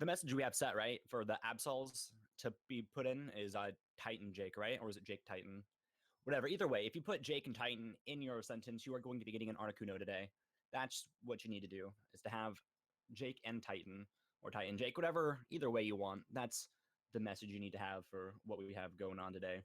the message we have set, right, for the absols to be put in is Titan Jake, right? Or is it Jake Titan? Whatever. Either way, if you put Jake and Titan in your sentence, you are going to be getting an Articuno today. That's what you need to do, is to have Jake and Titan, or Titan Jake, whatever, either way you want. That's the message you need to have for what we have going on today.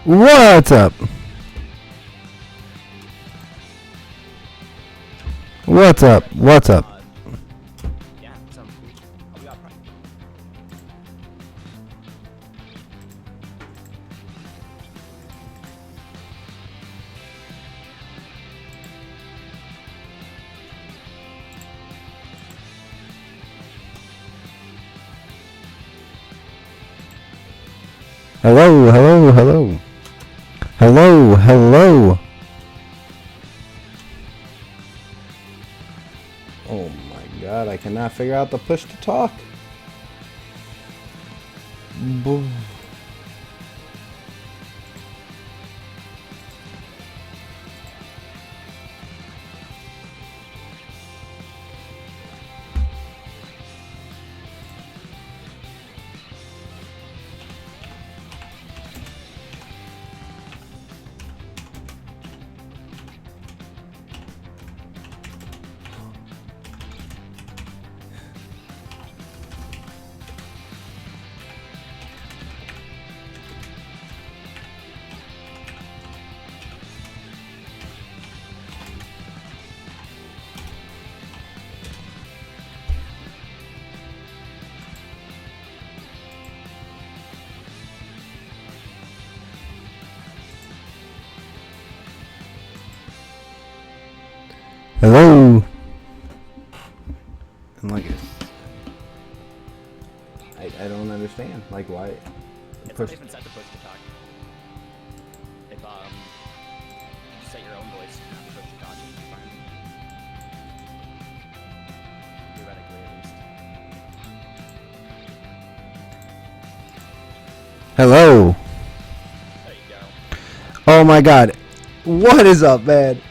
What's up? What's up? What's up? Yeah, sounds cool. Oh, we got Prime. Hello, hello, hello. Hello, hello. Oh my god, I cannot figure out the push to talk. Boom. Hello. And like, I don't understand. Like, why? It's not even set to push to talk. If you set your own voice to push to talk, it's fine. Theoretically, at least. Hello. There you go. Oh my god. What is up, man?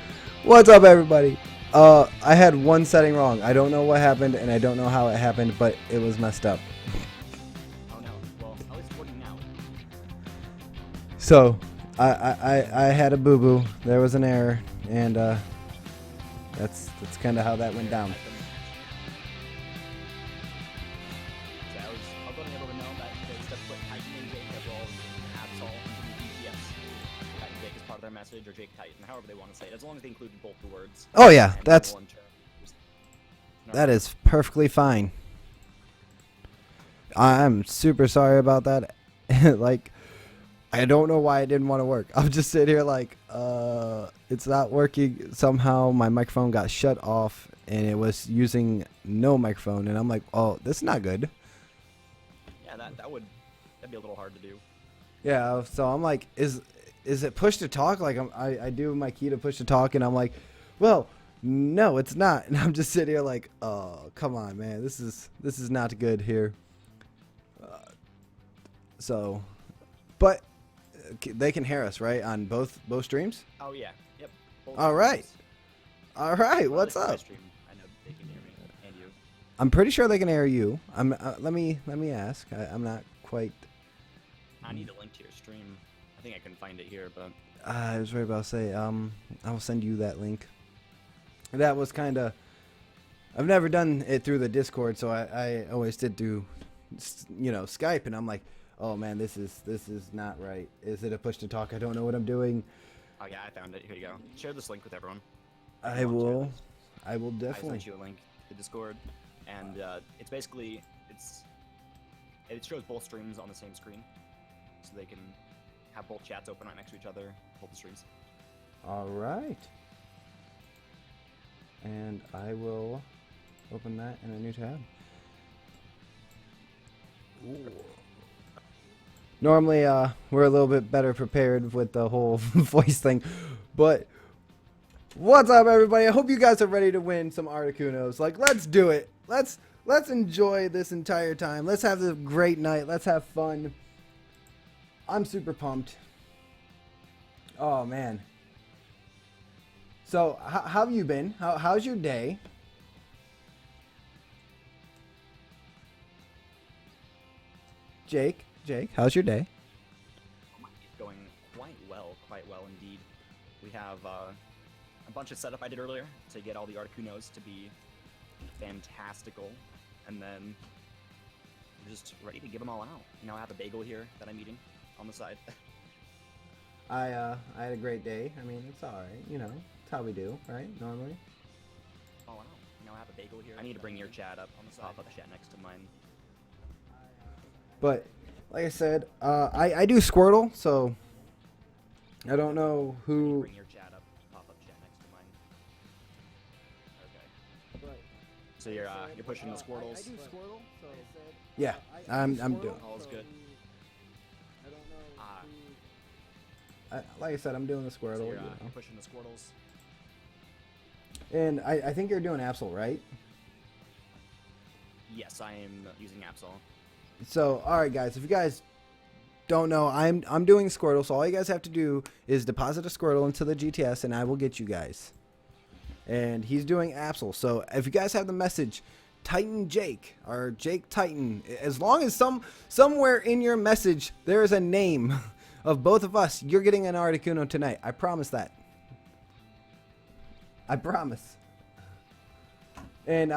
What's up, everybody? I had one setting wrong. I don't know what happened, and I don't know how it happened, but it was messed up. Oh no. Well, at least it's working now. So, I had a boo-boo. There was an error, and that's kind of how that went down. So I was letting everyone know that they just put Titan and Jake as well as Absol into the BTS. Titan Jake is part of their message, or Jake Titan, however they want to say it, as long as they include both the words. Oh yeah, And that's one term. that is perfectly fine. I'm super sorry about that. Like, I don't know why it didn't want to work. I'm just sitting here like, it's not working. Somehow my microphone got shut off, and it was using no microphone, and I'm like, oh, this is not good. Yeah, that'd be a little hard to do. Yeah, so I'm like, is it push to talk? Like I do my key to push to talk, and I'm like, well, no, it's not. And I'm just sitting here like, oh, come on, man, this is not good here. So, but they can hear us, right, on both streams? Oh yeah, yep. All right. All right, Well, what's if I up? stream, I know they can hear me and you. I'm pretty sure they can hear you. Let me ask. I'm not quite. I need a link to your stream. I think I can find it here, but I was right about to say. I will send you that link. That was kind of. I've never done it through the Discord, so I always did do, Skype, and I'm like, oh man, this is not right. Is it a push to talk? I don't know what I'm doing. oh yeah, I found it. Here you go. Share this link with everyone. I will I definitely. sent you a link to Discord, and it's basically it shows both streams on the same screen, so they can have both chats open right next to each other, both the streams. All right. And I will open that in a new tab. Ooh. Normally, we're a little bit better prepared with the whole voice thing, but what's up, everybody? I hope you guys are ready to win some Articunos. Like, let's do it. Let's enjoy this entire time. Let's have a great night. Let's have fun. I'm super pumped. Oh man. So, how have you been? How's your day? Jake, how's your day? It's going quite well indeed. We have a bunch of setup I did earlier to get all the Articunos to be fantastical, and then we're just ready to give them all out. I have a bagel here that I'm eating on the side. I had a great day. I mean, it's all right. It's how we do, right? Normally. All out. I have a bagel here. I need to bring your chat up on the side. Pop-up chat next to mine. But like I said, I do Squirtle, so I don't know who. Bring your chat up. Pop-up chat next to mine. Okay. So you're pushing the Squirtles. I do Squirtle, so yeah, I'm doing. All's good. Like I said, I'm doing the Squirtle. So you're pushing the Squirtles. And I think you're doing Absol, right? Yes, I am using Absol. So, all right, guys. If you guys don't know, I'm doing Squirtle. So all you guys have to do is deposit a Squirtle into the GTS, and I will get you guys. And he's doing Absol. So if you guys have the message Titan Jake or Jake Titan, as long as somewhere in your message there is a name of both of us, you're getting an Articuno tonight. I promise that. I promise. And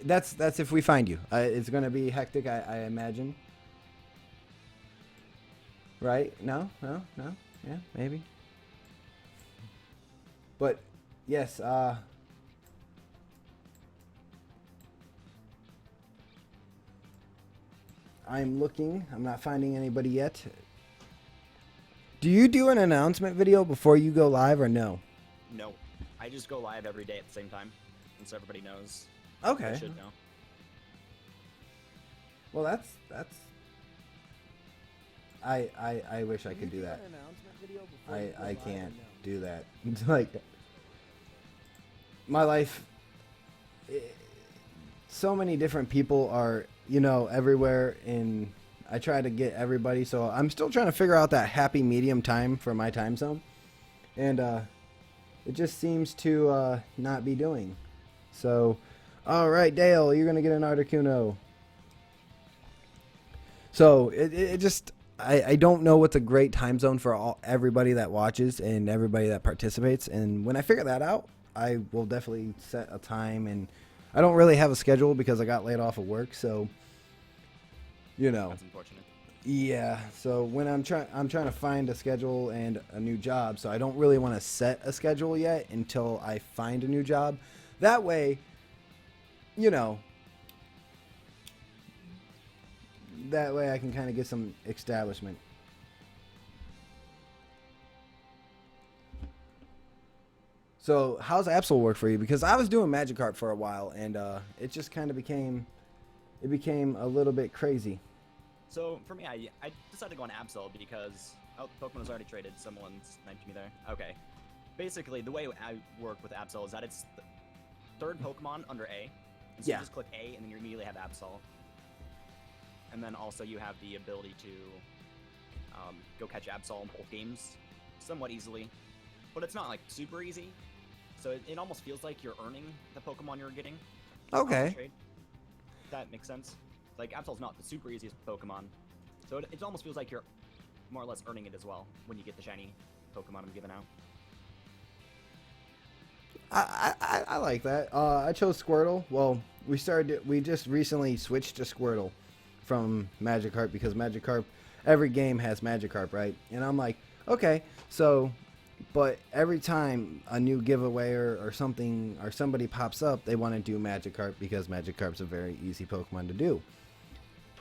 that's if we find you. It's gonna be hectic, I imagine. Right? No. Yeah, maybe. But yes. I'm looking. I'm not finding anybody yet. Do you do an announcement video before you go live or no? No. I just go live every day at the same time, and so everybody knows. Okay. They should know. Well, that's. I wish I could do that. I can't do that. Like my life. So many different people are, everywhere, and I try to get everybody. So I'm still trying to figure out that happy medium time for my time zone, and it just seems to not be doing. So, all right, Dale, you're gonna get an Articuno. So it just I don't know what's a great time zone for everybody that watches and everybody that participates. And when I figure that out, I will definitely set a time. And I don't really have a schedule because I got laid off of work, so That's unfortunate. Yeah. So when I'm trying to find a schedule and a new job, so I don't really want to set a schedule yet until I find a new job. That way, that way I can kind of get some establishment. So how's Absol work for you? Because I was doing Magikarp for a while, and it just kind of became a little bit crazy. So for me, I decided to go on Absol because Pokemon was already traded. Someone's sniped me there. Okay. Basically, the way I work with Absol is that it's the third Pokemon under A. And so Yeah. you just click A, and then you immediately have Absol. And then also you have the ability to go catch Absol in both games somewhat easily. But it's not like super easy. So it almost feels like you're earning the Pokemon you're getting. Okay. Trade. That makes sense. Like, Absol's not the super easiest Pokemon. So it almost feels like you're more or less earning it as well when you get the shiny Pokemon I'm giving out. I like that. I chose Squirtle. Well, we just recently switched to Squirtle from Magikarp because Magikarp, every game has Magikarp, right? And I'm like, okay, so, but every time a new giveaway or something or somebody pops up, they want to do Magikarp because Magikarp's a very easy Pokemon to do.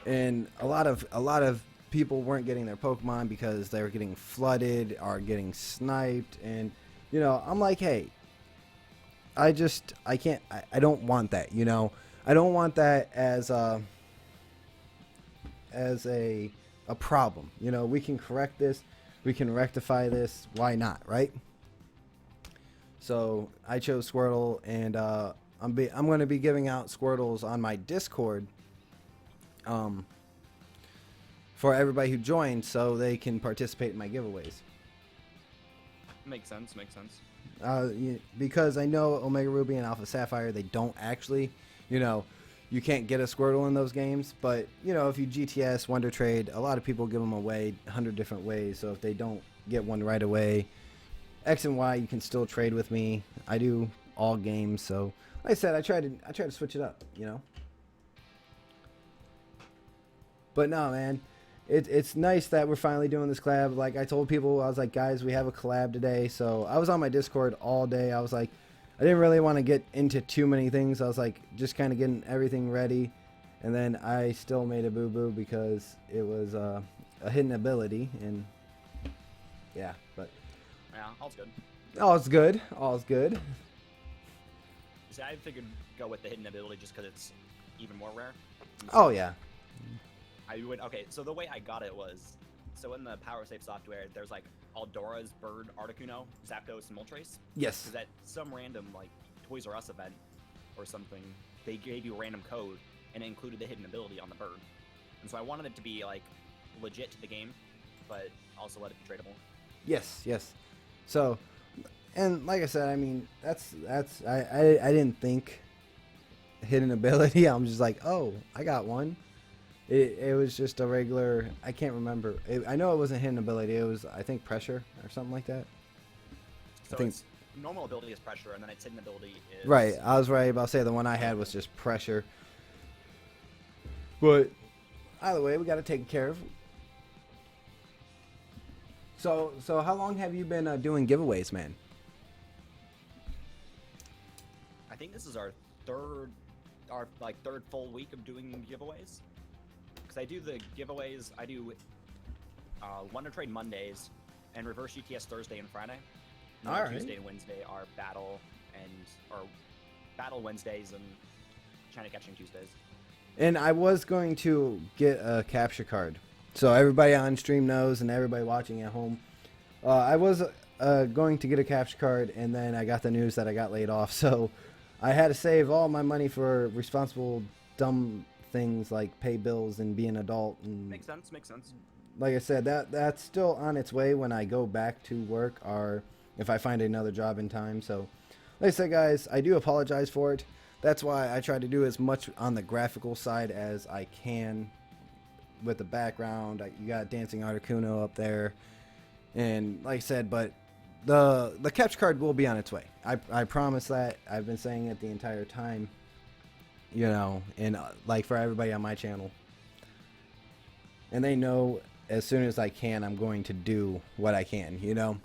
And a lot of people weren't getting their Pokemon because they were getting flooded or getting sniped, and you know, I'm like, hey, I don't want that, you know. I don't want that as a problem. You know, we can correct this, we can rectify this, why not, right? So I chose Squirtle, and I'm going to be giving out Squirtles on my Discord for everybody who joins so they can participate in my giveaways. Makes sense, makes sense. Because I know Omega Ruby and Alpha Sapphire, they don't actually, you know, you can't get a Squirtle in those games. But, you know, if you GTS, Wonder Trade, a lot of people give them away 100 different ways. So if they don't get one right away, X and Y, you can still trade with me. I do all games. So, like I said, I try to switch it up, you know. But no, man. It's nice that we're finally doing this collab. Like I told people, I was like, guys, we have a collab today. So I was on my Discord all day. I was like, I didn't really want to get into too many things. I was like, just kind of getting everything ready. And then I still made a boo-boo because it was a hidden ability. And yeah, but Yeah, all's good. all's good. All's good. See, I figured go with the hidden ability just because it's even more rare. Oh, yeah. Okay, so the way I got it was, so in the Power Save software, there's like Aldora's Bird, Articuno, Zapdos, and Moltres. Yes. Because at some random like Toys R Us event or something, they gave you a random code and it included the hidden ability on the bird. And so I wanted it to be like legit to the game, but also let it be tradable. Yes, yes. So, and like I said, I mean, I didn't think hidden ability. I'm just like, oh, I got one. It was just a regular, I can't remember. I know it wasn't hidden ability. It was, I think, pressure or something like that. So its normal ability is pressure, and then its hidden ability is... Right. I was right about to say the one I had was just pressure. But either way, we got to take care of. So how long have you been doing giveaways, man? I think this is our third full week of doing giveaways. Because I do the giveaways, I do Wonder Trade Mondays and Reverse GTS Thursday and Friday. And All right. Tuesday and Wednesday are Battle Wednesdays and China Catching Tuesdays. And I was going to get a capture card. So everybody on stream knows and everybody watching at home. I was going to get a capture card, and then I got the news that I got laid off. So I had to save all my money for responsible, dumb things like pay bills and be an adult. And Makes sense. like I said, that's still on its way when I go back to work or if I find another job in time. So like I said, guys, I do apologize for it. That's why I try to do as much on the graphical side as I can with the background. You got Dancing Articuno up there. And like I said, but the capture card will be on its way. I promise that. I've been saying it the entire time. You know, and like for everybody on my channel. And they know as soon as I can, I'm going to do what I can, you know?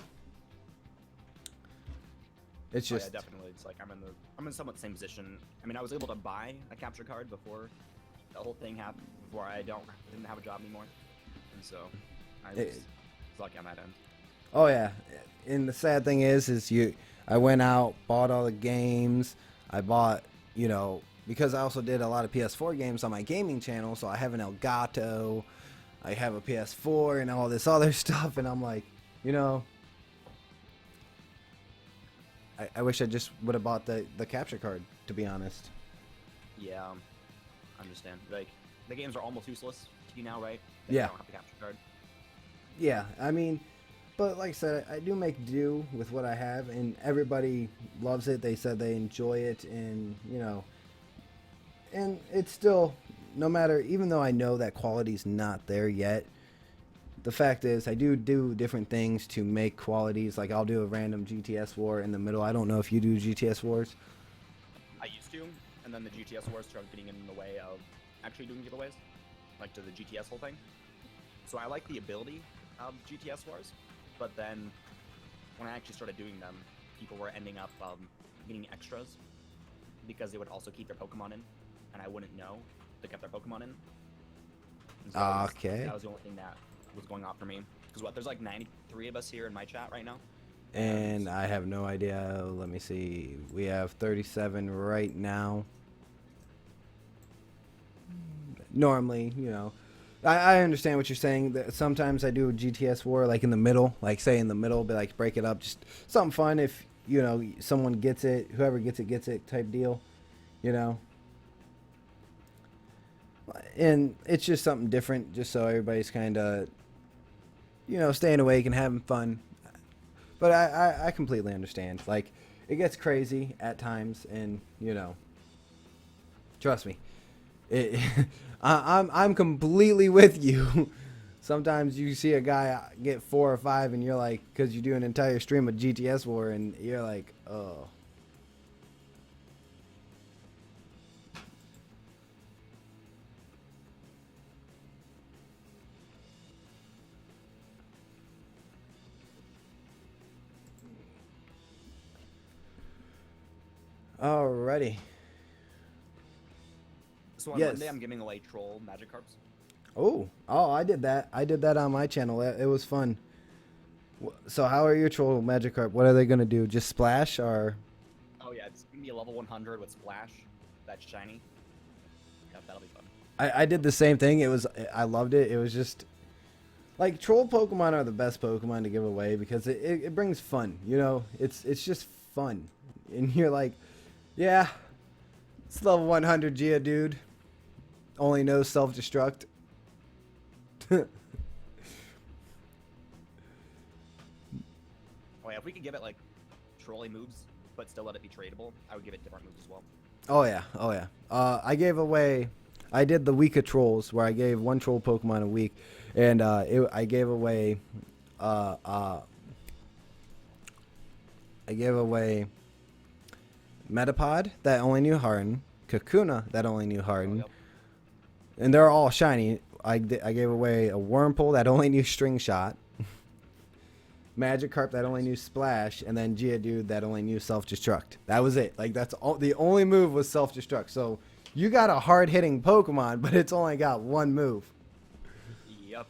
It's just... yeah, definitely. It's like I'm in somewhat the same position. I mean, I was able to buy a capture card before the whole thing happened, before I didn't have a job anymore. And so I was lucky on that end. Oh yeah, and the sad thing is I went out, bought all the games. I bought, because I also did a lot of PS4 games on my gaming channel, so I have an Elgato, I have a PS4, and all this other stuff, and I'm like, you know, I wish I just would have bought the capture card, to be honest. Yeah, I understand. Like, the games are almost useless to you now, right? Yeah. I don't have the capture card. Yeah, I mean, but like I said, I do make do with what I have, and everybody loves it. They said they enjoy it, and and it's still, no matter, even though I know that quality's not there yet, the fact is I do different things to make qualities. Like I'll do a random GTS war in the middle. I don't know if you do GTS wars. I used to, and then the GTS wars started getting in the way of actually doing giveaways, like to the GTS whole thing. So I like the ability of GTS wars, but then when I actually started doing them, people were ending up getting extras because they would also keep their Pokemon in, and I wouldn't know they kept their Pokemon in. And so Okay. that was the only thing that was going on for me. Because there's like 93 of us here in my chat right now. And I have no idea. Let me see. We have 37 right now. Normally, I understand what you're saying. That sometimes I do a GTS war like in the middle, like say in the middle, but like break it up, just something fun. If someone gets it, whoever gets it type deal, And it's just something different, just so everybody's kind of, staying awake and having fun. But I completely understand. Like, it gets crazy at times, and trust me, I'm completely with you. Sometimes you see a guy get 4 or 5, and you're like, because you do an entire stream of GTS war, and you're like, oh. Alrighty. So on Yes. Monday, I'm giving away troll Magikarps. Oh, I did that. I did that on my channel. It was fun. So how are your troll Magikarp? What are they gonna do? Just splash or? Oh yeah, it's gonna be a level 100 with Splash. That's shiny. Yep, that'll be fun. I did the same thing. I loved it. It was just like troll Pokemon are the best Pokemon to give away because it brings fun. It's just fun, and you're like, yeah, it's level 100 Geodude. Only knows self-destruct. Oh yeah, if we could give it like trolley moves, but still let it be tradable, I would give it different moves as well. Oh yeah. I did the week of trolls where I gave one troll Pokemon a week, and I gave away Metapod that only knew Harden, Kakuna that only knew Harden, Yep. and they're all shiny. I gave away a Wurmple that only knew String Shot, Magikarp that only knew Splash, and then Geodude that only knew Self-Destruct. That was it. Like that's all. The only move was Self-Destruct. So you got a hard-hitting Pokemon, but it's only got one move. Yep.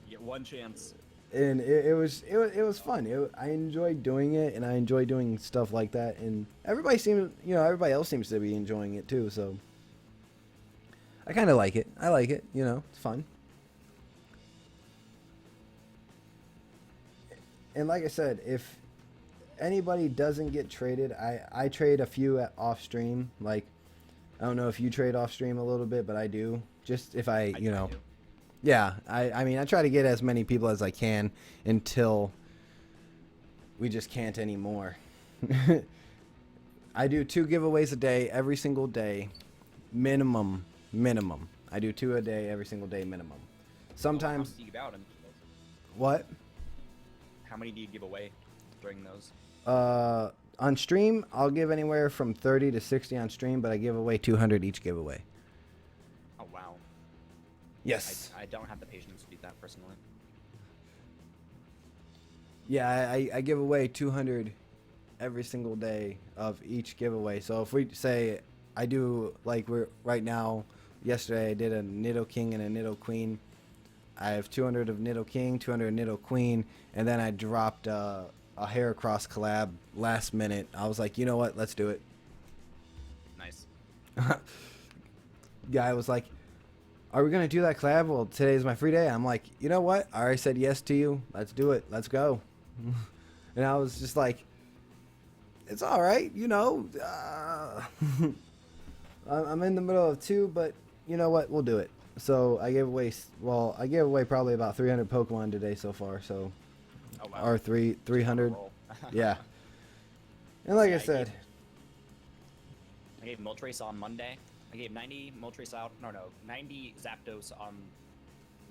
You get one chance. And it was fun. I enjoyed doing it, and I enjoy doing stuff like that. And everybody else seems to be enjoying it too. So I kind of like it. I like it. It's fun. And like I said, if anybody doesn't get traded, I trade a few off stream. Like, I don't know if you trade off stream a little bit, but I do. Just if I try to. Yeah, I mean, I try to get as many people as I can until we just can't anymore. I do 2 giveaways a day, every single day, minimum. I do 2 a day, every single day, minimum. Sometimes. How many do you give out in those? What? How many do you give away during those? On stream, I'll give anywhere from 30 to 60 on stream, but I give away 200 each giveaway. Oh wow. Yes. I don't have the patience to do that personally. Yeah, I give away 200 every single day of each giveaway. So if we say I do, like we're right now, yesterday I did a Nidoking and a Nidoqueen. I have 200 of Nido King, 200 Nido Queen, and then I dropped a Heracross collab last minute. I was like, you know what? Let's do it. Nice. Guy was like, are we going to do that collab? Well, today's my free day. I'm like, you know what? I already said yes to you. Let's do it. Let's go. And I was just like, it's all right, you know. I'm in the middle of 2, but you know what? We'll do it. So I gave away, probably about 300 Pokemon today so far. So, Oh, wow. or 300. Yeah. And like Yeah, I said, I gave Moltres on Monday. I gave 90 Moltres out. No, 90 Zapdos on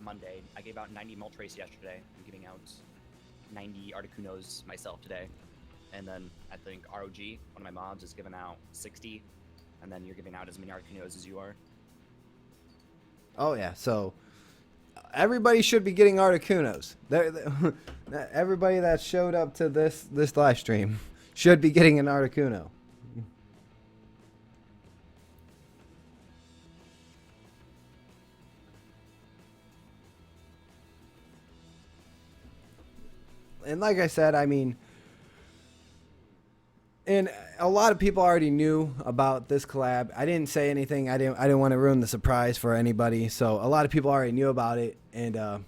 Monday. I gave out 90 Moltres yesterday. I'm giving out 90 Articunos myself today. And then I think ROG, one of my mods, is giving out 60. And then you're giving out as many Articunos as you are. oh yeah, so everybody should be getting Articunos. Everybody that showed up to this live stream should be getting an Articuno. And like I said, I mean, and a lot of people already knew about this collab. I didn't say anything. I didn't want to ruin the surprise for anybody. So a lot of people already knew about it, and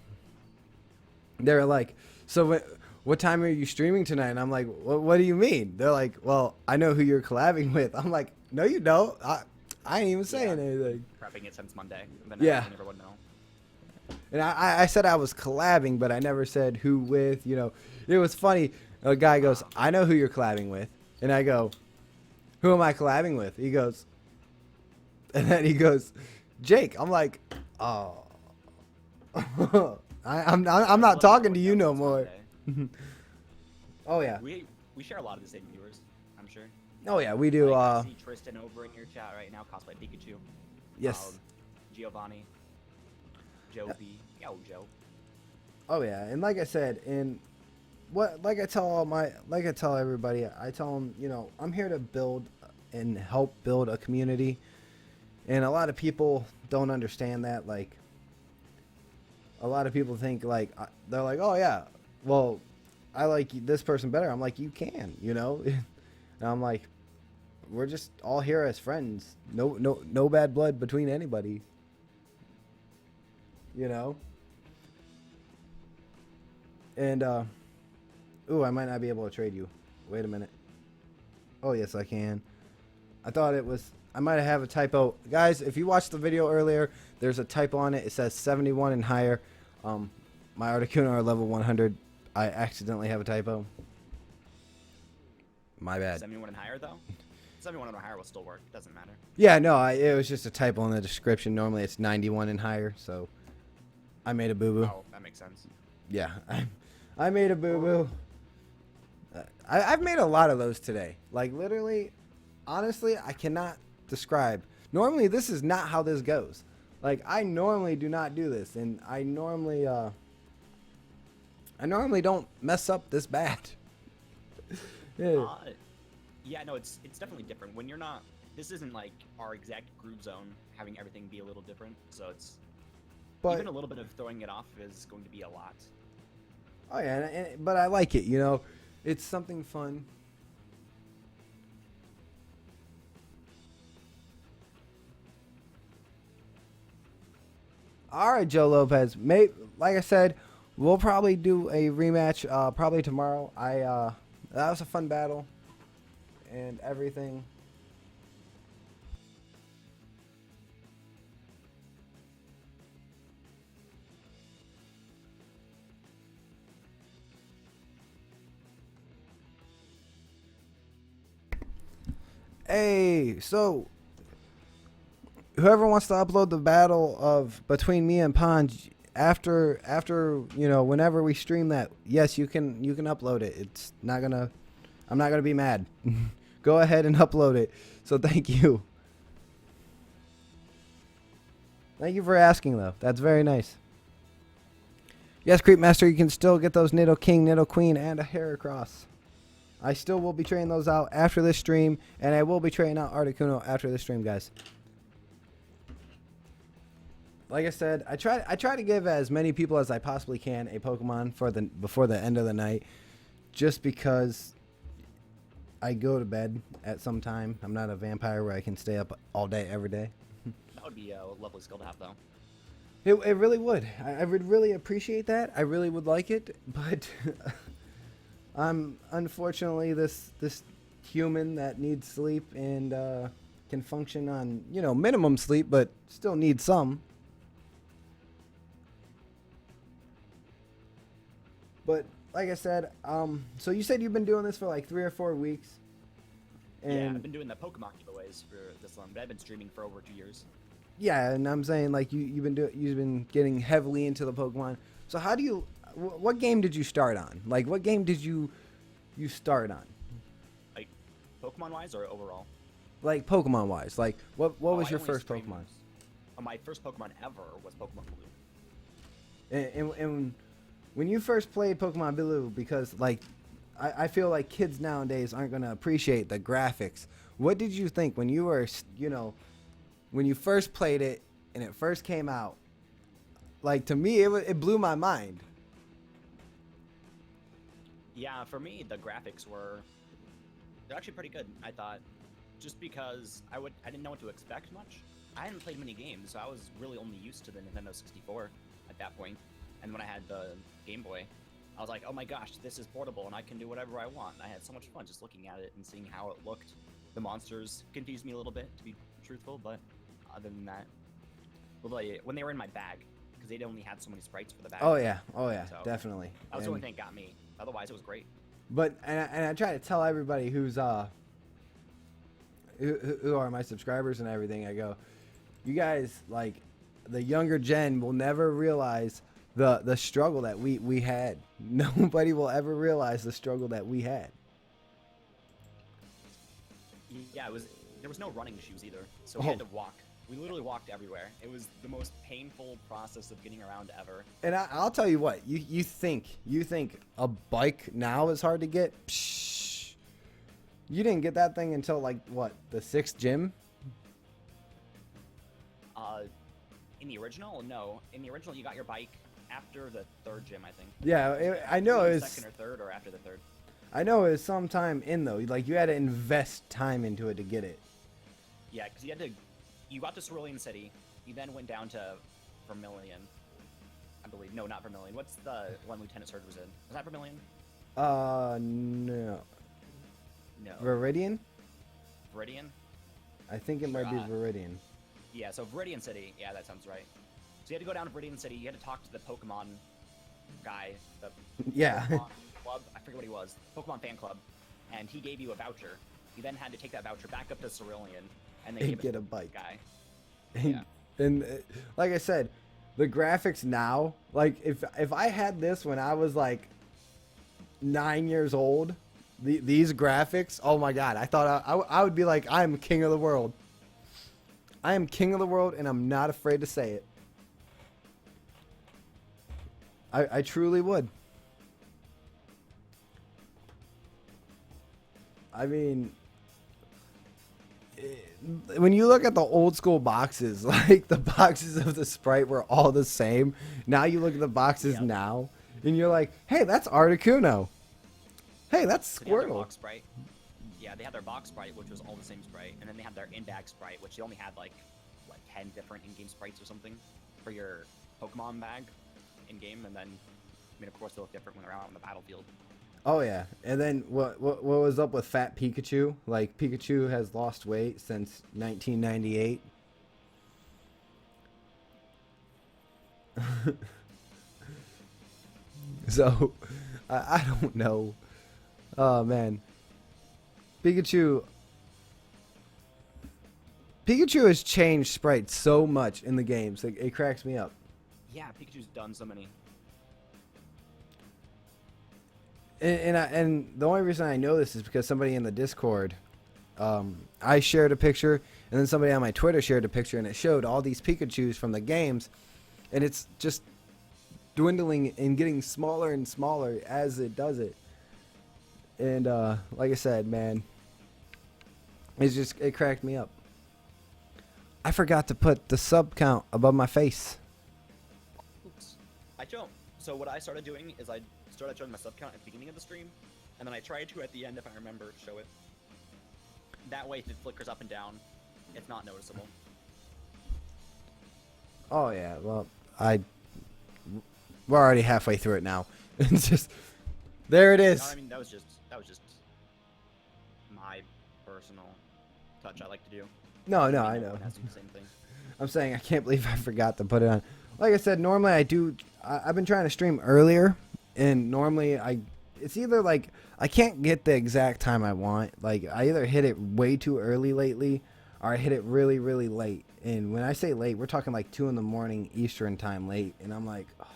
they were like, "So what time are you streaming tonight?" And I'm like, "What do you mean?" They're like, "Well, I know who you're collabing with." I'm like, "No, you don't. I ain't even saying anything." Prepping it since Monday. But Yeah. I never would know. And I said I was collabing, but I never said who with. You know, it was funny. A guy goes, "I know who you're collabing with," and I go, "Who am I collabing with?" He goes, and then he goes, "Jake." I'm like, "Oh, I'm not talking to you no more." Oh yeah. We share a lot of the same viewers, I'm sure. Oh yeah, we do. I see Tristan over in your chat right now, cosplay Pikachu. Yes. Giovanni. Joe B. Yo, Joe. Oh yeah, and like I said, and like I tell everybody, I tell them, you know, I'm here to build and help build a community, and a lot of people don't understand that. Like, a lot of people think like they're like, oh yeah, well, I like this person better. I'm like, you can, you know, and I'm like, we're just all here as friends. No bad blood between anybody. You know. And ooh, I might not be able to trade you. Wait a minute. Oh yes, I can. I thought it was. I might have a typo, guys. If you watched the video earlier, there's a typo on it. It says 71 and higher. My Articuno are level 100. I accidentally have a typo. My bad. 71 and higher though. 71 and higher will still work. Doesn't matter. Yeah, no, it was just a typo in the description. Normally it's 91 and higher, so I made a boo-boo. Oh, that makes sense. Yeah, I made a boo-boo. I've made a lot of those today. Like, literally, honestly, I cannot describe. Normally, this is not how this goes. Like, I normally do not do this, and I normally don't mess up this bad. Yeah. Yeah, no, it's definitely different. When you're not, this isn't like our exact group zone, having everything be a little different, so it's, But even a little bit of throwing it off is going to be a lot. oh yeah, but I like it. You know, it's something fun. All right, Joe Lopez. Like I said, we'll probably do a rematch probably tomorrow. That was a fun battle and everything. Hey, so whoever wants to upload the battle of between me and Pond after you know, whenever we stream that, yes, you can upload it. It's not gonna, I'm not gonna be mad. Go ahead and upload it. So thank you. Thank you for asking though. That's very nice. Yes, Creepmaster, you can still get those Nido King, Nido Queen, and a Heracross. I still will be trading those out after this stream, and I will be trading out Articuno after this stream, guys. like I said, I try to give as many people as I possibly can a Pokemon before the end of the night, just because I go to bed at some time. I'm not a vampire where I can stay up all day every day. That would be a lovely skill to have, though. It really would. I would really appreciate that. I really would like it, but I'm unfortunately this human that needs sleep and can function on minimum sleep, but still needs some. But like I said, so you said you've been doing this for like 3 or 4 weeks. And yeah, I've been doing the Pokemon giveaways for this long, but I've been streaming for over 2 years. Yeah, and I'm saying like you've been getting heavily into the Pokemon. So how do you? What game did you start on? Like, what game did you start on? Like, Pokemon-wise or overall? Like Pokemon-wise, like what was your first Pokemon? My first Pokemon ever was Pokemon Blue. And when you first played Pokemon Blue, because like I feel like kids nowadays aren't gonna appreciate the graphics. What did you think when you were when you first played it and it first came out? Like, to me, it blew my mind. Yeah, for me, the graphics they're actually pretty good, I thought. Just because I didn't know what to expect much. I hadn't played many games, so I was really only used to the Nintendo 64 at that point. And when I had the Game Boy, I was like, oh my gosh, this is portable and I can do whatever I want. And I had so much fun just looking at it and seeing how it looked. The monsters confused me a little bit, to be truthful, but other than that, when they were in my bag, because they only had so many sprites for the bag. Oh yeah, so definitely. That was the only thing that got me. Otherwise, it was great. But and I try to tell everybody who are my subscribers and everything. I go, you guys, like, the younger gen will never realize the struggle that we had. Nobody will ever realize the struggle that we had. Yeah, there was no running shoes either, so we had to walk. We literally walked everywhere. It was the most painful process of getting around ever. And I'll tell you what, you think a bike now is hard to get? Psh, you didn't get that thing until like what, the 6th gym? In the original, no. In the original, you got your bike after the 3rd gym, I think. Yeah, I know it was 2nd or 3rd, or after the 3rd. I know it was some time in though. Like, you had to invest time into it to get it. Yeah, because you got to Cerulean City. You then went down to Vermilion, I believe. No, not Vermilion. What's the one Lieutenant Surge was in? Was that Vermilion? No. No. Viridian? Viridian? I think it might be Viridian. Yeah, so Viridian City. Yeah, that sounds right. So you had to go down to Viridian City. You had to talk to the Pokemon guy. Yeah. Pokemon club. I forget what he was. Pokemon fan club. And he gave you a voucher. You then had to take that voucher back up to Cerulean and then get a bike. Guy. Yeah. And like I said, the graphics now, like if I had this when I was like 9 years old, these graphics, oh my god, I thought I would be like, I'm king of the world. I am king of the world, and I'm not afraid to say it. I truly would. I mean, when you look at the old school boxes, like the boxes of the Sprite were all the same. Now you look at the boxes now, and you're like, hey, that's Articuno. Hey, that's Squirtle. Yeah, they had their box Sprite, which was all the same Sprite, and then they had their in-bag Sprite, which they only had like 10 different in-game sprites or something for your Pokemon bag in-game, and then, I mean, of course, they look different when they're out on the battlefield. Oh yeah, and then what was up with Fat Pikachu? Like, Pikachu has lost weight since 1998. So, I don't know. Oh man, Pikachu has changed sprites so much in the games. It cracks me up. Yeah, Pikachu's done so many. And the only reason I know this is because somebody in the Discord, I shared a picture, and then somebody on my Twitter shared a picture, and it showed all these Pikachus from the games, and it's just dwindling and getting smaller and smaller as it does it. And like I said, man, it cracked me up. I forgot to put the sub count above my face. I don't. So what I started doing is I started showing my sub count at the beginning of the stream, and then I tried to at the end, if I remember, show it. That way, if it flickers up and down, it's not noticeable. Oh yeah, well, we're already halfway through it now. It's just there it is. No, I mean that was just my personal touch I like to do. No, I know. Everyone has to do the same thing. I'm saying I can't believe I forgot to put it on. Like I said, normally I do. I've been trying to stream earlier, and normally it's either like I can't get the exact time I want. Like I either hit it way too early lately, or I hit it really, really late. And when I say late, we're talking like 2 in the morning Eastern time late, and I'm like, oh.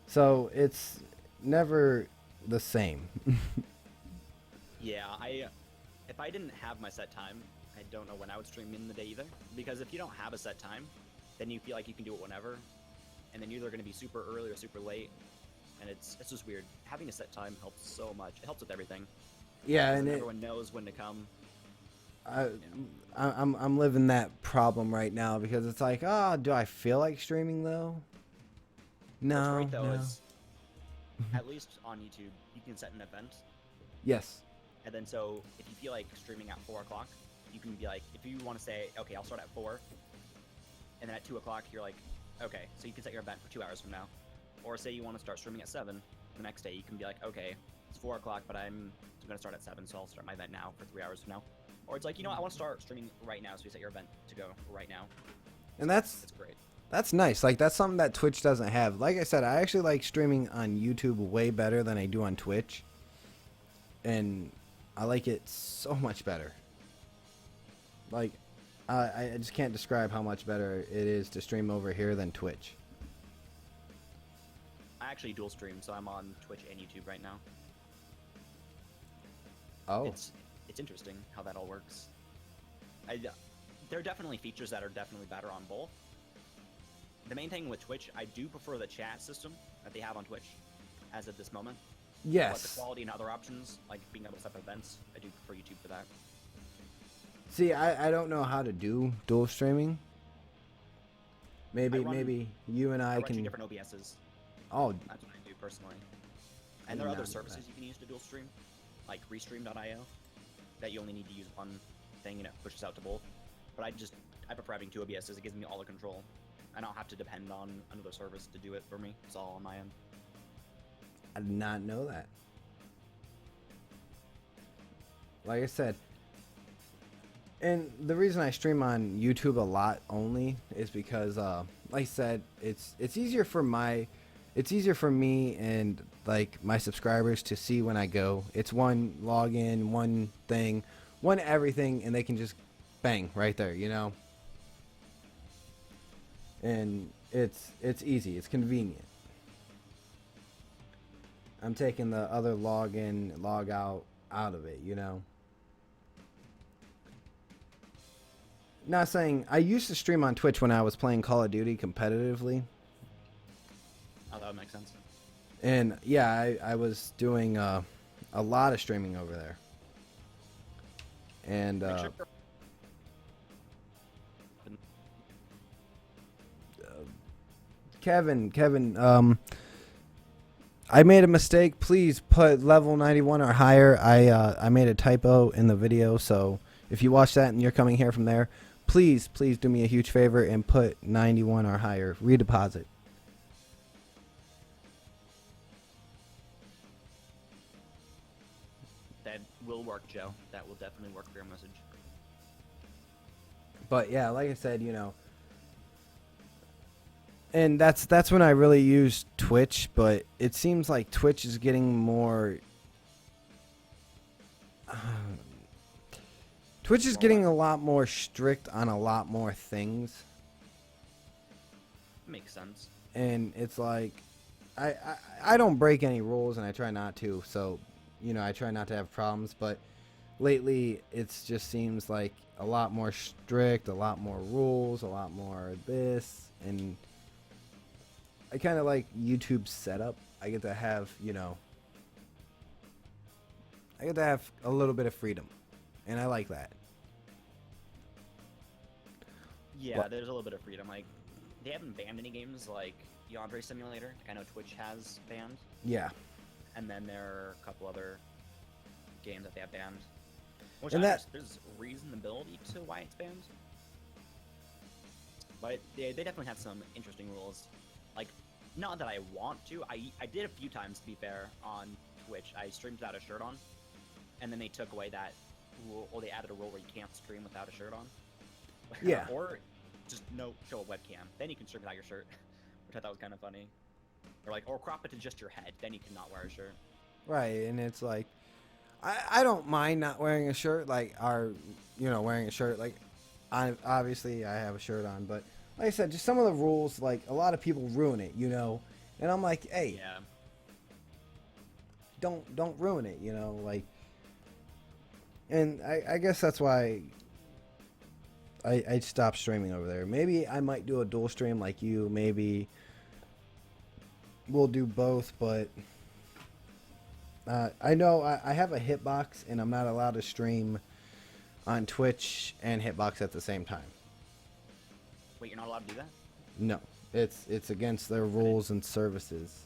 So it's never the same. Yeah, if I didn't have my set time, I don't know when I would stream in the day either. Because if you don't have a set time, then you feel like you can do it whenever, and then you're either going to be super early or super late, and it's just weird. Having a set time helps so much. It helps with everything. Yeah, and everyone knows when to come. I'm living that problem right now because it's like, do I feel like streaming though? No. What's great though no. is, at least on YouTube, you can set an event. Yes. And then so if you feel like streaming at 4 o'clock, you can be like, if you want to say, okay, I'll start at 4, and then at 2 o'clock you're like, okay, so you can set your event for 2 hours from now. Or say you want to start streaming at 7, the next day you can be like, okay, it's 4 o'clock, but I'm going to start at 7, so I'll start my event now for 3 hours from now. Or it's like, you know what, I want to start streaming right now, so you set your event to go right now. And that's great. That's nice. Like that's something that Twitch doesn't have. Like I said, I actually like streaming on YouTube way better than I do on Twitch. And I like it so much better. Like I just can't describe how much better it is to stream over here than Twitch. I actually dual stream, so I'm on Twitch and YouTube right now. Oh. It's interesting how that all works. There are definitely features that are definitely better on both. The main thing with Twitch, I do prefer the chat system that they have on Twitch as of this moment. Yes. But the quality and other options, like being able to set up events, I do prefer YouTube for that. See, I don't know how to do dual streaming. Maybe you and I run can. 2 different OBSs. Oh. That's what I do personally. And there are other services you can use to dual stream, like Restream.io, that you only need to use one thing and it pushes out to both. But I prefer having 2 OBSs. It gives me all the control. I don't have to depend on another service to do it for me. It's all on my end. I did not know that. Like I said, and the reason I stream on YouTube a lot only is because, like I said, it's easier for me and like my subscribers to see when I go. It's one login, one thing, one everything, and they can just bang right there, you know. And it's easy. It's convenient. I'm taking the other login, log out of it, you know. Not saying I used to stream on Twitch when I was playing Call of Duty competitively. Oh, that would make sense. And yeah, I was doing a lot of streaming over there. And Kevin, I made a mistake. Please put level 91 or higher. I made a typo in the video, so if you watch that and you're coming here from there, please do me a huge favor and put 91 or higher. Redeposit. That will work, Joe. That will definitely work for your message. But yeah, like I said, you know, and that's when I really used Twitch, but it seems like Twitch is getting more Twitch is getting a lot more strict on a lot more things. Makes sense. And it's like I don't break any rules, and I try not to, so you know, I try not to have problems, but lately it just seems like a lot more strict, a lot more rules, a lot more this, and I kind of like YouTube's setup. I get to have, you know, I get to have a little bit of freedom, and I like that. Yeah, there's a little bit of freedom. Like, they haven't banned any games like Yandere Simulator. Like I know Twitch has banned, Yeah. and then there are a couple other games that they have banned. Which And there's reasonability to why it's banned. But they definitely have some interesting rules. Like, not that I want to. I did a few times, to be fair, on Twitch. I streamed without a shirt on, and then they took away that rule, or they added a rule where you can't stream without a shirt on. Yeah. Or just no show a webcam. Then you can stream without your shirt, which I thought was kind of funny. Or crop it to just your head. Then you cannot wear a shirt. Right, and it's like, I don't mind not wearing a shirt, like, wearing a shirt, like, obviously I have a shirt on, but like I said, just some of the rules, like, a lot of people ruin it, and I'm like, hey, Yeah. don't ruin it, like, and I guess that's why I stopped streaming over there. Maybe I might do a dual stream like you, maybe we'll do both, but I know I have a hitbox, and I'm not allowed to stream on Twitch and hitbox at the same time. Wait, you're not allowed to do that? No, it's against their rules and services.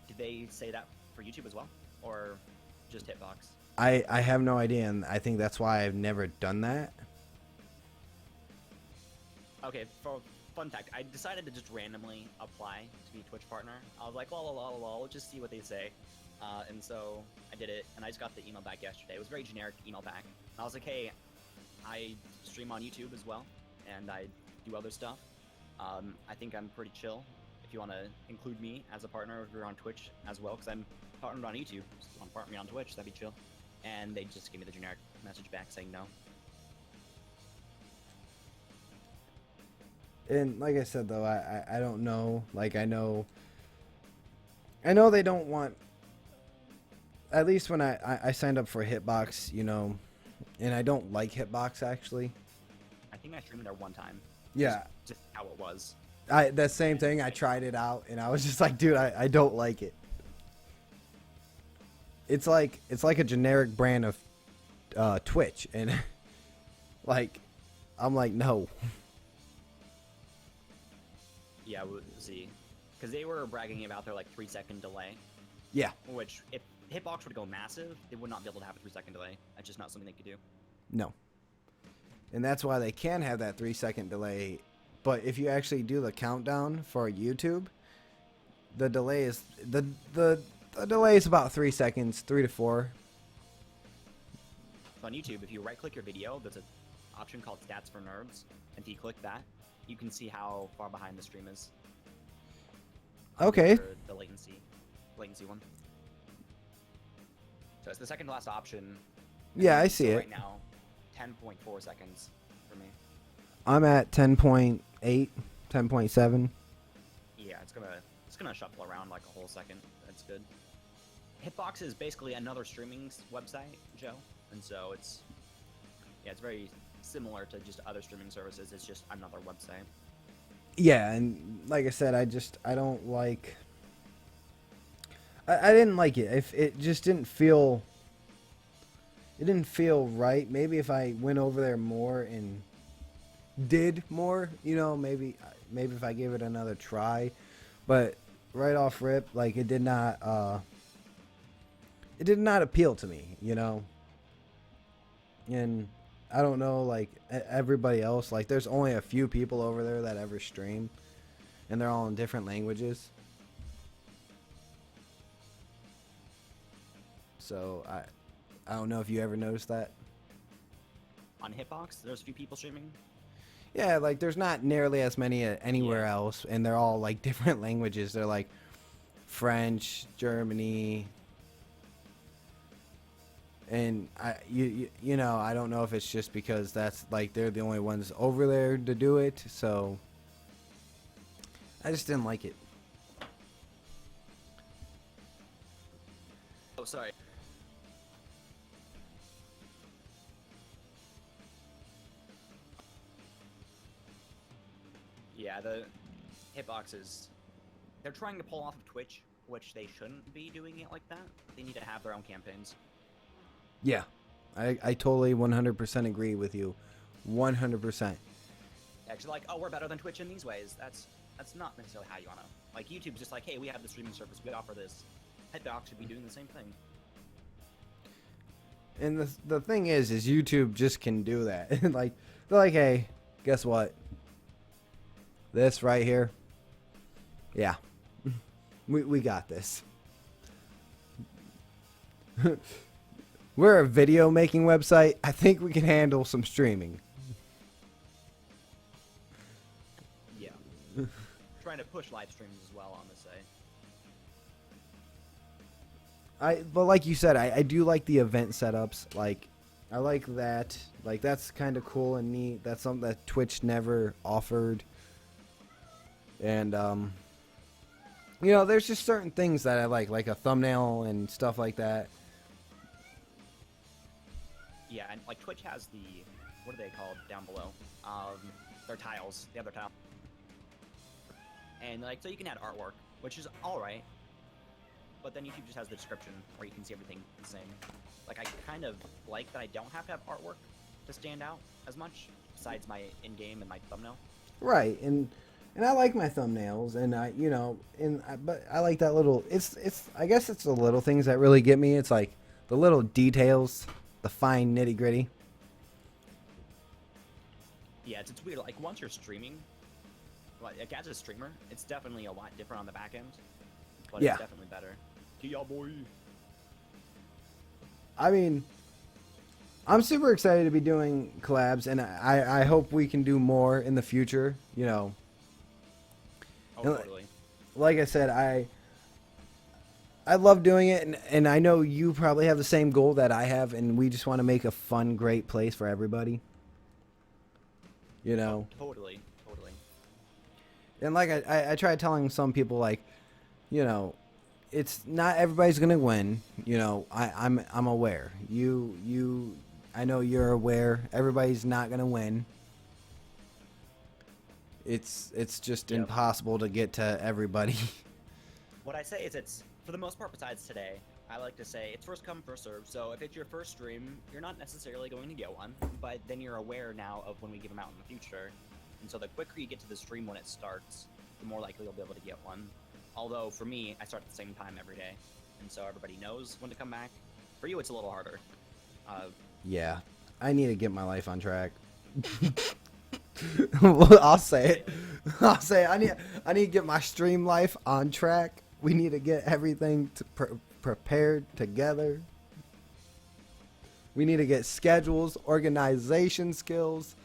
Did they say that for YouTube as well, or just Hitbox? I have no idea, and I think that's why I've never done that. Okay, for fun fact, I decided to just randomly apply to be a Twitch partner. I was like, let's just see what they say. And so I did it, and I just got the email back yesterday. It was a very generic email back. And I was like, hey, I stream on YouTube as well, and I do other stuff. I think I'm pretty chill. If you want to include me as a partner, if you're on Twitch as well, because I'm partnered on YouTube. So if you want to partner me on Twitch, that'd be chill. And they just gave me the generic message back saying no. And like I said, though, I don't know. Like, I know they don't want, at least when I signed up for Hitbox, and I don't like Hitbox, actually. I think I streamed there one time. Yeah. Just how it was. That same thing, I tried it out, and I was just like, dude, I don't like it. It's like a generic brand of Twitch, and like, I'm like, no. Yeah, we'll see. Because they were bragging about their 3-second delay. Yeah. Which, if Hitbox were to go massive, they would not be able to have a 3-second delay. That's just not something they could do. No. And that's why they can have that 3-second delay. But if you actually do the countdown for YouTube, the delay is the delay is about 3 seconds, 3 to 4. So on YouTube, if you right-click your video, there's an option called Stats for Nerds. And if you click that, you can see how far behind the stream is. Okay. The latency one. So it's the second to last option. Yeah, I see it. Right now, 10.4 seconds for me. I'm at 10.8, 10.7. Yeah, it's gonna shuffle around like a whole second. That's good. Hitbox is basically another streaming website, Joe, and so it's very similar to just other streaming services. It's just another website. Yeah, and like I said, I don't like. I didn't like it. If it just didn't feel. It didn't feel right. Maybe if I went over there more and did more, maybe if I gave it another try, but right off rip, like, it did not appeal to me, and I don't know, like, everybody else, like, there's only a few people over there that ever stream, and they're all in different languages. So I don't know if you ever noticed that. On Hitbox, there's a few people streaming. Yeah, like, there's not nearly as many anywhere else, and they're all, like, different languages. They're, like, French, Germany, and I don't know if it's just because that's, like, they're the only ones over there to do it, so I just didn't like it. Oh, sorry. Yeah, the Hitboxes, they're trying to pull off of Twitch, which they shouldn't be doing it like that. They need to have their own campaigns. Yeah, I totally 100% agree with you. 100%. Actually, like, oh, we're better than Twitch in these ways. That's not necessarily how you wanna. Like, YouTube's just like, hey, we have the streaming service, we offer this. Headdoc should be doing the same thing. And the thing is YouTube just can do that. Like, they're like, hey, guess what? This right here. Yeah. We got this. We're a video making website. I think we can handle some streaming. Yeah. Trying to push live streams as well on the site. But like you said, I do like the event setups. Like, I like that. Like, that's kind of cool and neat. That's something that Twitch never offered. And, you know, there's just certain things that I like a thumbnail and stuff like that. Yeah, and like Twitch has the, what are they called down below? Their tiles. They have their tile. And like, so you can add artwork, which is alright. But then YouTube just has the description where you can see everything the same. Like, I kind of like that I don't have to have artwork to stand out as much, besides my in-game and my thumbnail. Right, and I like my thumbnails, and but I like that little. I guess it's the little things that really get me. It's like the little details, the fine nitty gritty. Yeah, it's weird. Like, once you're streaming, like as a streamer, it's definitely a lot different on the back end. But yeah, it's definitely better. Yeah, boy. I mean, I'm super excited to be doing collabs, and I hope we can do more in the future. You know. Oh, totally. Like I said, I love doing it, and I know you probably have the same goal that I have, and we just want to make a fun, great place for everybody. You know. Oh, totally. And like I tried telling some people, like, you know, it's not everybody's gonna win. You know, I'm aware. I know you're aware. Everybody's not gonna win. It's just impossible to get to everybody. What I say is, it's, for the most part, besides today, I like to say it's first come, first serve. So if it's your first stream, you're not necessarily going to get one, but then you're aware now of when we give them out in the future. And so the quicker you get to the stream when it starts, the more likely you'll be able to get one. Although, for me, I start at the same time every day, and so everybody knows when to come back. For you, it's a little harder. Yeah, I need to get my life on track. Well, I'll say it. I need to get my stream life on track. We need to get everything prepared together. We need to get schedules, organization skills.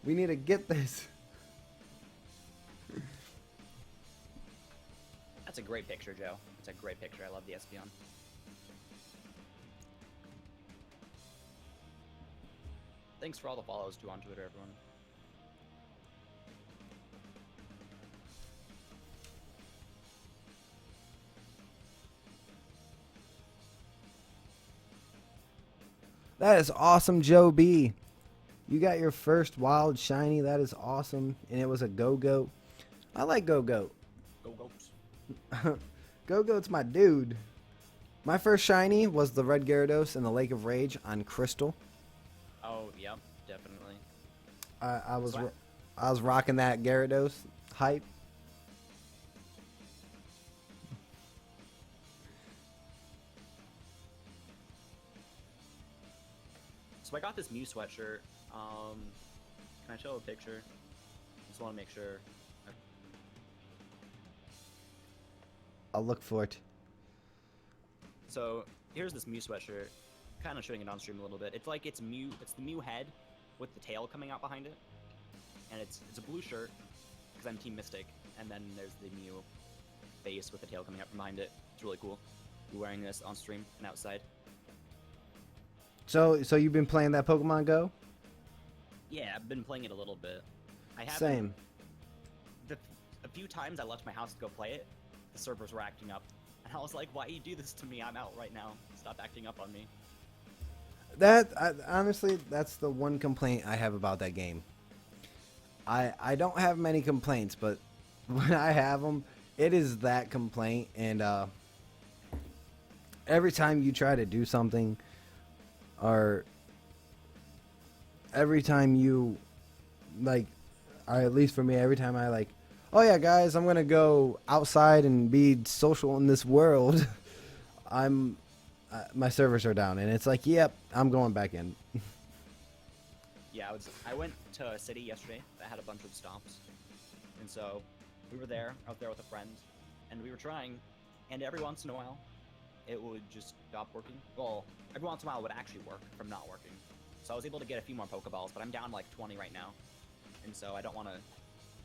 We need to get this. That's a great picture, Joe. It's a great picture. I love the Espeon. Thanks for all the follows, too, on Twitter, everyone. That is awesome, Joe B. You got your first wild shiny. That is awesome. And it was a Go-Goat. I like Go-Goat. Go-Goats. Go-Goat's my dude. My first shiny was the Red Gyarados in the Lake of Rage on Crystal. Oh, yep, definitely. I was rocking that Gyarados hype. So I got this Mew sweatshirt. Can I show a picture? Just want to make sure. I'll look for it. So here's this Mew sweatshirt. Kind of showing it on stream a little bit. It's like it's Mew. It's the Mew head with the tail coming out behind it, and it's a blue shirt because I'm Team Mystic. And then there's the Mew face with the tail coming out from behind it. It's really cool. You're wearing this on stream and outside. So you've been playing that Pokemon Go? Yeah, I've been playing it a little bit. I have. Same. A few times I left my house to go play it, the servers were acting up. And I was like, why you do this to me? I'm out right now. Stop acting up on me. Honestly, that's the one complaint I have about that game. I don't have many complaints, but when I have them, it is that complaint. And every time you try to do something, or every time you, like, at least for me, every time I like, oh yeah, guys, I'm gonna go outside and be social in this world. I'm my servers are down, and it's like, yep, I'm going back in. Yeah, I went to a city yesterday that had a bunch of stops, and so we were there, out there with a friend, and we were trying, and every once in a while, it would just stop working. Well, every once in a while it would actually work from not working. So I was able to get a few more Pokeballs, but I'm down like 20 right now, and so I don't want to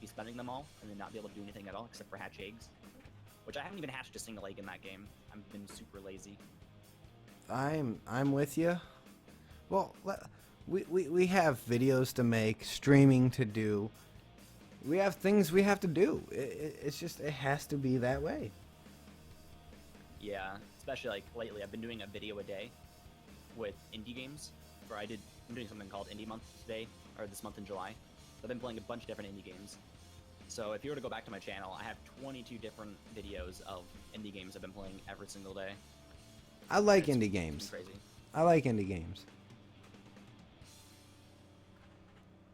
be spending them all and then not be able to do anything at all except for hatch eggs, which I haven't even hatched a single egg in that game. I've been super lazy. I'm with you. Well, we have videos to make, streaming to do. We have things we have to do. It's just, it has to be that way. Yeah, especially like lately, I've been doing a video a day with indie games. I'm doing something called Indie Month today, or this month in July. I've been playing a bunch of different indie games. So if you were to go back to my channel, I have 22 different videos of indie games I've been playing every single day. I like indie games. Crazy. I like indie games.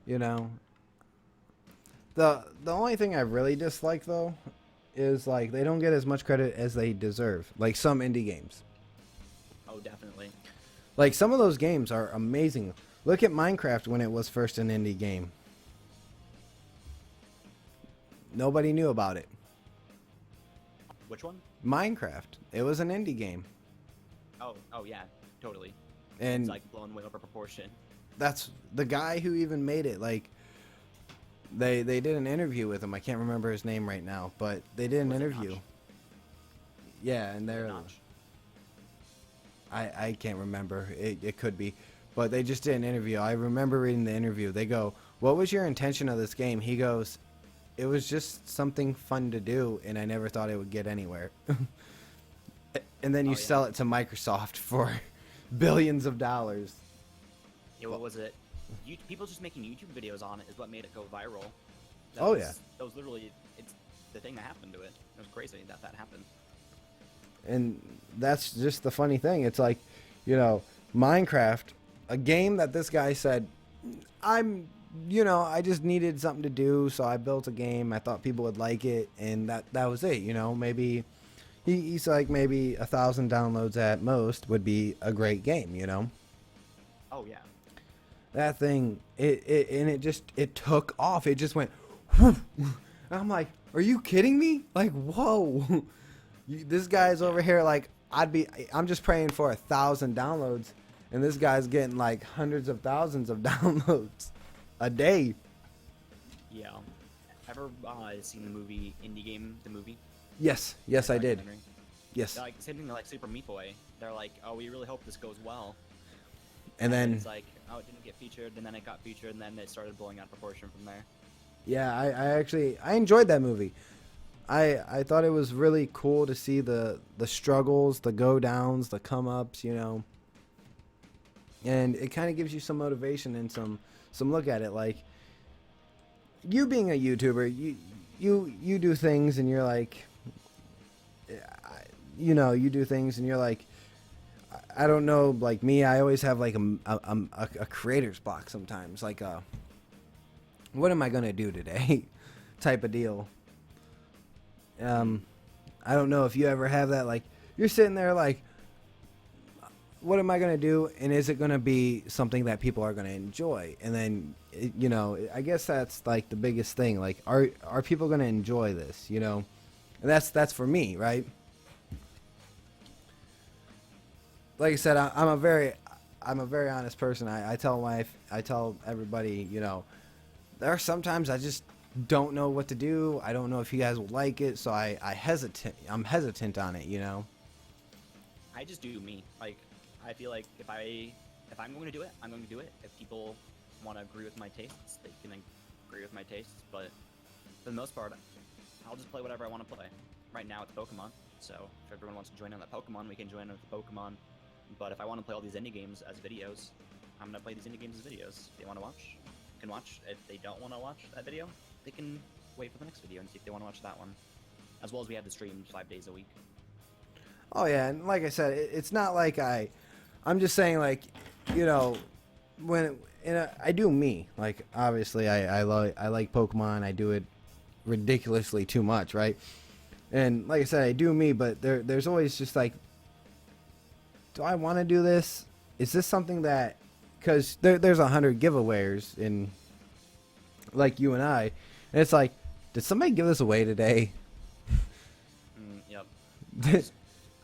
You know, the only thing I really dislike though is like they don't get as much credit as they deserve. Like some indie games. Oh, definitely. Like some of those games are amazing. Look at Minecraft when it was first an indie game. Nobody knew about it. Which one? Minecraft. It was an indie game. Oh yeah, totally. And it's like blown way over proportion. That's the guy who even made it. Like they did an interview with him. I can't remember his name right now, but they did an interview. Yeah, and they're I can't remember. It could be, but they just did an interview. I remember reading the interview. They go, "What was your intention of this game?" He goes, "It was just something fun to do, and I never thought it would get anywhere." And then you sell it to Microsoft for billions of dollars. Yeah, what was it? People just making YouTube videos on it is what made it go viral. That was literally it's the thing that happened to it. It was crazy that happened. And that's just the funny thing. It's like, you know, Minecraft, a game that this guy said, I just needed something to do, so I built a game. I thought people would like it, and that was it. You know, maybe he's like maybe 1,000 downloads at most would be a great game. You know. Oh yeah. That thing, it took off. It just went, whoosh. I'm like, are you kidding me? Like, whoa. This guy's over here like, I'm just praying for 1,000 downloads, and this guy's getting like hundreds of thousands of downloads a day. Yeah. Ever seen the movie Indie Game, the movie? Yes, I did. Yes. Like same thing like Super Meat Boy. They're like, oh, we really hope this goes well. And then it's like, oh, it didn't get featured, and then it got featured, and then it started blowing out of proportion from there. Yeah, I enjoyed that movie. I thought it was really cool to see the struggles, the go downs, the come ups, you know. And it kind of gives you some motivation and some look at it. Like, you being a YouTuber, you do things and you're like, you do things and you're like, I don't know, like me, I always have like a creator's block sometimes, like what am I gonna do today type of deal. I don't know if you ever have that, like you're sitting there like, what am I gonna do, and is it gonna be something that people are gonna enjoy? And then I guess that's like the biggest thing, like are people gonna enjoy this, and that's for me, right? Like I said, I'm a very honest person. I tell everybody, there are sometimes I just don't know what to do. I don't know if you guys will like it, so I'm hesitant on it, I just do me. Like, I feel like if I'm going to do it, I'm going to do it. If people want to agree with my tastes, they can agree with my tastes. But for the most part, I'll just play whatever I want to play. Right now it's Pokemon, so if everyone wants to join on that Pokemon, we can join on the Pokemon. But if I want to play all these indie games as videos, I'm going to play these indie games as videos. If they want to watch, can watch. If they don't want to watch that video, they can wait for the next video and see if they want to watch that one. As well as we have the streams 5 days a week. Oh yeah, and like I said, it's not like I'm just saying, like, when I do me. Like, obviously, I like Pokemon. I do it ridiculously too much, right? And like I said, I do me, but there's always just like, do I want to do this? Is this something that, because there's 100 giveaways in, like you and I, and it's like, did somebody give this away today? Yep.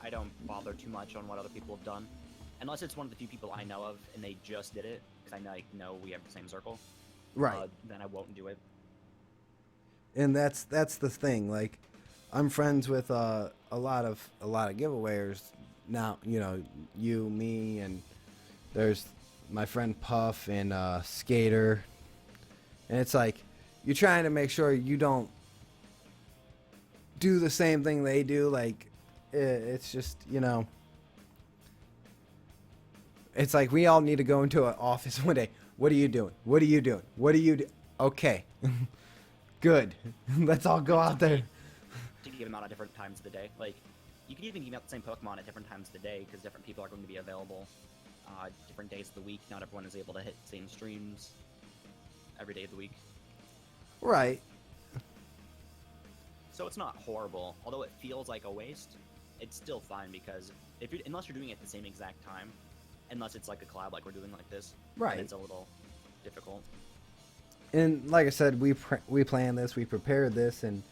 I don't bother too much on what other people have done, unless it's one of the few people I know of and they just did it, because I know we have the same circle. Right. Then I won't do it. And that's the thing. Like, I'm friends with a lot of giveaways now. You know, you, me, and there's my friend Puff and Skater, and it's like you're trying to make sure you don't do the same thing they do. Like, it's just, you know, it's like we all need to go into an office one day. What are you doing? What are you doing? What are you do? Okay. Good. Let's all go out there. To give them out at different times of the day. Like, you can even give out the same Pokemon at different times of the day, because different people are going to be available different days of the week. Not everyone is able to hit the same streams every day of the week. Right. So it's not horrible. Although it feels like a waste, it's still fine, because unless you're doing it at the same exact time, unless it's like a collab like we're doing like this, right, it's a little difficult. And like I said, we planned this, we prepared this, and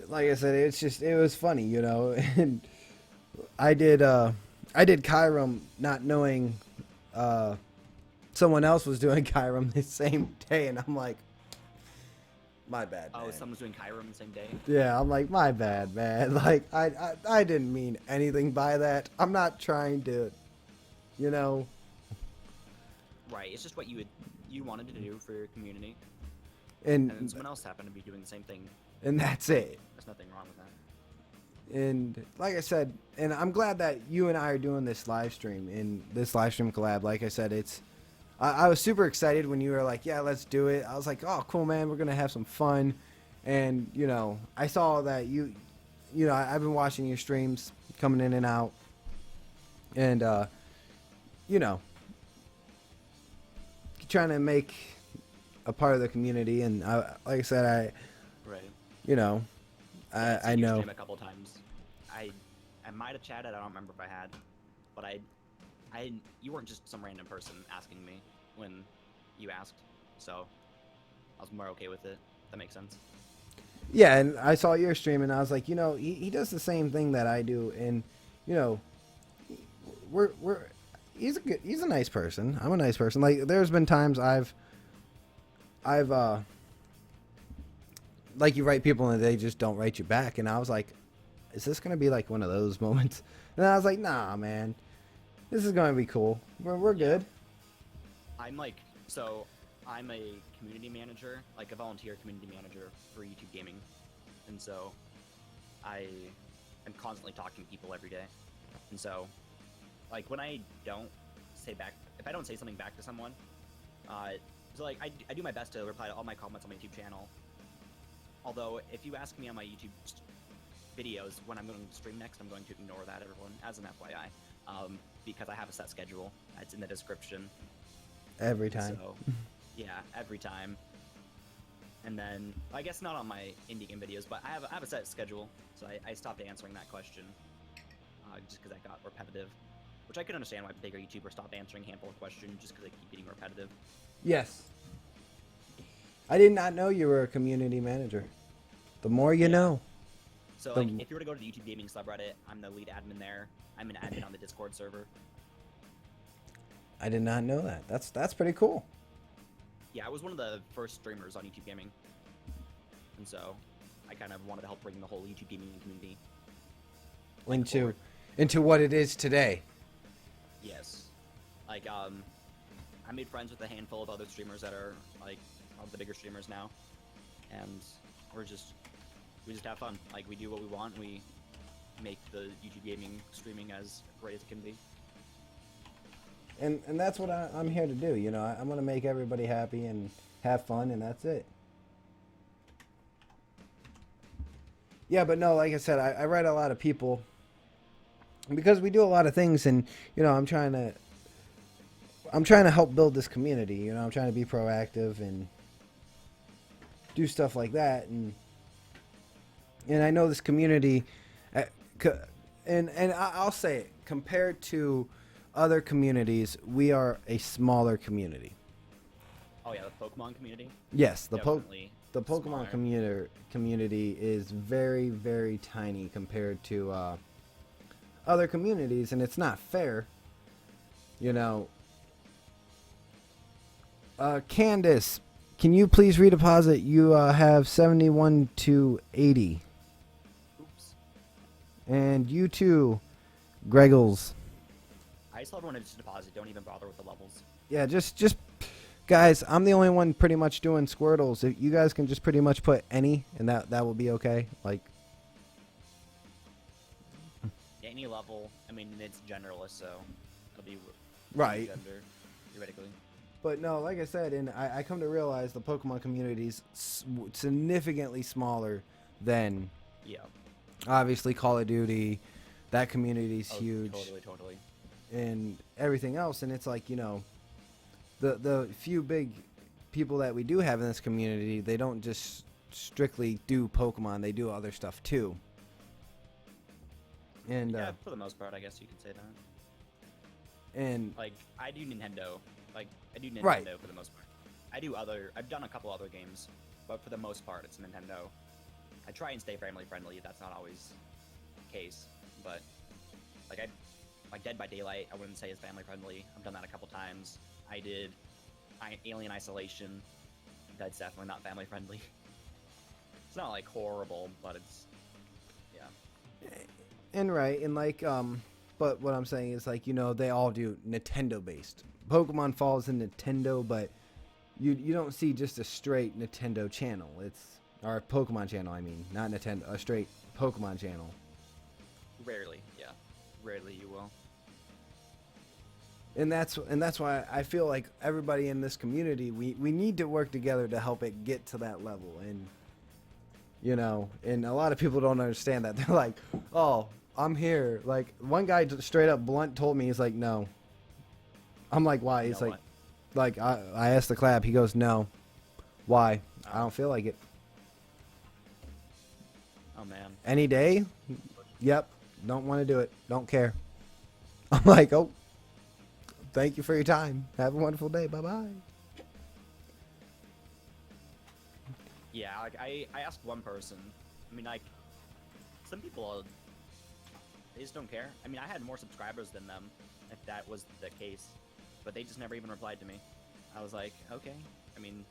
like I said, it was funny, you know. And I did Kyurem not knowing someone else was doing Kyurem the same day, and I'm like, my bad, man. Oh, someone's doing Kyurem the same day? Yeah, I'm like, my bad, man. Like, I didn't mean anything by that. I'm not trying to, you know. Right, it's just what you wanted to do for your community. And then someone else happened to be doing the same thing. And that's it. There's nothing wrong with that. And like I said, and I'm glad that you and I are doing this live stream, in this live stream collab. Like I said, I was super excited when you were like, yeah, let's do it. I was like, oh, cool, man. We're going to have some fun. And, you know, I saw that you know, I've been watching your streams coming in and out. And, you know, trying to make a part of the community. And like I said, right. You know, I know. A couple times. I might have chatted. I don't remember if I had, but you weren't just some random person asking me when you asked, so I was more okay with it. If that makes sense. Yeah, and I saw your stream, and I was like, you know, he does the same thing that I do, and you know, he's a nice person. I'm a nice person. Like, there's been times I've like, you write people and they just don't write you back, and I was like, is this gonna be like one of those moments? And I was like, nah, man, this is gonna be cool. We're good. I'm a community manager, like a volunteer community manager for YouTube Gaming, and so I am constantly talking to people every day. And so, like, when I don't say back, if I don't say something back to someone, so like I do my best to reply to all my comments on my YouTube channel. Although, if you ask me on my YouTube videos when I'm going to stream next, I'm going to ignore that, everyone, as an FYI, because I have a set schedule. It's in the description. Every time. So, yeah, every time. And then, I guess not on my indie game videos, but I have a set schedule, so I stopped answering that question, just because that got repetitive. Which I could understand why bigger YouTubers stop answering a handful of questions, just because they keep getting repetitive. Yes. I did not know you were a community manager. The more you know. So, like, if you were to go to the YouTube Gaming subreddit, I'm the lead admin there. I'm an admin on the Discord server. I did not know that. That's pretty cool. Yeah, I was one of the first streamers on YouTube Gaming. And so, I kind of wanted to help bring the whole YouTube Gaming community into what it is today. Yes. Like, I made friends with a handful of other streamers that are, like, the bigger streamers now, and we just have fun. Like, we do what we want, we make the YouTube Gaming streaming as great as it can be. And that's what I'm here to do, you know. I'm going to make everybody happy and have fun, and that's it. Yeah, but no, like I said, I write a lot of people because we do a lot of things, and, you know, I'm trying to help build this community. You know, I'm trying to be proactive and do stuff like that, and I know this community, and I'll say it, compared to other communities, we are a smaller community. Oh yeah, the Pokemon community. Yes, the smaller. Pokemon community is very, very tiny compared to other communities, and it's not fair. You know, Candace, can you please redeposit? You have 71 to 80. Oops. And you too, Greggles. I just love when it's deposit. Don't even bother with the levels. Yeah, just guys, I'm the only one pretty much doing Squirtles. If you guys can just pretty much put any, and that will be okay. Like Any level. I mean, it's generalist, so it'll be right. gender, theoretically. But no, like I said, and I come to realize the Pokemon community is significantly smaller than obviously Call of Duty. That community is huge. Totally. And everything else, and it's like, you know, the few big people that we do have in this community, they don't just strictly do Pokemon, they do other stuff too. And yeah, for the most part, I guess you could say that. And like, I do Nintendo. Like, I do Nintendo right. for the most part. I've done a couple other games, but for the most part, it's Nintendo. I try and stay family friendly. That's not always the case, but like Dead by Daylight, I wouldn't say is family friendly. I've done that a couple times. I did Alien Isolation. That's definitely not family friendly. It's not like horrible, but it's and right, and like but what I'm saying is, like, you know, they all do Nintendo based. Pokemon falls in Nintendo, but you don't see just a straight Nintendo channel. It's or Pokemon channel, I mean, not Nintendo, a straight Pokemon channel. Rarely, yeah. Rarely you will. And that's why I feel like everybody in this community, we need to work together to help it get to that level. And you know, and a lot of people don't understand that. They're like, "Oh, I'm here." Like one guy straight up blunt told me, he's like, "No." I'm like, "Why?" He's like, I asked the collab. He goes, "No." Why? I don't feel like it. Oh man. Any day? Yep. Don't want to do it. Don't care. I'm like, "Oh, thank you for your time. Have a wonderful day. Bye-bye." Yeah, like I asked one person. I mean, like, some people, they just don't care. I mean, I had more subscribers than them, if that was the case, but they just never even replied to me. I was like, okay. I mean,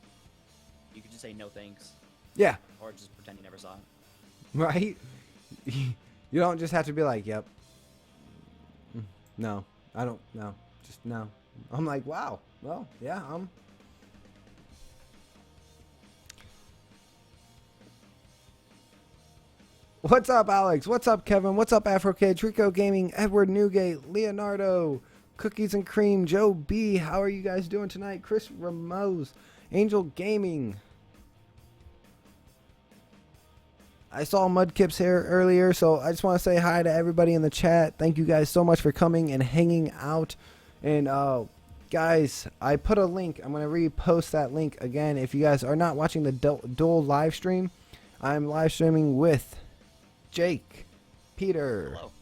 you could just say no thanks. Yeah. Or just pretend you never saw it. Right? You don't just have to be like, "Yep. No, I don't. No, just no." I'm like, wow. Well, yeah. What's up, Alex? What's up, Kevin? What's up, AfroKid, Trico Gaming, Edward Newgate, Leonardo, Cookies and Cream, Joe B. How are you guys doing tonight? Chris Ramos, Angel Gaming. I saw Mudkip's here earlier, so I just want to say hi to everybody in the chat. Thank you guys so much for coming and hanging out. And guys, I put a link. I'm going to repost that link again. If you guys are not watching the dual live stream, I'm live streaming with Jakepeter. Hello.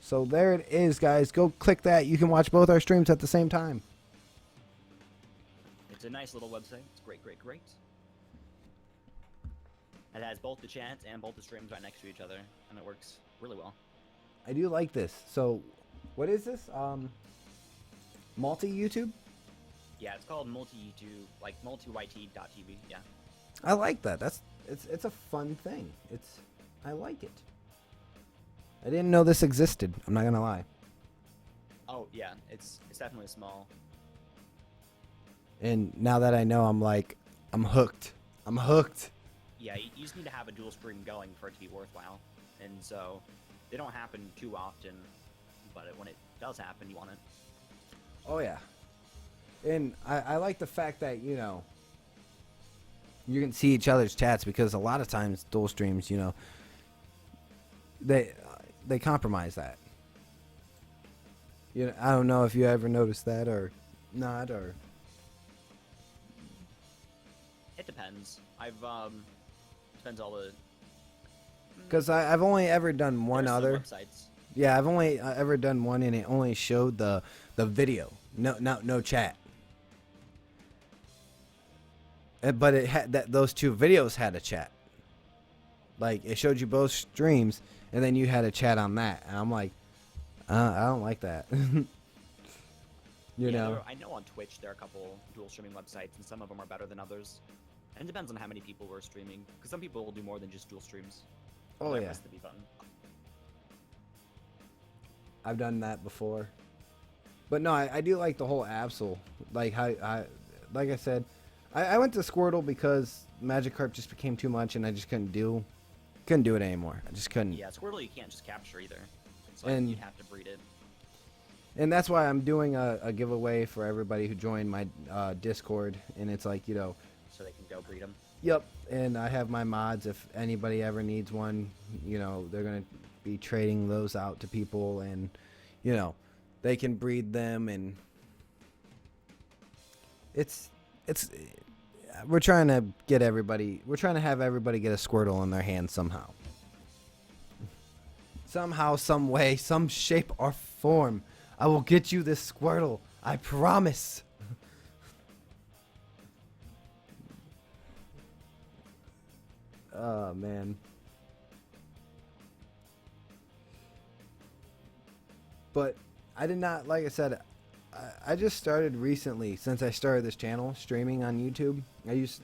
So there it is, guys. Go click that. You can watch both our streams at the same time. It's a nice little website. It's great. It has both the chats and both the streams right next to each other, and it works really well. I do like this. So, what is this? Multi-YouTube? Yeah, it's called multi-YouTube, like multi-YT.tv, yeah. I like that. It's a fun thing. I like it. I didn't know this existed. I'm not gonna lie. Oh yeah, it's definitely small. And now that I know, I'm like, I'm hooked. I'm hooked. Yeah, you just need to have a dual stream going for it to be worthwhile. And so, they don't happen too often, but when it does happen, you want it. Oh yeah. And I like the fact that, you know, you can see each other's chats, because a lot of times dual streams, you know, they compromise that. You know, I don't know if you ever noticed that or not, or It depends. Depends all the. because I've only ever done one There are some other. websites. Yeah, I've only ever done one, and it only showed the video, no chat. But it had those two videos had a chat. Like it showed you both streams, and then you had a chat on that, and I'm like, I don't like that. You know. I know on Twitch there are a couple dual streaming websites, and some of them are better than others. And it depends on how many people were streaming, because some people will do more than just dual streams. Oh That yeah, has to be fun. I've done that before. But no, I do like the whole Absol. Like like I said, I went to Squirtle because Magikarp just became too much, and I just couldn't do it anymore. I just couldn't. Yeah, Squirtle you can't just capture either. So And- you'd have to breed it. And that's why I'm doing a giveaway for everybody who joined my Discord, and it's like, you know, So they can go breed them. yep. And I have my mods. If anybody ever needs one, you know, they're gonna be trading those out to people, and you know, they can breed them, and it's we're trying to get everybody. We're trying to have everybody get a Squirtle in their hands somehow. Somehow, some way, some shape or form. I will get you this Squirtle. I promise. Oh, man. But I did not, like I said, I just started recently, since I started this channel, streaming on YouTube.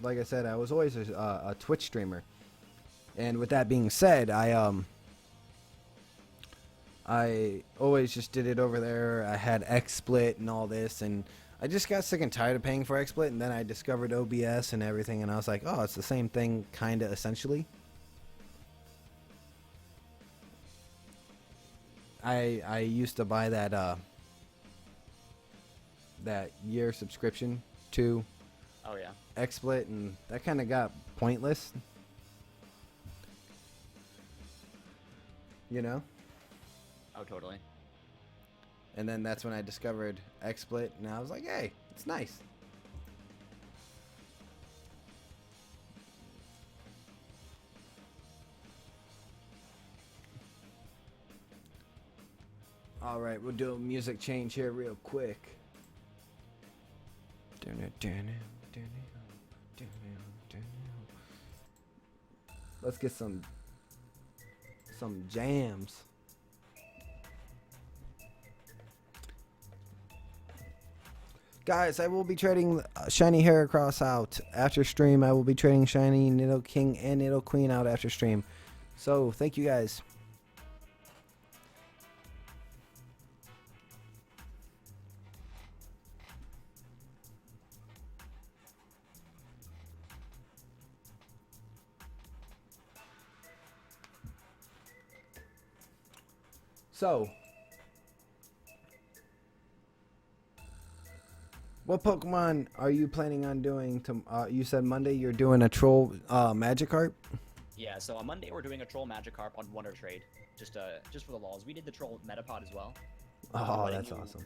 Like I said, I was always a Twitch streamer. And with that being said, I always just did it over there. I had XSplit and all this, and I just got sick and tired of paying for XSplit, and then I discovered OBS and everything, and I was like, oh, it's the same thing, kind of, essentially. I used to buy that year subscription to Oh yeah. XSplit, and that kind of got pointless. You know? Oh totally. And then that's when I discovered XSplit, and I was like, hey, it's nice. All right, we'll do a music change here real quick. Let's get some jams. Guys, I will be trading Shiny Heracross out after stream. I will be trading Shiny Nidoking and Nidoqueen out after stream. So, thank you guys. So, what Pokemon are you planning on doing? You said Monday you're doing a Troll Magikarp? Yeah, so on Monday we're doing a Troll Magikarp on Wonder Trade, just for the lulz. We did the Troll Metapod as well. Oh, that's awesome.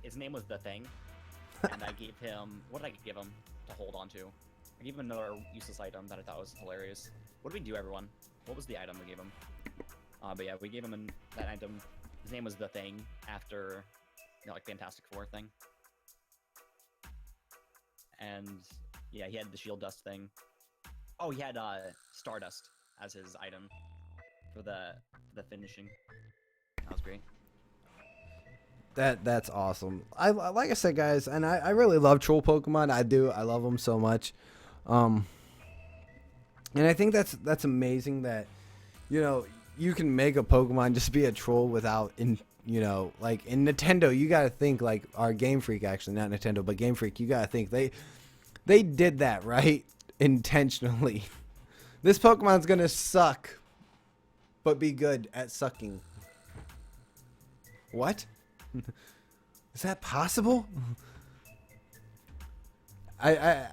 His name was The Thing, and I gave him, what did I give him to hold on to? I gave him another useless item that I thought was hilarious. What did we do, everyone? What was the item we gave him? But yeah, we gave him that item. His name was The Thing, after, you know, like Fantastic Four thing. And yeah, he had the Shield Dust thing. Oh, he had Stardust as his item for the finishing. That was great. That's awesome. I like I said, guys, and I really love troll Pokemon. I love them so much. And I think that's amazing that, you know, you can make a Pokemon just be a troll without, you know, like in Nintendo, you got to think like our Game Freak, actually not Nintendo, but Game Freak, you got to think they did that, right? Intentionally. This Pokemon's going to suck, but be good at sucking. What? Is that possible? I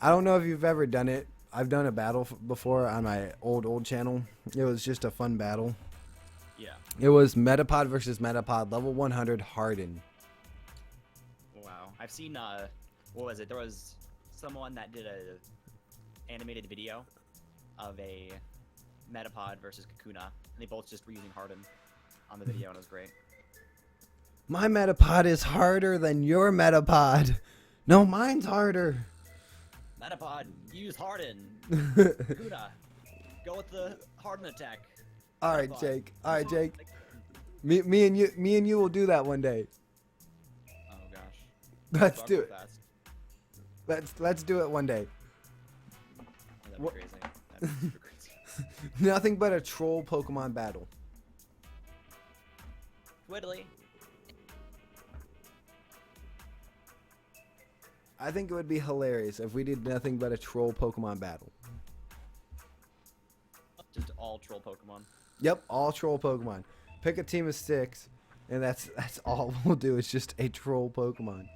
don't know if you've ever done it. I've done a battle before on my old channel. It was just a fun battle. Yeah. It was Metapod versus Metapod, level 100 Harden. Wow. I've seen what was it? There was someone that did a animated video of a Metapod versus Kakuna, and they both just were using Harden on the video, and it was great. My Metapod is harder than your Metapod. No, mine's harder. Metapod, use Harden. Kakuna, go with the Harden attack. All right, Metapod. Jake. All right, Jake. Me and you will do that one day. Oh gosh. Let's Talk do real it. fast. Let's do it one day. That'd be crazy. That'd be super crazy. Nothing but a troll Pokemon battle. Twiddly. I think it would be hilarious if we did nothing but a troll Pokemon battle. Just all troll Pokemon. Yep, all troll Pokemon. Pick a team of 6, and that's all we'll do. Is just a troll Pokemon.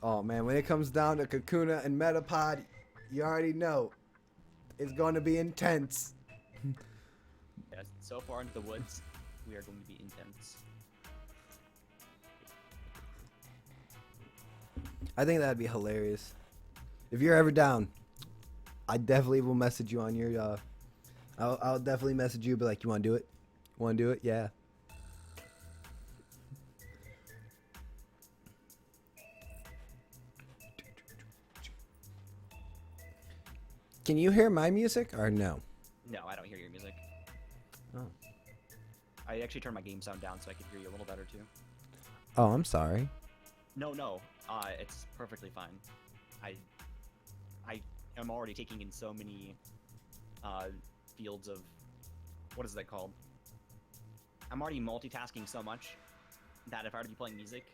Oh man, when it comes down to Kakuna and Metapod, you already know it's going to be intense. Yeah, so far into the woods, we are going to be intense. I think that'd be hilarious. If you're ever down, I definitely will message you on your. I'll definitely message you, be like, you want to do it? Want to do it? Yeah. Can you hear my music or no? No, I don't hear your music. Oh. I actually turned my game sound down so I could hear you a little better too. Oh, I'm sorry. No, it's perfectly fine. I am already taking in so many fields of, what is that called? I'm already multitasking so much that if I were to be playing music,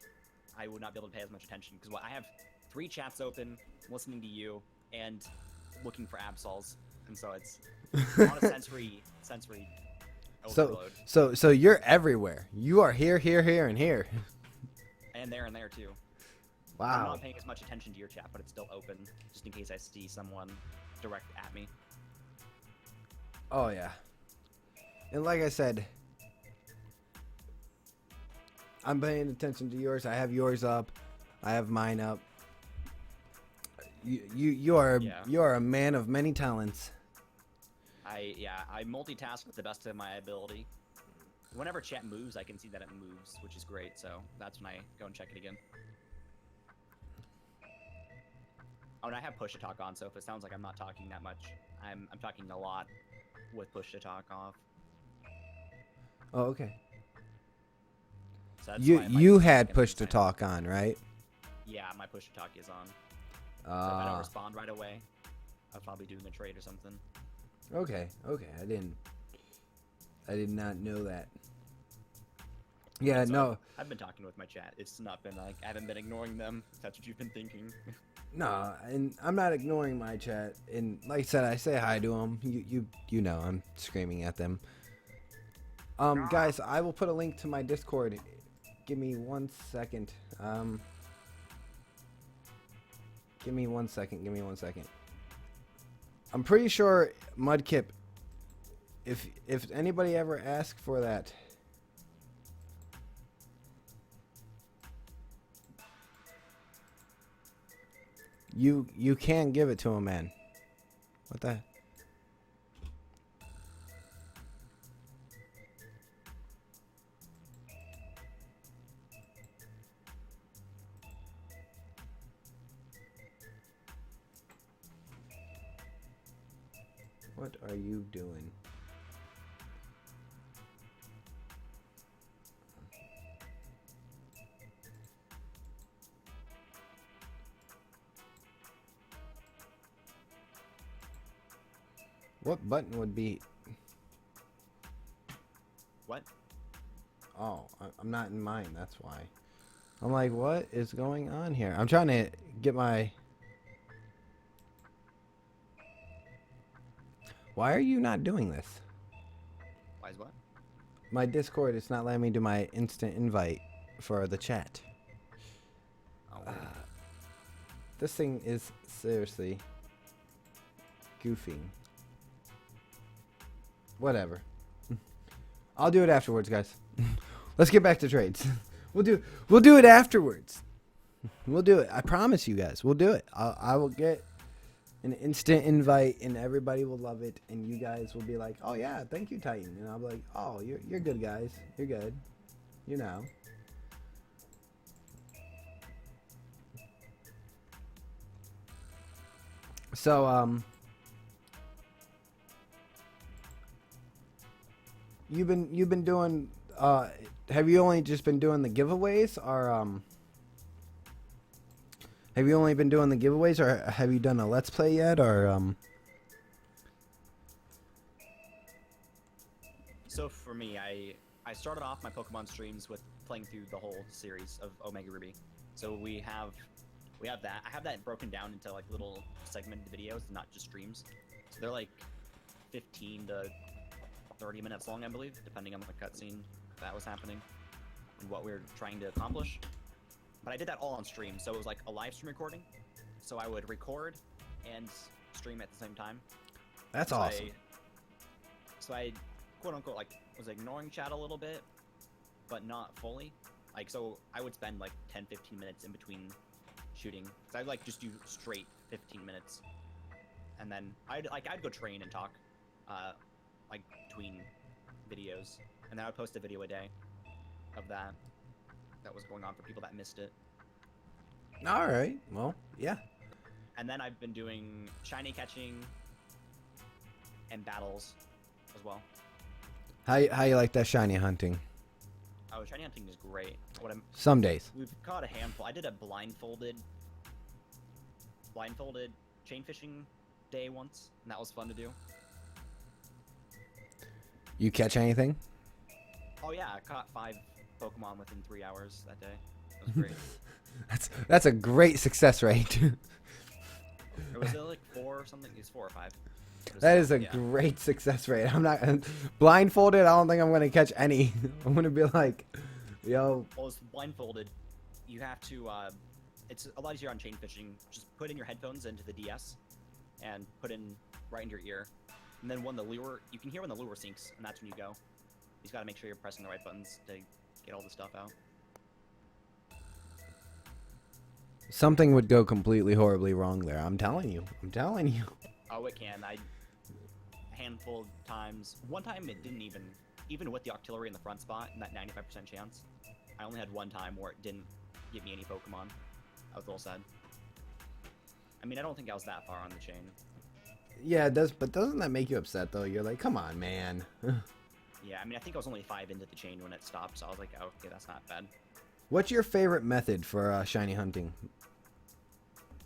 I would not be able to pay as much attention because I have 3 chats open, listening to you, and looking for Absols, and so it's a lot of sensory overload. So you're everywhere. You are here, and here. And there too. I'm Wow. not paying as much attention to your chat, but it's still open, just in case I see someone direct at me. Oh yeah. And like I said, I'm paying attention to yours. I have yours up. I have mine up. You are a man of many talents. I multitask with the best of my ability. Whenever chat moves, I can see that it moves, which is great. So that's when I go and check it again. Oh, and I have push to talk on, so if it sounds like I'm not talking that much, I'm talking a lot with push to talk off. Oh, okay. So that's why You my had second push to thing. talk on, right? Yeah, my push to talk is on. So if I don't respond right away, I'll probably doing a trade or something. Okay. I did not know that. Yeah, So no. I've been talking with my chat. It's not been like I haven't been ignoring them. If that's what you've been thinking. No, and I'm not ignoring my chat. And like I said, I say hi to them. You know, I'm screaming at them. Guys, I will put a link to my Discord. Give me 1 second. Give me 1 second. I'm pretty sure Mudkip. If anybody ever asks for that. You can give it to him, man. What the? What are you doing? What button would be? What? Oh, I'm not in mine. That's why. I'm like, what is going on here? I'm trying to get my. Why are you not doing this? Why is what? My Discord is not letting me do my instant invite for the chat. Oh, weird. This thing is seriously goofing. Whatever. I'll do it afterwards, guys. Let's get back to trades. We'll do it afterwards. We'll do it. I promise you guys. We'll do it. I will get an instant invite, and everybody will love it, and you guys will be like, "Oh yeah, thank you, Titan," and I'll be like, "Oh, you're good, guys. You're good. You know." So you've been doing. Have you only just been doing the giveaways, or have you only been doing the giveaways, or have you done a let's play yet, or So for me, I started off my Pokemon streams with playing through the whole series of Omega Ruby. So we have that. I have that broken down into like little segmented videos, not just streams. So they're like 15 to 30 minutes long, I believe, depending on the cutscene that was happening and what we were trying to accomplish. But I did that all on stream, so it was like a live stream recording. So I would record and stream at the same time. that's awesome. So I quote unquote like was ignoring chat a little bit, but not fully. Like, so I would spend like 10-15 minutes in between shooting. So I'd like just do straight 15 minutes, and then I'd go train and talk, like between videos, and then I would post a video a day of that was going on for people that missed it. All right. Well, yeah. And then I've been doing shiny catching and battles as well. How you like that shiny hunting? Oh, shiny hunting is great. Some days. We've caught a handful. I did a blindfolded chain fishing day once, and that was fun to do. You catch anything? Oh yeah, I caught 5 Pokemon within 3 hours that day. That was great. That's a great success rate. Or was it like 4 or something? It's 4 or 5. That is a great success rate. I'm not blindfolded. I don't think I'm gonna catch any. I'm gonna be like, yo. Well, it's blindfolded. You have to. It's a lot easier on chain fishing. Just put in your headphones into the DS, and put in right into your ear, and then when the lure, you can hear when the lure sinks, and that's when you go. You just gotta make sure you're pressing the right buttons to get all the stuff out. Something would go completely horribly wrong there. I'm telling you. I'm telling you. Oh, it can. A handful of times. One time it didn't even with the Octillery in the front spot and that 95% chance, I only had one time where it didn't give me any Pokemon. I was a little sad. I mean, I don't think I was that far on the chain. Yeah, it does, but doesn't that make you upset though? You're like, come on, man. Yeah, I mean, I think I was only 5 into the chain when it stopped, so I was like, oh, okay, that's not bad. What's your favorite method for shiny hunting?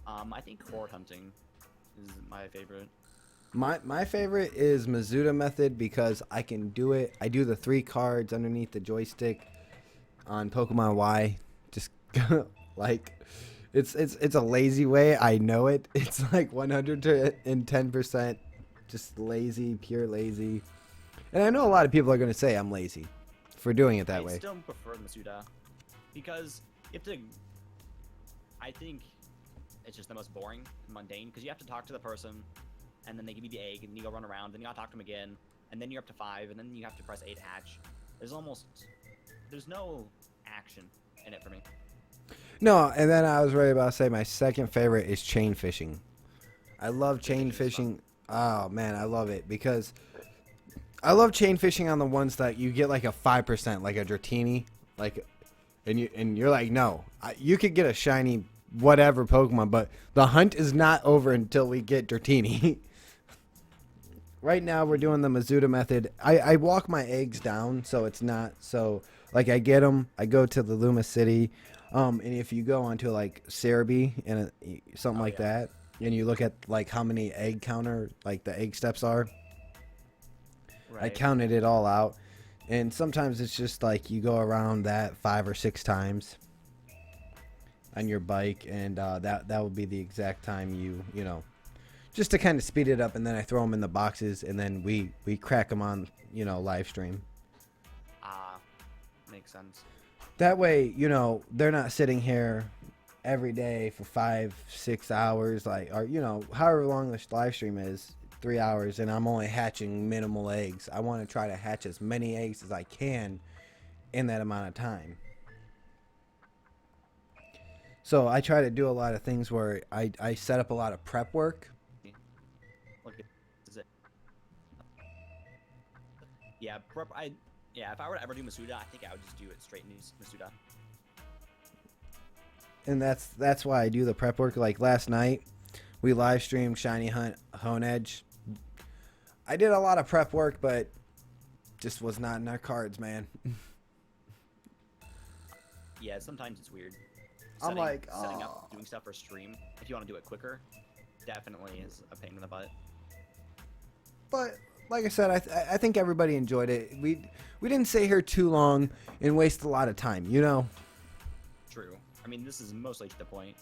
I think horde hunting is my favorite. My favorite is Mizuta method because I can do it. I do the 3 cards underneath the joystick on Pokemon Y. Just like it's a lazy way. I know it. It's like 110% just lazy, pure lazy. And I know a lot of people are going to say I'm lazy for doing it that way. I still prefer Mizuta because you have to. I think it's just the most boring, mundane, because you have to talk to the person, and then they give you the egg, and you go run around, then you gotta talk to them again, and then you're up to 5, and then you have to press 8 hatch. There's no action in it for me. No, and then I was ready about to say my second favorite is chain fishing. I love chain fishing. Oh man, I love it because I love chain fishing on the ones that you get like a 5%, like a Dratini, like, and you're like, no, you could get a shiny whatever Pokemon, but the hunt is not over until we get Dratini. Right now we're doing the Mizuta method. I walk my eggs down so it's not so like I get them, I go to the Luma City, and if you go onto like Cerebi and something like that, and you look at like how many egg counter like the egg steps are, right. I counted it all out, and sometimes it's just like you go around that 5 or 6 times on your bike, and that will be the exact time you know, just to kind of speed it up, and then I throw them in the boxes, and then we crack them on, you know, live stream. Makes sense. That way, you know, they're not sitting here every day for 5-6 hours, like, or you know, however long this live stream is. 3 hours, and I'm only hatching minimal eggs. I want to try to hatch as many eggs as I can in that amount of time. So I try to do a lot of things where I set up a lot of prep work. Look, is it? Yeah, if I were to ever do Masuda, I think I would just do it straight in Masuda. And that's why I do the prep work. Like last night, we live streamed Shiny Hone Edge. I did a lot of prep work, but just was not in our cards, man. Yeah, sometimes it's weird. I'm like, setting up, doing stuff for stream. If you want to do it quicker, definitely is a pain in the butt. But like I said, I think everybody enjoyed it. We didn't stay here too long and waste a lot of time, you know. True. I mean, this is mostly to the point.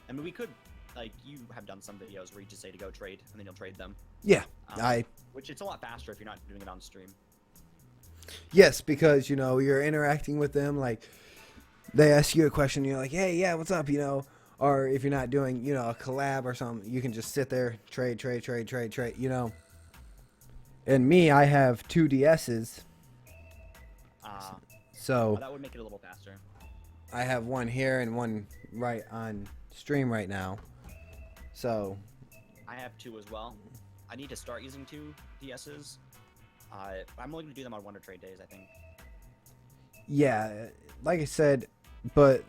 I mean, we could, like, you have done some videos where you just say to go trade, and then you'll trade them. Yeah, which it's a lot faster if you're not doing it on stream. Yes, because you know you're interacting with them. Like they ask you a question, you're like, hey, yeah, what's up, you know. Or if you're not doing, you know, a collab or something, you can just sit there, trade, you know. And me, I have 2 DSs. So well, that would make it a little faster. I have one here and one right on stream right now. So I have 2 as well. I need to start using 2 DSs. I'm only going to do them on Wonder Trade days, I think. Yeah, like I said, but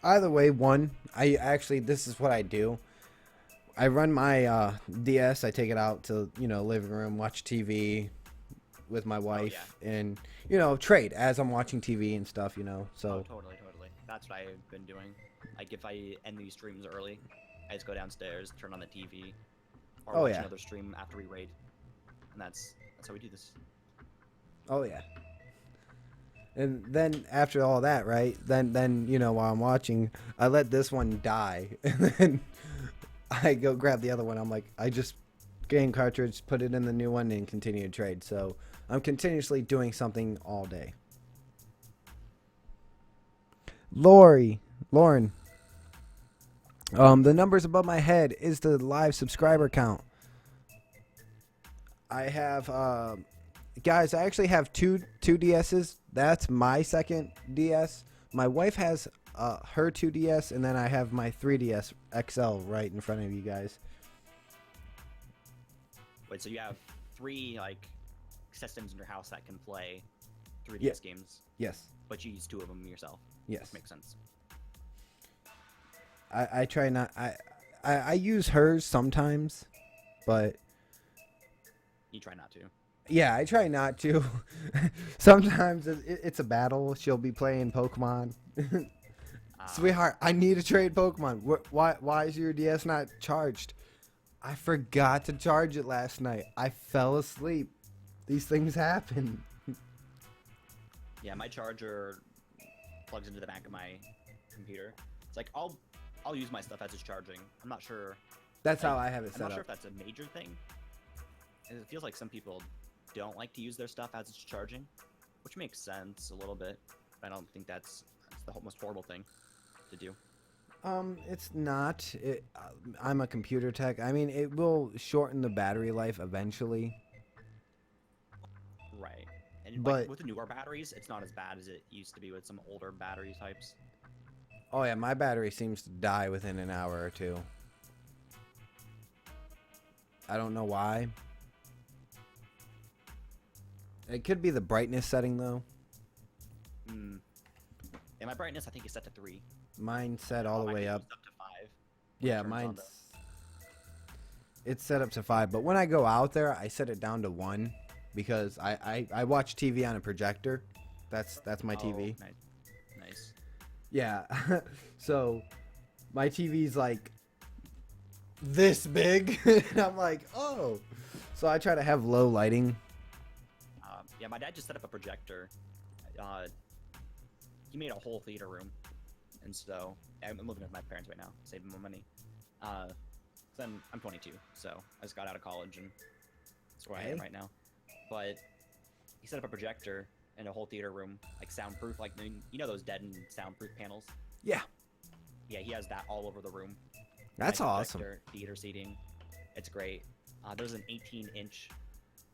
either way, I actually, this is what I do. I run my DS, I take it out to, you know, living room, watch TV with my wife, and, you know, trade as I'm watching TV and stuff, you know, so. Oh, totally. That's what I've been doing. Like, if I end these streams early, I just go downstairs, turn on the TV, or watch another stream after we raid. And that's how we do this. Oh, yeah. And then after all that, right, then you know, while I'm watching, I let this one die, and then I go grab the other one. I'm like, I just game cartridge, put it in the new one, and continue to trade. So I'm continuously doing something all day. Lauren, the numbers above my head is the live subscriber count. I have, guys, I actually have two DSs. That's my second DS. My wife has her 2DS, and then I have my 3DS XL right in front of you guys. Wait, so you have 3 like systems in your house that can play 3DS games? Yes. But you use 2 of them yourself? Yes. Makes sense. I try not. I use hers sometimes, but you try not to. Yeah, I try not to. Sometimes it's a battle. She'll be playing Pokemon. Sweetheart, I need to trade Pokemon. Why is your DS not charged? I forgot to charge it last night. I fell asleep. These things happen. Yeah, my charger plugs into the back of my computer. It's like I'll use my stuff as it's charging. I'm not sure. That's how I have it set up. I'm not sure if that's a major thing. It feels like some people don't like to use their stuff as it's charging, which makes sense a little bit. But I don't think that's the most horrible thing to do. It's not. I'm a computer tech. I mean, it will shorten the battery life eventually. Right. And but with the newer batteries, it's not as bad as it used to be with some older battery types. Oh yeah, my battery seems to die within an hour or 2. I don't know why. It could be the brightness setting though. Yeah, my brightness I think is set to 3. Mine's set all the way up. Up to 5. Yeah, mine's it's set up to 5, but when I go out there, I set it down to 1 because I watch TV on a projector. That's my TV. Nice. Yeah. So my TV's like this big, and I'm like, oh. So I try to have low lighting. Yeah, my dad just set up a projector. He made a whole theater room, and so I'm living with my parents right now, saving more money. Then I'm 22, so I just got out of college, and that's where I am right now. But he set up a projector in a whole theater room, like soundproof, like you know those deadened soundproof panels. Yeah. Yeah, he has that all over the room. That's nice awesome. Projector, theater seating. It's great. There's an 18-inch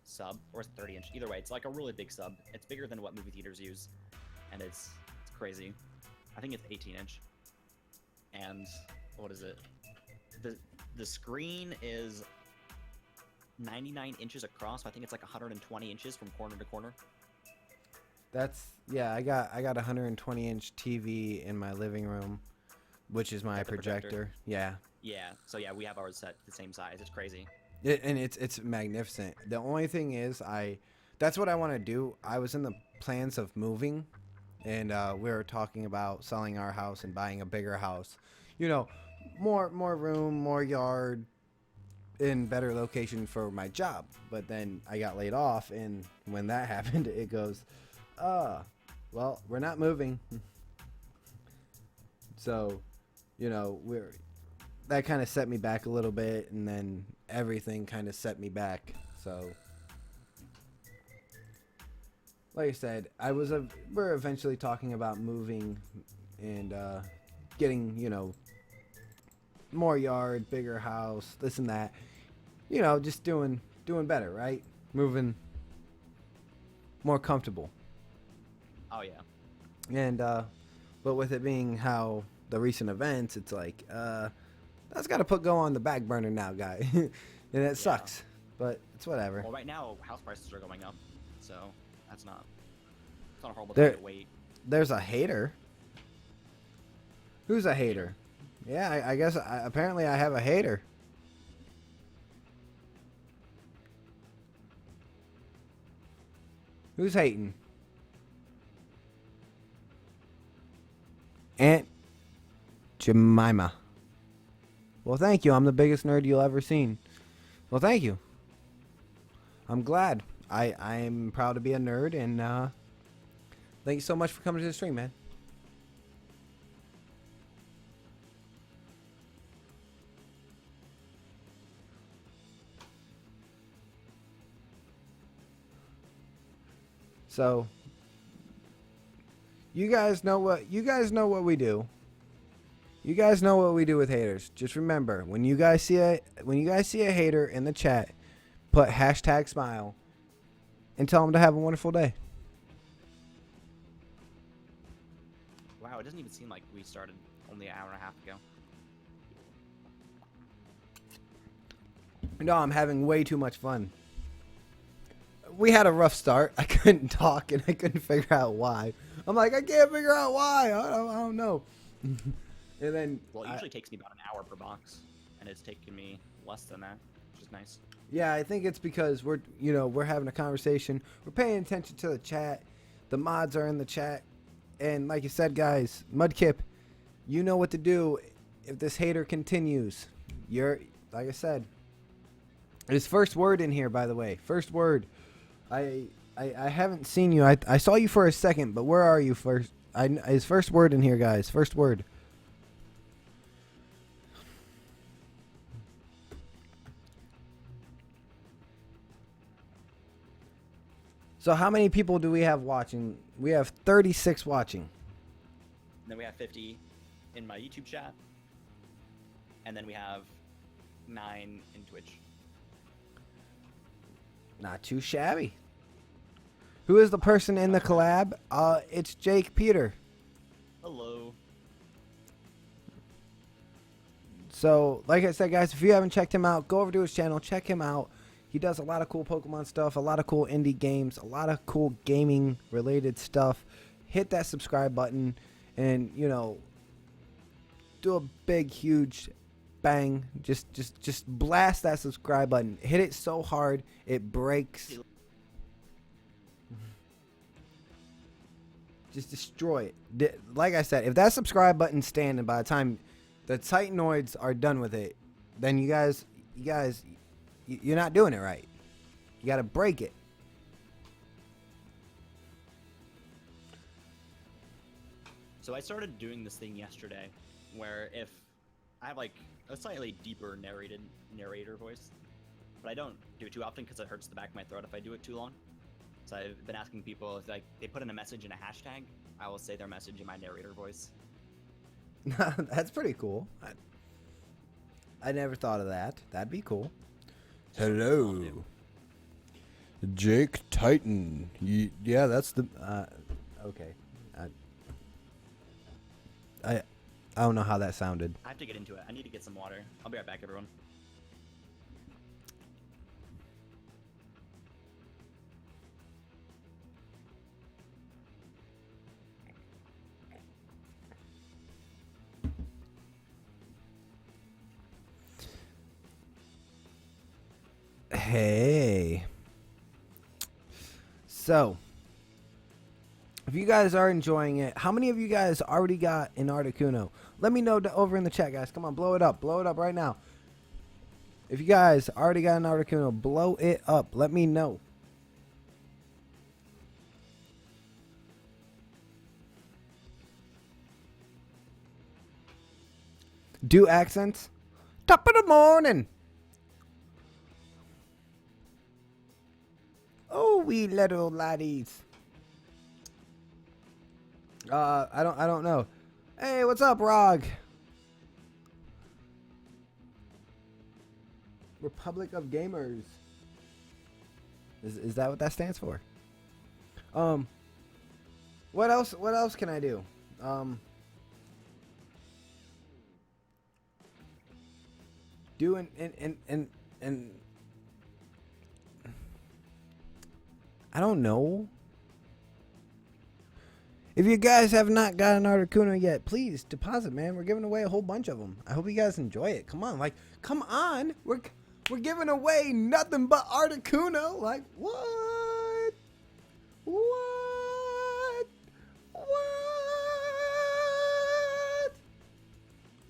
sub, or it's 30-inch. Either way, it's like a really big sub. It's bigger than what movie theaters use, and it's crazy. I think it's 18-inch. And what is it? The screen is 99 inches across. So I think it's like 120 inches from corner to corner. That's yeah. I got a 120-inch TV in my living room, which is my projector. Yeah. Yeah. So yeah, we have ours set the same size. It's crazy. And it's magnificent. The only thing is, that's what I want to do. I was in the plans of moving, and we were talking about selling our house and buying a bigger house. You know, more room, more yard, in better location for my job. But then I got laid off, and when that happened, it goes, well, we're not moving. So, you know, that kind of set me back a little bit, and then everything kind of set me back. So, like I said, we're eventually talking about moving and getting, you know, more yard, bigger house, this and that. You know, just doing better, right? Moving more comfortable. Oh yeah. And but with it being how the recent events, it's like that's got to go on the back burner now, guy. And it sucks, but it's whatever. Well, right now house prices are going up, so it's not a horrible thing to wait. There's a hater. Who's a hater? Yeah, I guess apparently I have a hater. Who's hating? Aunt Jemima. Well, thank you. I'm the biggest nerd you'll ever seen. Well, thank you. I'm glad. I'm proud to be a nerd, and thank you so much for coming to the stream, man. So, you guys know what we do. You guys know what we do with haters. Just remember, when you guys see a hater in the chat, put #smile and tell them to have a wonderful day. Wow, it doesn't even seem like we started only an hour and a half ago. No, I'm having way too much fun. We had a rough start. I couldn't talk, and I couldn't figure out why. I'm like, I can't figure out why. I don't know. And then, well, it usually takes me about an hour per box, and it's taken me less than that, which is nice. Yeah, I think it's because we're having a conversation. We're paying attention to the chat. The mods are in the chat, and like you said, guys, Mudkip, you know what to do if this hater continues. Like I said, his first word in here, by the way, first word. I haven't seen you. I saw you for a second, but where are you first? His first word in here, guys. First word. So how many people do we have watching? We have 36 watching. And then we have 50 in my YouTube chat. And then we have 9 in Twitch. Not too shabby. Who is the person in the collab? It's Jakepeter. Hello. So, like I said, guys, if you haven't checked him out, go over to his channel. Check him out. He does a lot of cool Pokemon stuff, a lot of cool indie games, a lot of cool gaming-related stuff. Hit that subscribe button and, do a big, huge bang. Just blast that subscribe button. Hit it so hard it breaks. Just destroy it. Like I said, if that subscribe button's standing by the time the Titanoids are done with it, then you guys, you're not doing it right. You got to break it. So I started doing this thing yesterday where if I have like a slightly deeper narrator voice, but I don't do it too often because it hurts the back of my throat if I do it too long. So I've been asking people if they put in a message in a hashtag, I will say their message in my narrator voice. That's pretty cool. I never thought of that. That'd be cool. Just something Hello. fun to do. Jake Titan. Yeah, that's the. Okay. I don't know how that sounded. I have to get into it. I need to get some water. I'll be right back, everyone. Hey. So, if you guys are enjoying it, how many of you guys already got an Articuno? Let me know over in the chat, guys. Come on, blow it up. Blow it up right now. If you guys already got an Articuno, blow it up. Let me know. Do accents? Top of the morning. Oh, we little laddies. I don't know. Hey, what's up, Rog? Republic of Gamers. Is that what that stands for? What else can I do? Do and I don't know. If you guys have not got an Articuno yet, please deposit, man. We're giving away a whole bunch of them. I hope you guys enjoy it. Come on, come on. We're giving away nothing but Articuno. Like, what? What? What?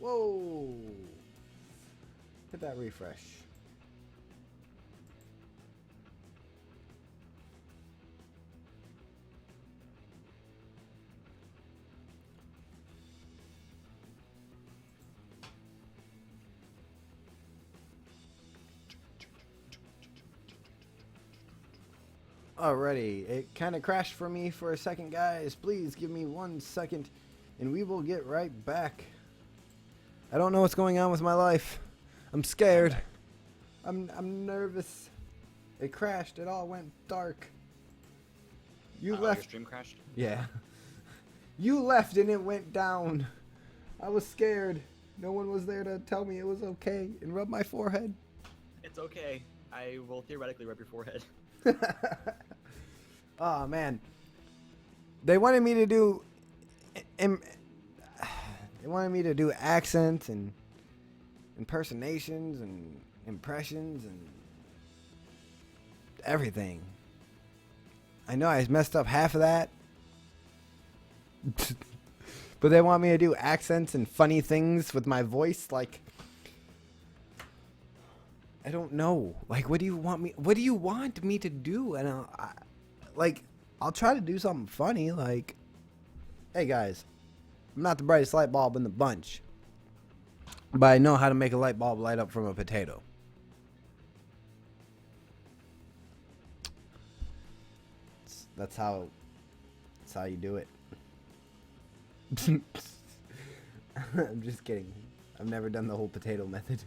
Whoa. Hit that refresh. Alrighty, it kind of crashed for me for a second, guys. Please give me 1 second and we will get right back. I don't know what's going on with my life. I'm scared. I'm nervous. It crashed. It all went dark. You left. Your stream crashed? Yeah. You left and it went down. I was scared. No one was there to tell me it was okay and rub my forehead. It's okay. I will theoretically rub your forehead. Oh man, they wanted me to do accents and impersonations and impressions and everything. I know I messed up half of that, but they want me to do accents and funny things with my voice. Like, I don't know. Like, what do you want me to do? And I'll try to do something funny. Like, hey guys, I'm not the brightest light bulb in the bunch, but I know how to make a light bulb light up from a potato. That's how you do it. I'm just kidding. I've never done the whole potato method.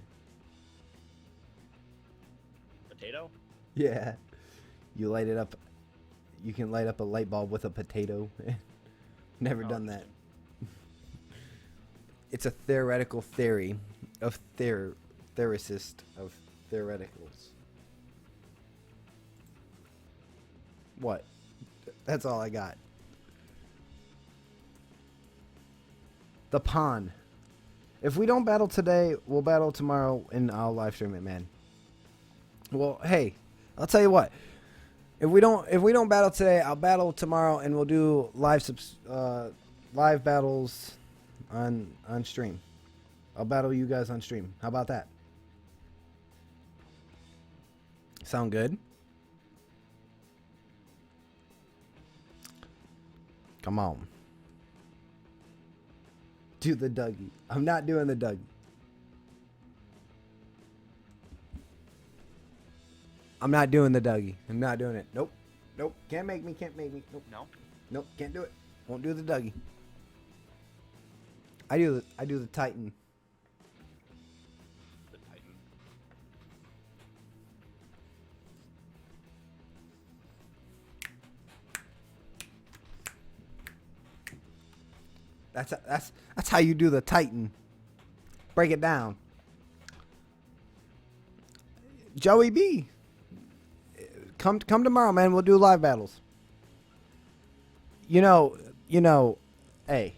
Potato? Yeah. You light it up. You can light up a light bulb with a potato. Never done that. It's a theoretical theory of theoricist of theoreticals. What? That's all I got. The pawn. If we don't battle today, we'll battle tomorrow and I'll live stream it, man. Well, hey, I'll tell you what. If we don't battle today, I'll battle tomorrow and we'll do live battles on stream. I'll battle you guys on stream. How about that? Sound good? Come on. Do the Dougie. I'm not doing the Dougie. I'm not doing the Dougie. I'm not doing it. Nope. Nope. Can't make me. Nope. No? Nope. Can't do it. Won't do the Dougie. I do the Titan. The That's how you do the Titan. Break it down. Joey B. Come tomorrow, man. We'll do live battles. You know, hey.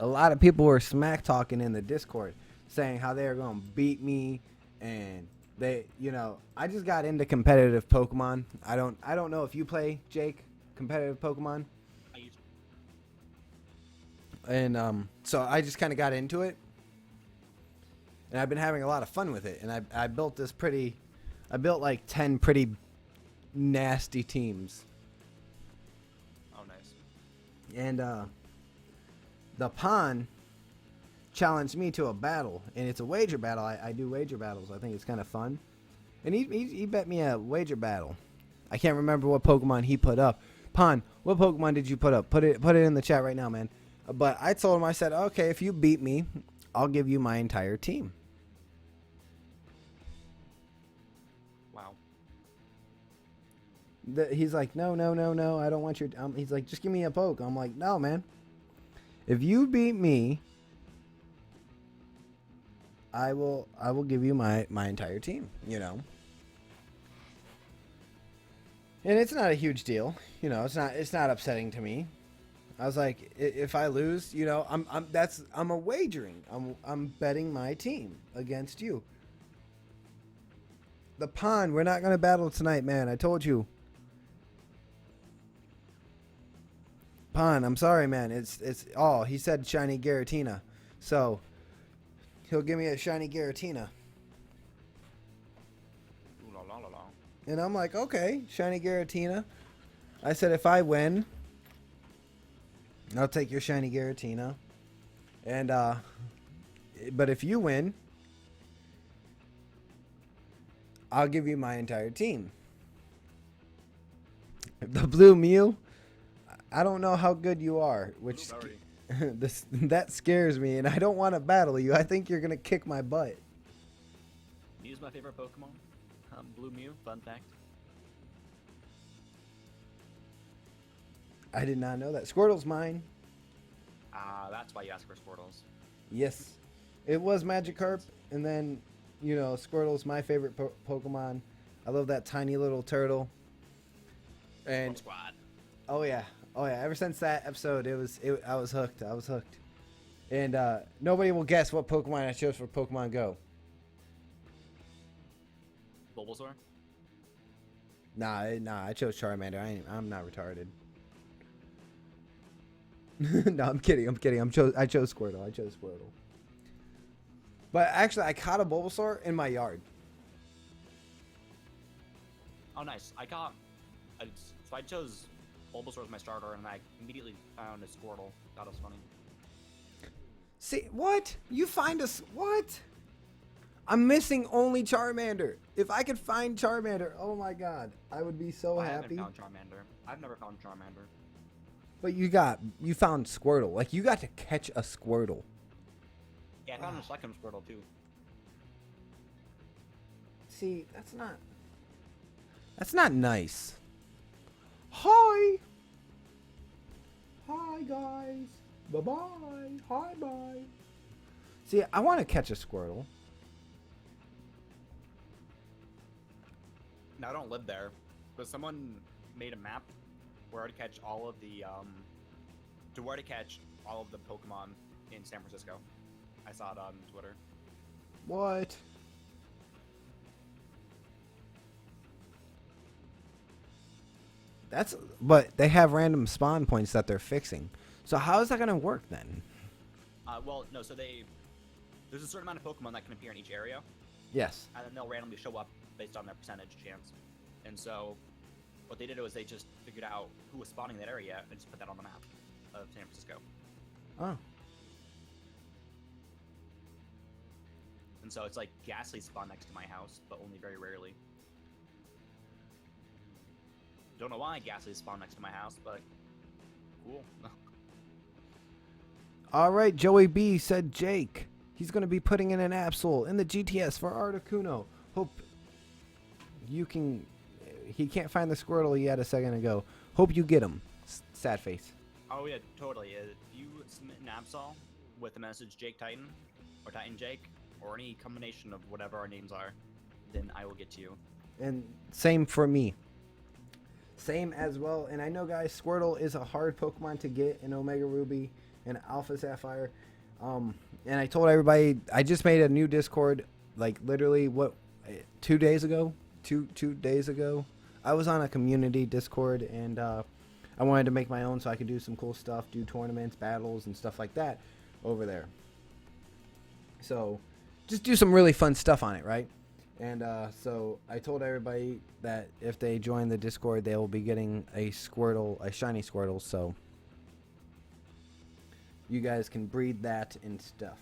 A lot of people were smack talking in the Discord saying how they were going to beat me, and they, I just got into competitive Pokemon. I don't know if you play, Jake, competitive Pokemon. And so I just kind of got into it, and I've been having a lot of fun with it. And I built like 10 pretty nasty teams. Oh, nice. And the Pawn challenged me to a battle, and it's a wager battle. I do wager battles. I think it's kind of fun. And he bet me a wager battle. I can't remember what Pokemon he put up. Pawn, what Pokemon did you put up? Put it in the chat right now, man. But I told him, I said, okay, if you beat me, I'll give you my entire team. Wow. He's like, no, I don't want your... he's like, just give me a poke. I'm like, no, man. If you beat me, I will give you my entire team, And it's not a huge deal. It's not upsetting to me. I was like, if I lose, I'm a wagering. I'm betting my team against you. The Pawn, we're not going to battle tonight, man. I told you. Pawn, I'm sorry, man. He said shiny Giratina. So, he'll give me a shiny Giratina. Ooh, la, la, la, la. And I'm like, okay, shiny Giratina. I said, if I win, I'll take your shiny Giratina. And, but if you win, I'll give you my entire team. The blue Mew, I don't know how good you are, which that scares me, and I don't want to battle you. I think you're going to kick my butt. Mew's my favorite Pokemon. Blue Mew, fun fact. I did not know that. Squirtle's mine. That's why you ask for Squirtles. Yes. It was Magikarp, and then, Squirtle's my favorite Pokemon. I love that tiny little turtle. And Squad. Oh yeah. Ever since that episode, I was hooked. And nobody will guess what Pokemon I chose for Pokemon Go. Bulbasaur? Nah, I chose Charmander. I'm not retarded. No, I'm kidding. I chose Squirtle. But actually, I caught a Bulbasaur in my yard. Oh, nice. So I chose Bulbasaur as my starter, and I immediately found a Squirtle. That was funny. See, what? You find us? What? I'm missing only Charmander. If I could find Charmander, oh my god, I would be so happy. I haven't found Charmander. I've never found Charmander. But you found Squirtle. Like, you got to catch a Squirtle. Yeah, I found a second Squirtle, too. See, that's not nice. Hi, guys. Bye-bye. Hi, bye. See, I want to catch a Squirtle. Now, I don't live there, but someone made a map where to catch all of the Pokemon in San Francisco. I saw it on Twitter. What? But they have random spawn points that they're fixing. So how is that going to work then? Well, no, so there's a certain amount of Pokemon that can appear in each area. Yes. And then they'll randomly show up based on their percentage chance. And so what they did was they just figured out who was spawning in that area and just put that on the map of San Francisco. Oh. And so it's like Ghastly spawn next to my house, but only very rarely. Don't know why Ghastly spawn next to my house, but cool. All right, Joey B said Jake. He's going to be putting in an Absol in the GTS for Articuno. Hope you can... He can't find the Squirtle he had a second ago. Hope you get him. Sad face. Oh yeah, totally. If you submit an Absol with the message Jake Titan or Titan Jake or any combination of whatever our names are, then I will get to you. And same for me. Same as well. And I know, guys, Squirtle is a hard Pokemon to get in Omega Ruby and Alpha Sapphire. And I told everybody, I just made a new Discord, like literally 2 days ago. 2 days ago, I was on a community Discord, and I wanted to make my own so I could do some cool stuff, do tournaments, battles, and stuff like that over there. So just do some really fun stuff on it, right? And so I told everybody that if they join the Discord, they will be getting a Squirtle, a shiny Squirtle, so you guys can breed that and stuff.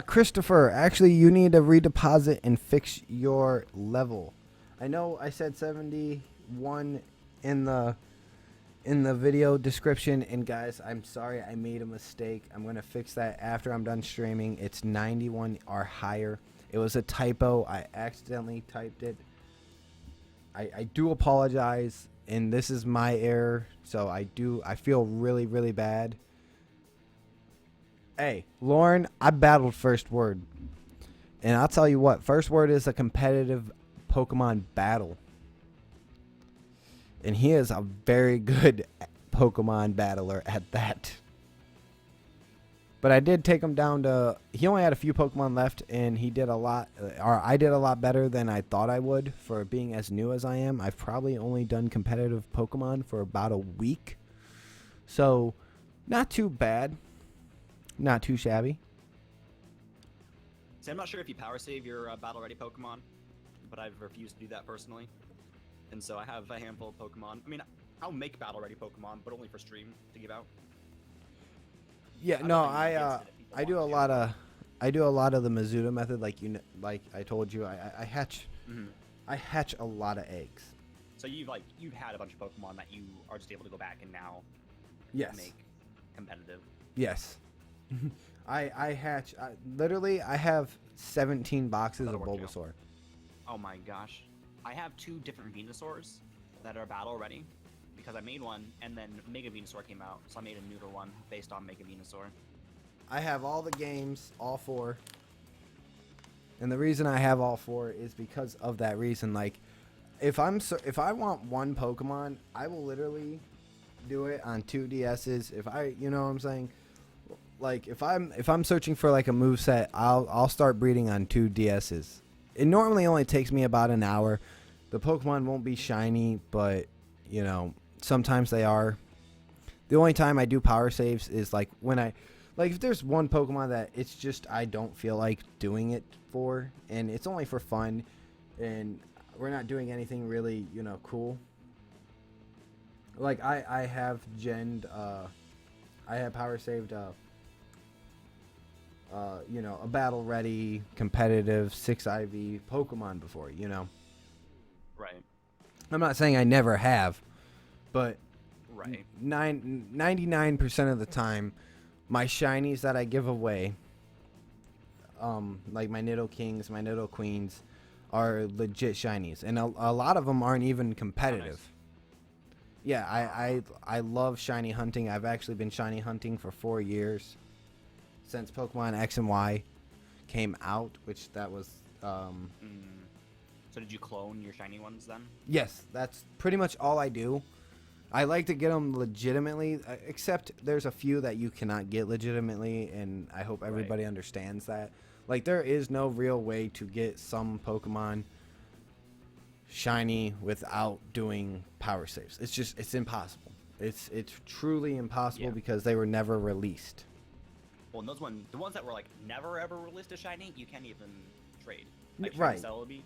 Christopher, actually, you need to redeposit and fix your level. I know I said 71 in the video description, and guys, I'm sorry, I made a mistake. I'm gonna fix that after I'm done streaming. It's 91 or higher. It was a typo. I accidentally typed it. I do apologize, and this is my error, so I feel really, really bad. Hey, Lauren, I battled First Word. And I'll tell you what, First Word is a competitive Pokemon battle. And he is a very good Pokemon battler at that. But I did take him down to... He only had a few Pokemon left, and he did a lot... Or I did a lot better than I thought I would for being as new as I am. I've probably only done competitive Pokemon for about a week. So, not too bad. Not too shabby. See, I'm not sure if you power save your battle ready Pokemon, but I've refused to do that personally. And so I have a handful of Pokemon. I mean, I'll make battle ready Pokemon, but only for stream to give out. Yeah, no, I do a lot of the Mizuta method, like like I told you. I hatch I hatch a lot of eggs. So you've had a bunch of Pokemon that you are just able to go back and now make competitive. Yes. I hatch literally I have 17 boxes of Bulbasaur. Oh my gosh. I have 2 different Venusaurs that are battle ready because I made one and then Mega Venusaur came out, so I made a neuter one based on Mega Venusaur. I have all the games, all 4. And the reason I have all 4 is because of that reason. Like if I want one Pokemon, I will literally do it on 2 DSs. If you know what I'm saying? Like if I'm searching for like a moveset, I'll start breeding on 2 DSs. It normally only takes me about an hour. The Pokemon won't be shiny, but you know, sometimes they are. The only time I do power saves is like when if there's one Pokemon that it's just I don't feel like doing it for, and it's only for fun, and we're not doing anything really, you know, cool. Like I have I have power saved you know, a battle ready competitive 6 IV Pokemon before, you know. Right. I'm not saying I never have, but right. 99% of the time, my shinies that I give away, like my Nido Kings, my Nido Queens, are legit shinies, and a lot of them aren't even competitive. Oh, nice. Yeah, I love shiny hunting. I've actually been shiny hunting for 4 years. Since Pokemon X and Y came out, which that was... So did you clone your shiny ones then? Yes, that's pretty much all I do. I like to get them legitimately, except there's a few that you cannot get legitimately, and I hope everybody understands that. Like, there is no real way to get some Pokemon shiny without doing power saves. It's impossible. It's truly impossible because they were never released. Well, and the ones that were like never ever released as shiny, you can't even trade. Like right. Celebi,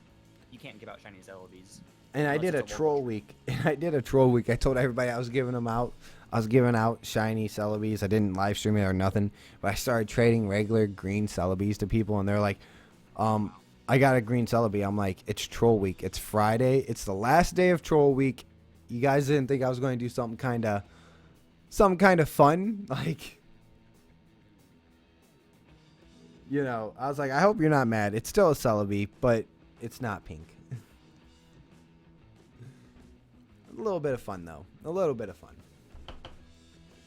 you can't give out shiny Celebis. And I did a troll week. I told everybody I was giving them out. I was giving out shiny Celebis. I didn't live stream it or nothing, but I started trading regular green Celebis to people, and they're like, I got a green Celebi. I'm like, it's troll week. It's Friday. It's the last day of troll week. You guys didn't think I was going to do something kind of fun, like. You know, I was like, I hope you're not mad. It's still a Celebi, but it's not pink. A little bit of fun, though. A little bit of fun.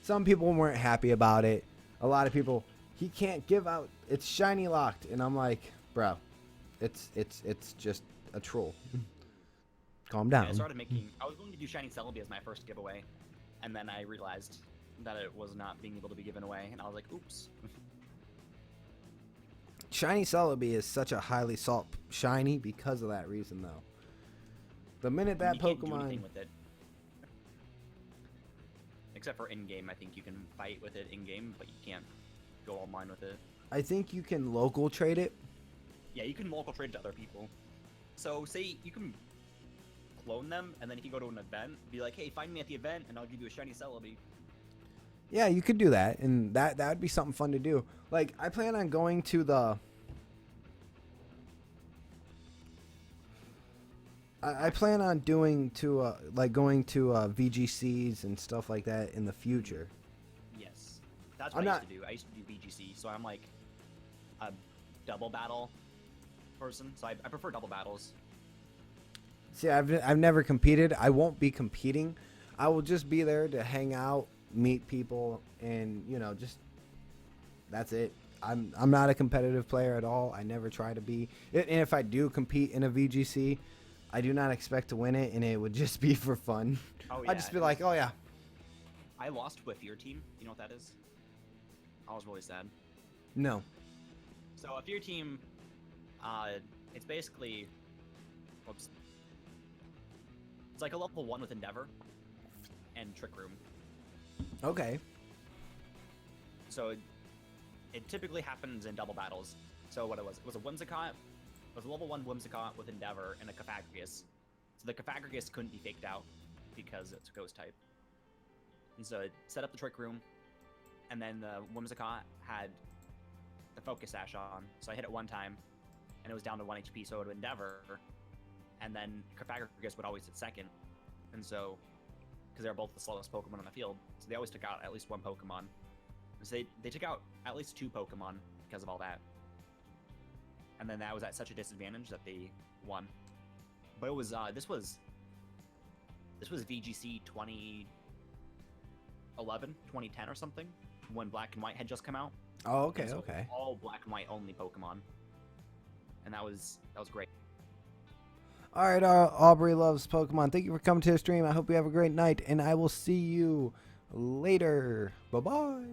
Some people weren't happy about it. A lot of people, he can't give out. It's shiny locked, and I'm like, bro, it's just a troll. Calm down. Yeah, I started making. I was going to do shiny Celebi as my first giveaway, and then I realized that it was not being able to be given away, and I was like, oops. Shiny Celebi is such a highly sought shiny because of that reason, though. The minute that you can't do Pokemon, anything with it. Except for in-game, I think you can fight with it in-game, but you can't go online with it. I think you can local trade it. Yeah, you can local trade to other people. So, say you can clone them, and then if you go to an event, be like, hey, find me at the event, and I'll give you a shiny Celebi. Yeah, you could do that, and that would be something fun to do. Like, I plan on going to the... I plan on doing to like going to VGCs and stuff like that in the future. Yes, that's what I used to do. I used to do VGC, so I'm like a double battle person. So I prefer double battles. See, I've never competed. I won't be competing. I will just be there to hang out, meet people, and you know, just that's it. I'm not a competitive player at all. I never try to be. And if I do compete in a VGC, I do not expect to win it, and it would just be for fun. Oh, yeah, I'd just be like, oh yeah. I lost to a Fear team. You know what that is? I was really sad. No. So a Fear team, it's basically, whoops. It's like a level 1 with Endeavor and Trick Room. Okay. So it typically happens in double battles. So what it was a Whimsicott. It was a level 1 Whimsicott with Endeavor and a Cofagrigus. So the Cofagrigus couldn't be faked out because it's Ghost type. And so it set up the Trick Room, and then the Whimsicott had the Focus Sash on. So I hit it one time, and it was down to 1 HP, so it would Endeavor, and then Cofagrigus would always hit second. And so, because they were both the slowest Pokemon on the field, so they always took out at least one Pokemon. So they took out at least 2 Pokemon because of all that. And then that was at such a disadvantage that they won. But it was this was VGC 2011, 2010 or something, when Black and White had just come out. Oh, okay, so okay. All Black and White only Pokemon, and that was great. All right, Aubrey loves Pokemon. Thank you for coming to the stream. I hope you have a great night, and I will see you later. Bye bye.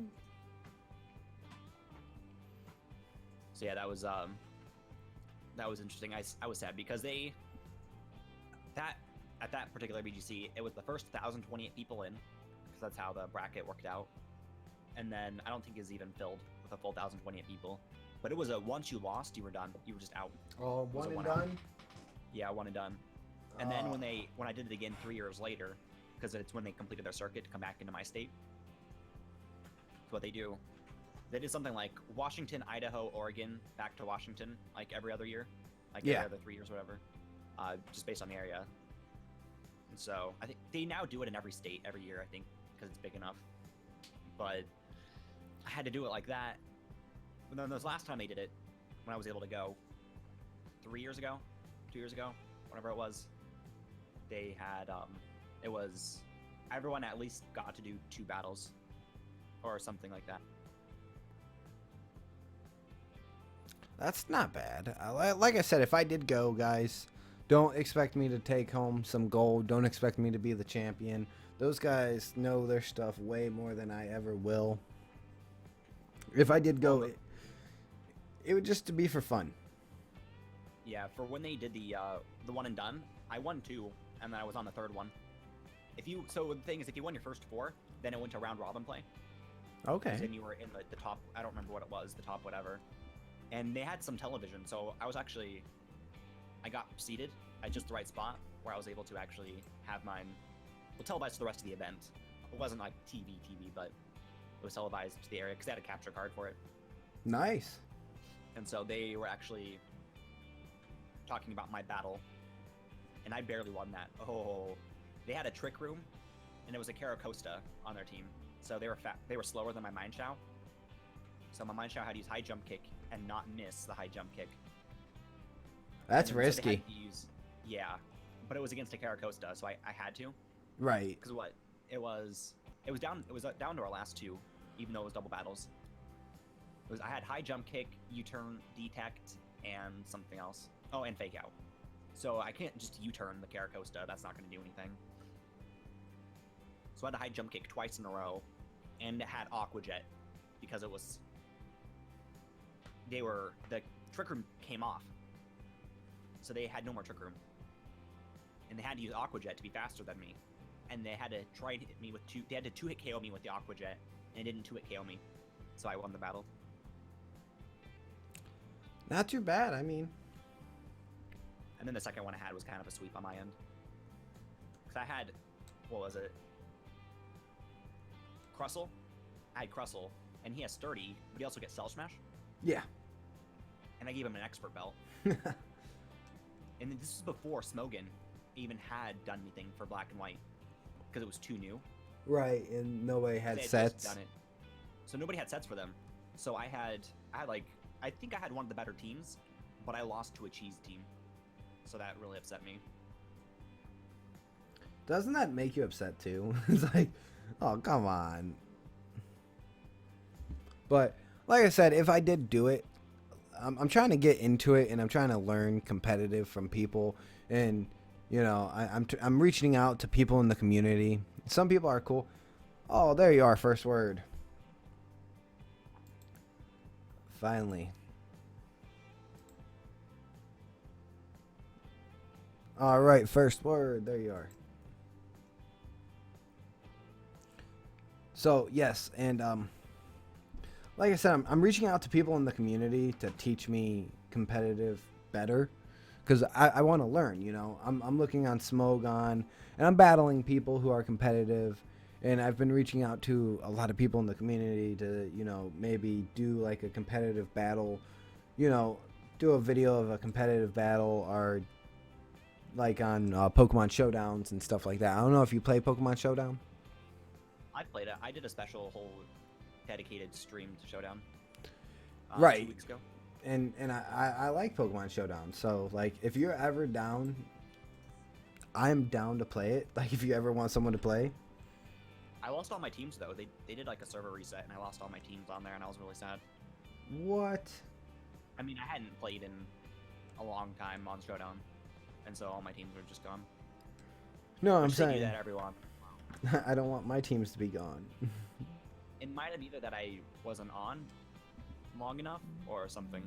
So yeah, that was interesting. I was sad because at that particular BGC, it was the first 1,028 people in, because that's how the bracket worked out. And then I don't think it's even filled with a full 1,028 people. But it was once you lost, you were done. You were just out. Oh, one and done? Yeah, one and done. And then when I did it again 3 years later, because it's when they completed their circuit to come back into my state, that's what they do. They did something like Washington, Idaho, Oregon, back to Washington, like every other year, like every other 3 years, whatever, just based on the area. And so I think they now do it in every state every year, I think, because it's big enough. But I had to do it like that. And then this last time they did it, when I was able to go, 3 years ago, 2 years ago, whatever it was, they had, it was, everyone at least got to do 2 battles, or something like that. That's not bad. Like I said, if I did go, guys, don't expect me to take home some gold. Don't expect me to be the champion. Those guys know their stuff way more than I ever will. If I did go, it would just to be for fun. Yeah, for when they did the one and done, I won 2, and then I was on the 3rd one. So the thing is, if you won your first 4, then it went to round robin play. Okay. Then you were in the top. I don't remember what it was. The top whatever. And they had some television, so I got seated at just the right spot where I was able to actually have mine televised to the rest of the event. It wasn't like TV, but it was televised to the area because they had a capture card for it. Nice. And so they were actually talking about my battle, and I barely won that. Oh, they had a Trick Room, and it was a Caracosta on their team, so they were slower than my Mind Chow. So my Mind Chow had to use high jump kick and not miss the high jump kick. That's And then, so they risky. had to use, yeah, but it was against a Caracosta, so I had to. Right. Because what? It was down to our last two, even though it was double battles. I had high jump kick, U-turn, detect, and something else. Oh, and fake out. So I can't just U-turn the Caracosta. That's not going to do anything. So I had a high jump kick twice in a row, and it had Aqua Jet because it was. The trick room came off, so they had no more trick room, and they had to use Aqua Jet to be faster than me, and they had to try to hit me with two. They had to 2-hit KO me with the Aqua Jet, and it didn't 2-hit KO me, so I won the battle. Not too bad. I mean, and then the second one I had was kind of a sweep on my end, because I had, what was it? Crustle. I had Crustle, and he has Sturdy, but he also gets Cell Smash. yeah. And I gave him an expert belt. And this is before Smogan even had done anything for Black and White, because it was too new. Right, and nobody had They just sets. done it. So nobody had sets for them. So I think I had one of the better teams, but I lost to a cheese team. So that really upset me. Doesn't that make you upset too? It's like, oh, come on. But like I said, if I did do it, I'm trying to get into it, and I'm trying to learn competitive from people, and you know, I'm reaching out to people in the community. Some people are cool. Oh, there you are, first word. Finally. All right, first word. There you are. So yes, and like I said, I'm reaching out to people in the community to teach me competitive better, because I want to learn. You know, I'm looking on Smogon, and I'm battling people who are competitive, and I've been reaching out to a lot of people in the community to, you know, maybe do like a competitive battle, you know, do a video of a competitive battle, or like on Pokemon Showdowns and stuff like that. I don't know if you play Pokemon Showdown. I played it. I did a special whole dedicated stream to Showdown. Right. 2 weeks ago. And I like Pokemon Showdown. So like, if you're ever down, I'm down to play it. Like, if you ever want someone to play. I lost all my teams though. They did like a server reset, and I lost all my teams on there, and I was really sad. What? I mean, I hadn't played in a long time on Showdown, and so all my teams were just gone. No, I'm Which they do saying that every once. I don't want my teams to be gone. It might have either that I wasn't on long enough or something.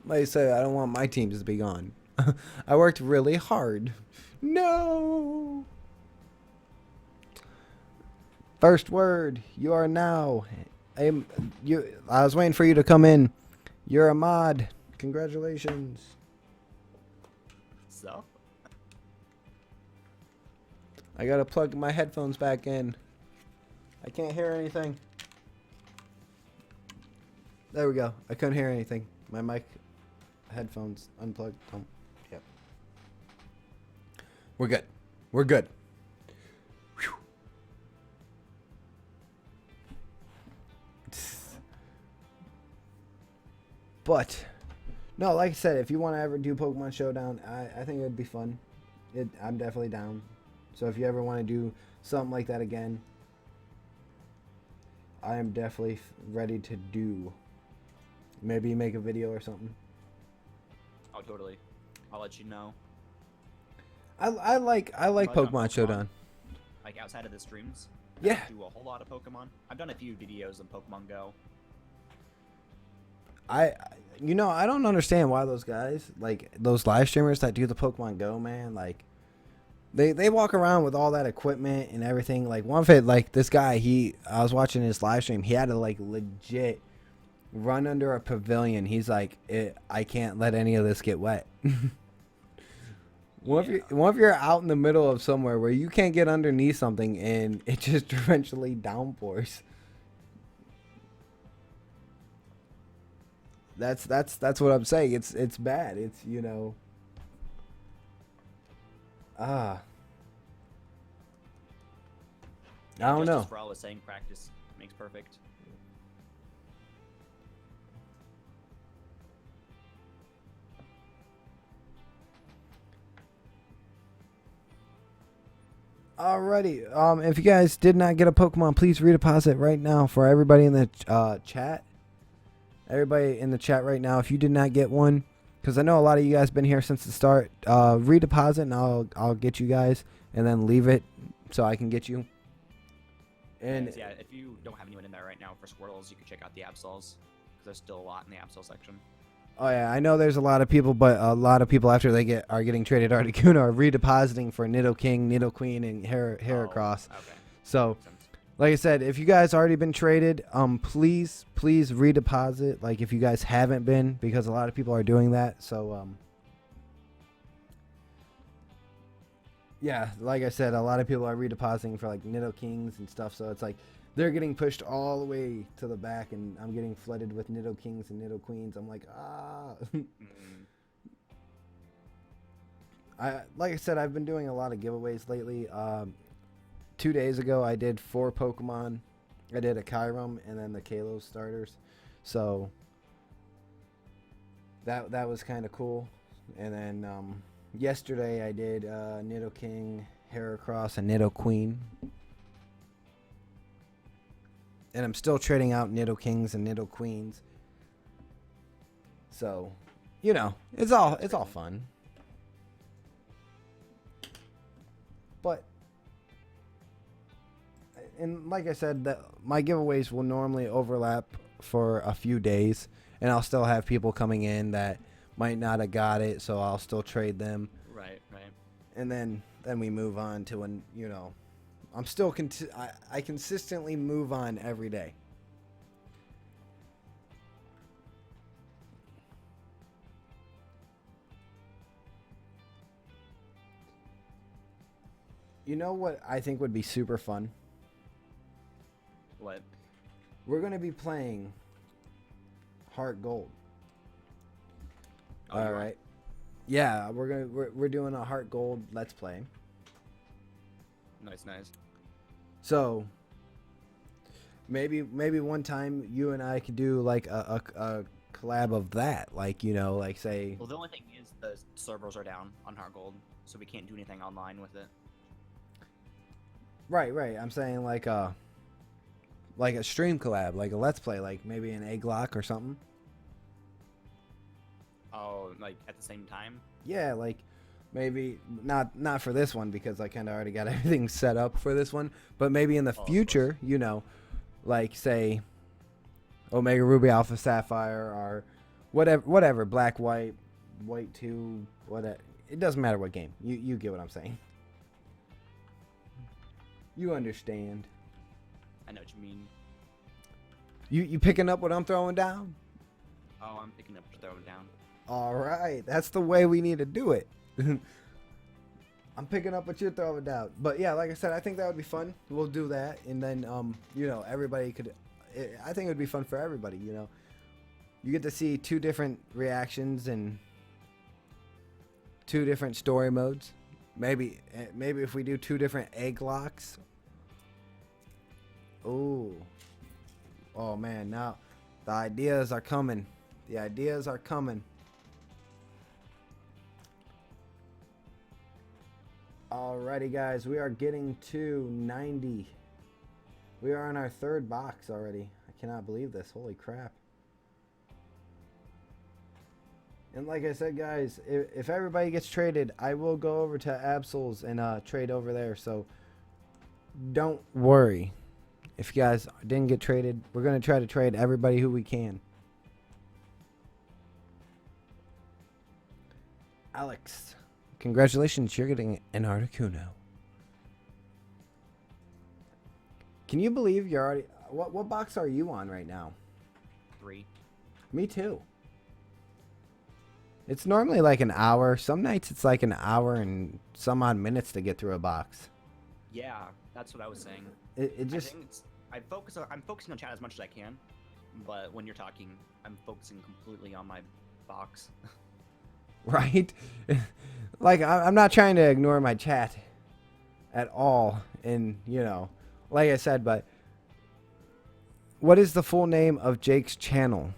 Like I say, I don't want my teams to be gone. I worked really hard. No. First word. You are now. I was waiting for you to come in. You're a mod. Congratulations. So? I gotta plug my headphones back in. I can't hear anything. There we go. I couldn't hear anything. My mic, headphones unplugged. Oh, yep. We're good. We're good. Whew. But no, like I said, if you want to ever do Pokemon Showdown, I think it would be fun. I'm definitely down. So if you ever want to do something like that again, I am definitely ready to do. Maybe make a video or something. Oh, totally. I'll let you know. I like Pokemon Showdown. Like outside of the streams. Yeah. I don't do a whole lot of Pokemon. I've done a few videos on Pokemon Go. I don't understand why those guys, like those live streamers that do the Pokemon Go, man, like they walk around with all that equipment and everything. Like one of it, like this guy, I was watching his live stream. He had to like legit run under a pavilion. He's like, I can't let any of this get wet. What if you're out in the middle of somewhere where you can't get underneath something and it just eventually downpours? That's what I'm saying. It's bad. It's, you know. I don't know. For all was saying, practice makes perfect. Alrighty. If you guys did not get a Pokemon, please redeposit right now for everybody in the chat. Everybody in the chat right now, if you did not get one, because I know a lot of you guys been here since the start, redeposit and I'll get you guys, and then leave it so I can get you. And yeah, if you don't have anyone in there right now for Squirtles, you can check out the Absols, because there's still a lot in the Absol section. oh yeah, I know there's a lot of people, but a lot of people after they are getting traded Articuno are redepositing for Nidoking, Nidoqueen, and Heracross. Oh, okay. So, like I said, if you guys already been traded, please redeposit. Like if you guys haven't been, because a lot of people are doing that. So, yeah, like I said, a lot of people are redepositing for like Nidokings and stuff. So it's like they're getting pushed all the way to the back, and I'm getting flooded with Nidokings and Nidoqueens. I'm like, ah. Like I said, I've been doing a lot of giveaways lately. 2 days ago, I did 4 Pokemon. I did a Kyurem and then the Kalos starters. So that was kind of cool. And then yesterday, I did Nidoking, Heracross, and Nidoqueen. And I'm still trading out Nidokings and Nidoqueens. So, you know, it's all fun. But, and like I said, my giveaways will normally overlap for a few days, and I'll still have people coming in that might not have got it, so I'll still trade them. Right. And then we move on to when, you know, I'm still I consistently move on every day. You know what I think would be super fun? What? We're going to be playing Heart Gold. Oh, all right. Yeah, we're doing a Heart Gold Let's Play. Nice. So maybe one time you and I could do like a collab of that, like, you know, like say. Well, the only thing is the servers are down on Heart Gold, so we can't do anything online with it. Right. I'm saying like a stream collab, like a Let's Play, like maybe an egg lock or something. Oh, like at the same time? Yeah, like maybe not for this one, because I kind of already got everything set up for this one, but maybe in the future, you know, like say Omega Ruby Alpha Sapphire or whatever, Black White 2, whatever. It doesn't matter what game. You get what I'm saying. You understand. I know what you mean. You picking up what I'm throwing down? Oh, I'm picking up what you're throwing down. All right, that's the way we need to do it. I'm picking up what you're throwing down. But yeah, like I said, I think that would be fun. We'll do that, and then you know, everybody could. I think it would be fun for everybody. You know, you get to see 2 different reactions and 2 different story modes. Maybe if we do 2 different egg locks. Oh man, now the ideas are coming. The ideas are coming. Alrighty, guys, we are getting to 90. We are on our 3rd box already. I cannot believe this. Holy crap. And like I said, guys, if everybody gets traded, I will go over to Absols and trade over there. So don't worry. If you guys didn't get traded, we're going to try to trade everybody who we can. Alex, congratulations. You're getting an Articuno. Can you believe you're already... What box are you on right now? 3. Me too. It's normally like an hour. Some nights it's like an hour and some odd minutes to get through a box. Yeah, that's what I was saying. It just... I'm focusing on chat as much as I can, but when you're talking, I'm focusing completely on my box. Right? Like, I'm not trying to ignore my chat at all. And, you know, like I said, but what is the full name of Jake's channel?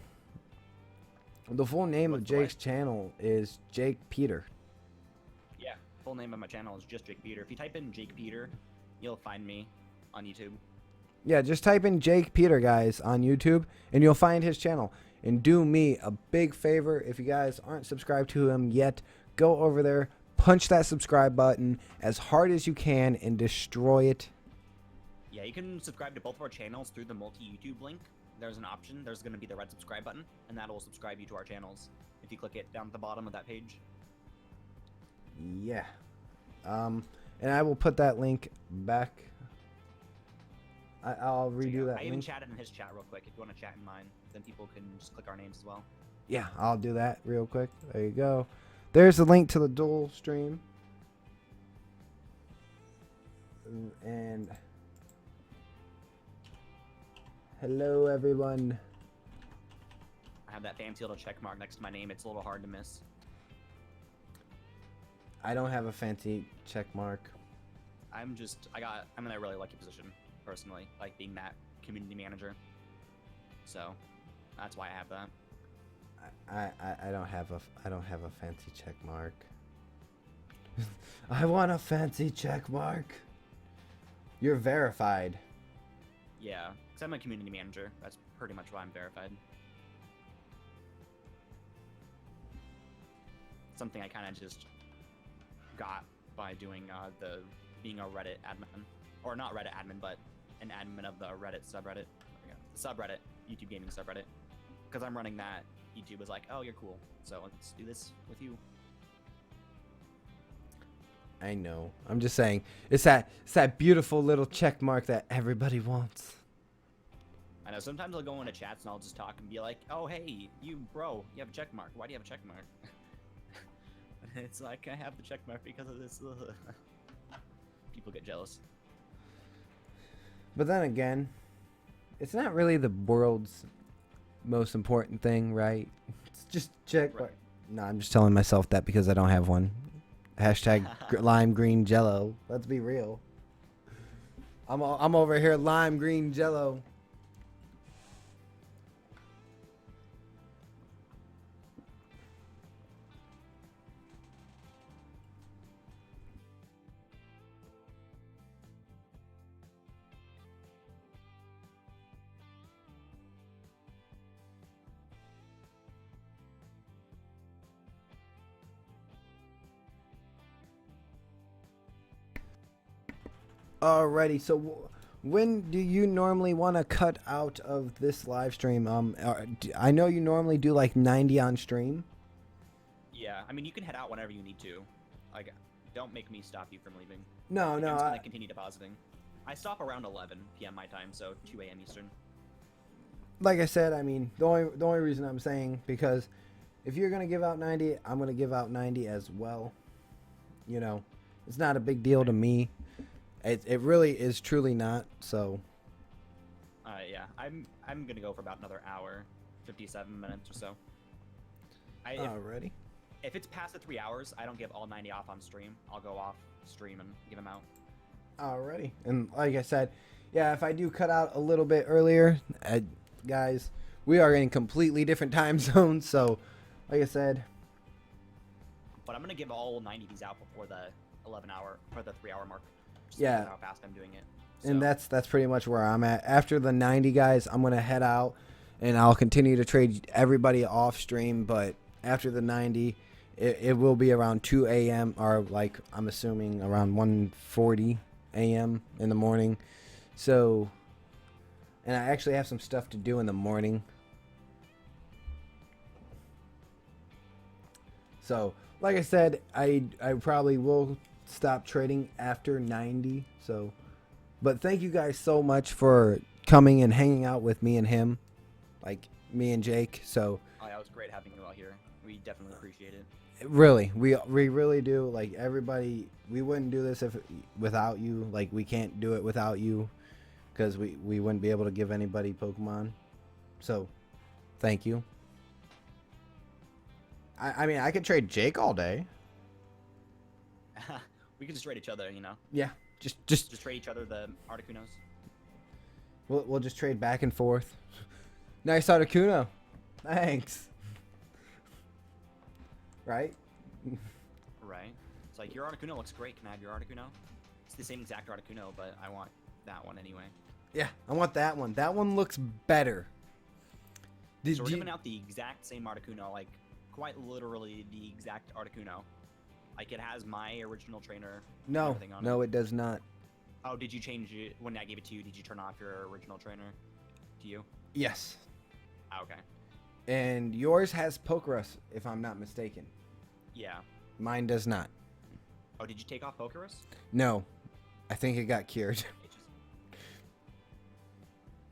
The full name of Jake's channel is Jakepeter. Yeah, full name of my channel is just Jakepeter. If you type in Jakepeter you'll find me on YouTube. Yeah, just type in Jakepeter, guys, on YouTube, and you'll find his channel. And do me a big favor, if you guys aren't subscribed to him yet, go over there, punch that subscribe button as hard as you can, and destroy it. Yeah, you can subscribe to both of our channels through the multi-YouTube link. There's an option. There's going to be the red subscribe button, and that will subscribe you to our channels if you click it down at the bottom of that page. Yeah. And I will put that link back. I'll redo that I even link. chatted in his chat real quick. If you want to chat in mine, then people can just click our names as well. Yeah, I'll do that real quick. There you go. There's the link to the dual stream. And hello, everyone. I have that fancy little check mark next to my name. It's a little hard to miss. I don't have a fancy check mark. I'm in a really lucky position, personally, like being that community manager. So that's why I have that. I don't have a fancy check mark. I want a fancy check mark. You're verified. Yeah, because I'm a community manager. That's pretty much why I'm verified. Something I kind of just got by doing being a Reddit admin, or not Reddit admin, but an admin of the Reddit subreddit, the subreddit, YouTube gaming subreddit. Because I'm running that, YouTube was like, "Oh, you're cool, so let's do this with you." I know. I'm just saying, it's that beautiful little check mark that everybody wants. I know. Sometimes I'll go into chats and I'll just talk and be like, "Oh, hey, you bro, you have a check mark. Why do you have a check mark?" It's like, I have the check mark because of this. People get jealous. But then again, it's not really the world's most important thing, right? It's just check mark. No, I'm just telling myself that because I don't have one. Hashtag lime green jello. Let's be real. I'm over here lime green jello. Alrighty, so when do you normally want to cut out of this live stream? I know you normally do like 90 on stream. Yeah, I mean, you can head out whenever you need to. Like, don't make me stop you from leaving. No, I'm no. just gonna continue depositing. I stop around 11 p.m. my time, so 2 a.m. Eastern. Like I said, I mean, the only reason I'm saying, because if you're gonna give out 90, I'm gonna give out 90 as well. You know, it's not a big deal to me. It really is truly not. So. Yeah, I'm gonna go for about another hour, 57 minutes or so. Alrighty. If it's past the 3 hours, I don't give all 90 off on stream. I'll go off stream and give them out. Alrighty. And like I said, yeah, if I do cut out a little bit earlier, guys, we are in completely different time zones. So, like I said. But I'm gonna give all 90 of these out before the 3-hour mark. Yeah. How fast I'm doing it. So. And that's pretty much where I'm at. After the 90 guys, I'm going to head out and I'll continue to trade everybody off stream. But after the 90, it will be around 2 a.m. or like I'm assuming around 1:40 a.m. in the morning. So, and I actually have some stuff to do in the morning. So, like I said, I probably will stop trading after 90. So, but thank you guys so much for coming and hanging out with me and him, like me and Jake. So oh, yeah, it was great having you out here. We definitely appreciate it. Really, we really do. Like everybody, we wouldn't do this without you. Like we can't do it without you, because we wouldn't be able to give anybody Pokemon. So thank you. I mean, I could trade Jake all day. We can just trade each other, you know. Yeah, just trade each other the Articunos. We'll just trade back and forth. Nice Articuno. Thanks. Right? Right. It's like, your Articuno looks great. Can I have your Articuno? It's the same exact Articuno, but I want that one anyway. Yeah, I want that one. That one looks better. So we're giving out the exact same Articuno, like quite literally the exact Articuno. Like it has my original trainer. No, everything on no, it does not. Oh, did you change it when I gave it to you? Did you turn off your original trainer to you? Yes. Okay. And yours has Pokerus, if I'm not mistaken. Yeah. Mine does not. Oh, did you take off Pokerus? No. I think it got cured. It just...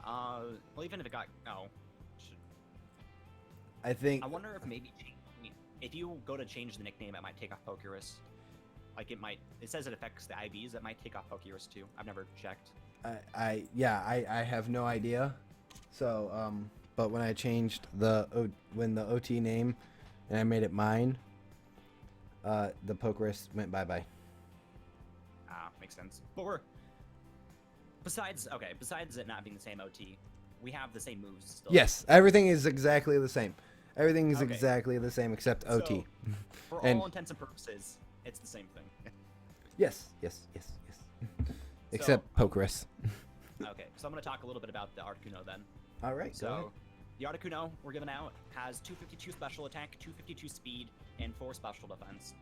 well, even if it got... Oh. I think... I wonder if maybe... If you go to change the nickname, it might take off Pokerus. Like, it might... It says it affects the IVs. It might take off Pokerus, too. I've never checked. I have no idea. So, but when I changed when the OT name and I made it mine, the Pokerus went bye-bye. Makes sense. But we're... Besides it not being the same OT, we have the same moves still. Yes, everything is exactly the same. Everything is Okay. exactly the same except OT. So, for And- all intents and purposes, it's the same thing. Yes. Except Pokerus. Okay, so I'm going to talk a little bit about the Articuno then. All right. go ahead. So, the Articuno we're giving out has 252 special attack, 252 speed, and 4 special defense.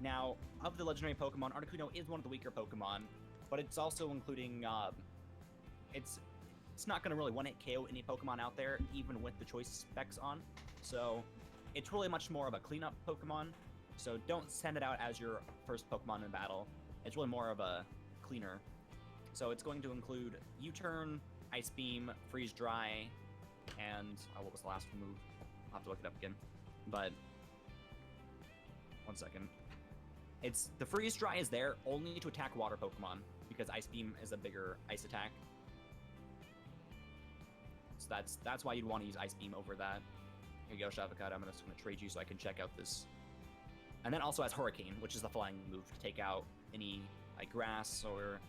Now, of the legendary Pokemon, Articuno is one of the weaker Pokemon, but it's also including, it's not going to really one-hit KO any Pokemon out there, even with the choice specs on. So, it's really much more of a cleanup Pokemon. So don't send it out as your first Pokemon in battle. It's really more of a cleaner. So it's going to include U-Turn, Ice Beam, Freeze Dry, and what was the last move? I'll have to look it up again. But 1 second. It's the Freeze Dry is there only to attack water Pokemon because Ice Beam is a bigger ice attack. So that's why you'd want to use Ice Beam over that. Here you go, Shavakata. I'm just going to trade you so I can check out this. And then also has Hurricane, which is the flying move to take out any like grass or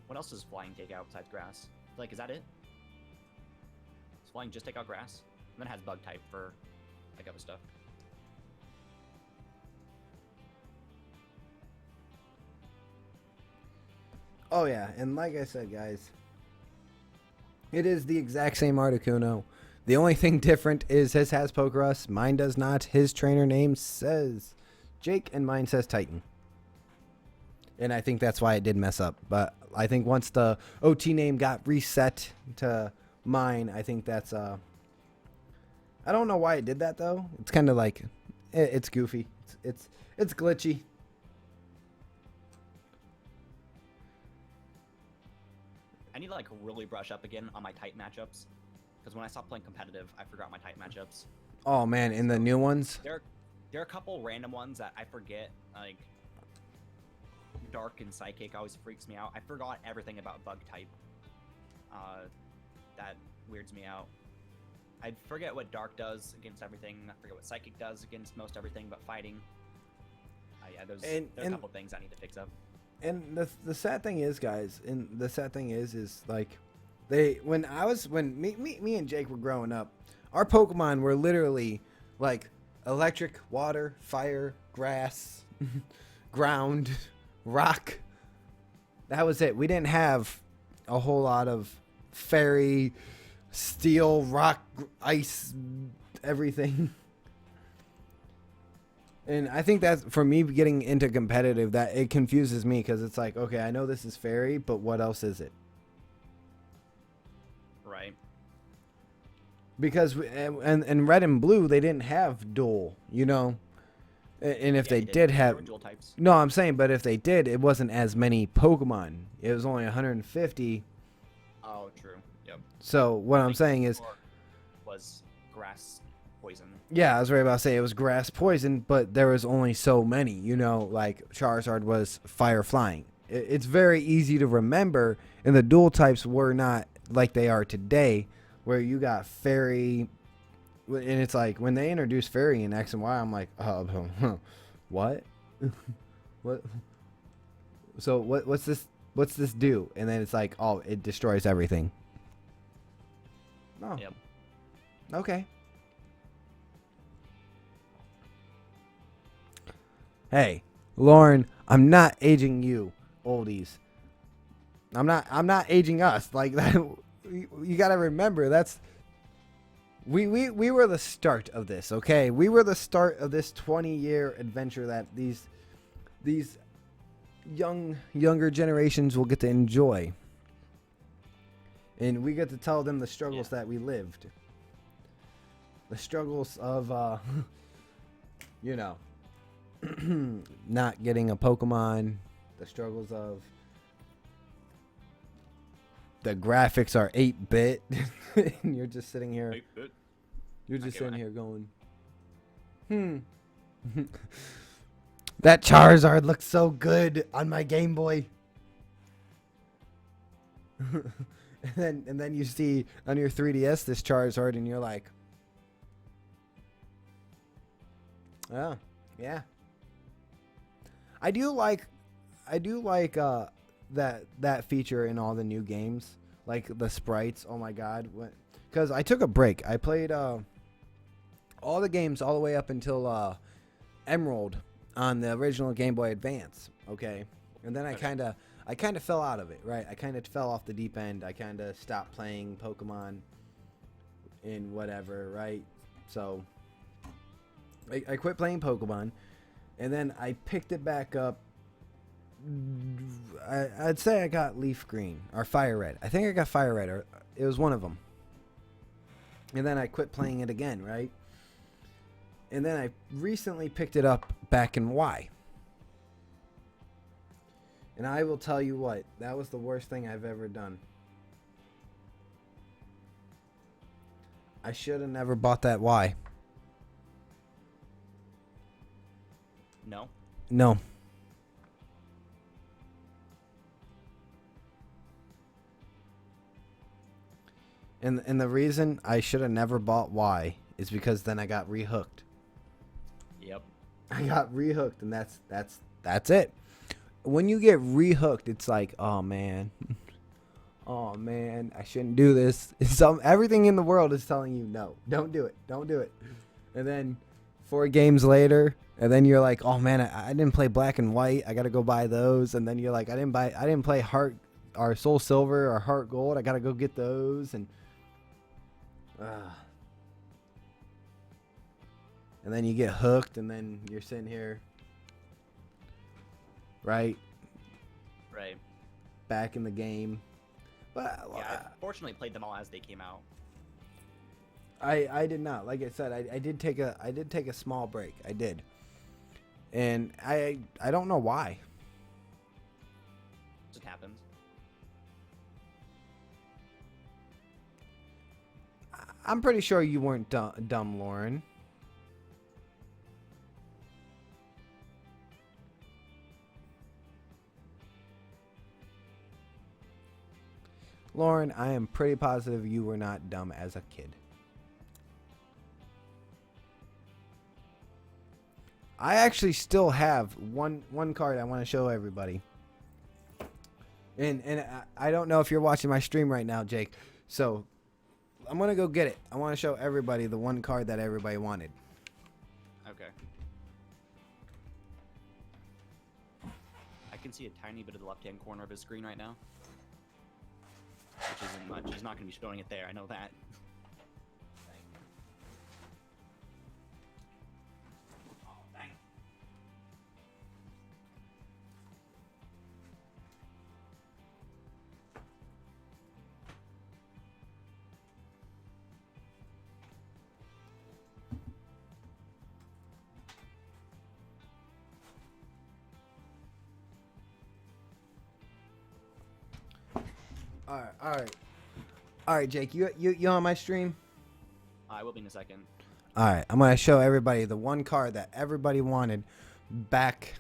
what else does flying take out besides grass? Like, is that it? Does flying just take out grass? And then it has bug type for like other stuff. Oh yeah, and like I said, guys, it is the exact same Articuno. The only thing different is his has Pokerus, mine does not. His trainer name says Jake, and mine says Titan. And I think that's why it did mess up. But I think once the OT name got reset to mine, I think that's I don't know why it did that though. It's kind of like it's goofy. It's glitchy. I need to like really brush up again on my type matchups. Because when I stopped playing competitive, I forgot my type matchups. Oh man, in the new ones? There are a couple random ones that I forget, like Dark and Psychic always freaks me out. I forgot everything about bug type. That weirds me out. I forget what Dark does against everything. I forget what Psychic does against most everything but fighting. Yeah, there are a couple things I need to fix up. And the sad thing is, guys, is like when me and Jake were growing up, our Pokemon were literally like electric, water, fire, grass, ground, rock. That was it. We didn't have a whole lot of fairy, steel, rock, ice, everything. And I think that's, for me getting into competitive, that it confuses me because it's like, okay, I know this is fairy, but what else is it? Right. Because and red and blue, they didn't have dual, you know. And if they did have dual types. No, I'm saying, but if they did, it wasn't as many Pokemon. It was only 150. Oh, true. Yep. So what I'm saying is, was grass poison. yeah, I was right about to say it was grass poison, but there was only so many. You know, like Charizard was fire flying. It's very easy to remember, and the dual types were not like they are today, where you got fairy. And it's like when they introduced fairy in X and Y, I'm like, what? What? So what's this? What's this do? And then it's like, oh, it destroys everything. Oh. Yep. Okay. Hey, Lauren, I'm not aging you, oldies. I'm not aging us like that. You got to remember that's we were the start of this, okay? We were the start of this 20-year adventure that these younger generations will get to enjoy. And we get to tell them the struggles that we lived. The struggles of you know, not getting a Pokemon, the struggles of the graphics are 8-bit and you're just sitting here. 8-bit. You're just sitting here going, that Charizard looks so good on my Game Boy. and then you see on your 3DS this Charizard and you're like, oh, yeah. I do like that feature in all the new games, like the sprites. Oh my god, because I took a break. I played all the games all the way up until Emerald on the original Game Boy Advance. Okay, and then I kind of fell out of it. Right, I kind of fell off the deep end. I kind of stopped playing Pokemon and whatever. Right, so I quit playing Pokemon, and then I picked it back up. I'd say I got Leaf Green or Fire Red. I think I got Fire Red, or it was one of them. And then I quit playing it again, right? And then I recently picked it up back in Y. And I will tell you what, that was the worst thing I've ever done. I should have never bought that Y. No? No. And the reason I should have never bought Y is because then I got rehooked. Yep. I got rehooked, and that's it. When you get rehooked, it's like, oh man, I shouldn't do this. Everything in the world is telling you no, don't do it. And then 4 games later, and then you're like, oh man, I didn't play Black and White. I gotta go buy those. And then you're like, I didn't play Heart or Soul Silver or Heart Gold. I gotta go get those. And then you get hooked, and then you're sitting here, right, back in the game. But yeah, I fortunately played them all as they came out. I did not. Like I said, I did take a small break. I did, and I don't know why. It just happens. I'm pretty sure you weren't dumb, Lauren. Lauren, I am pretty positive you were not dumb as a kid. I actually still have one card I want to show everybody. And I don't know if you're watching my stream right now, Jake. So I'm going to go get it. I want to show everybody the one card that everybody wanted. Okay. I can see a tiny bit of the left-hand corner of his screen right now. Which isn't much. He's not going to be showing it there. I know that. Oh, dang. All right, Jake. You on my stream? I will be in a second. All right, I'm gonna show everybody the one card that everybody wanted back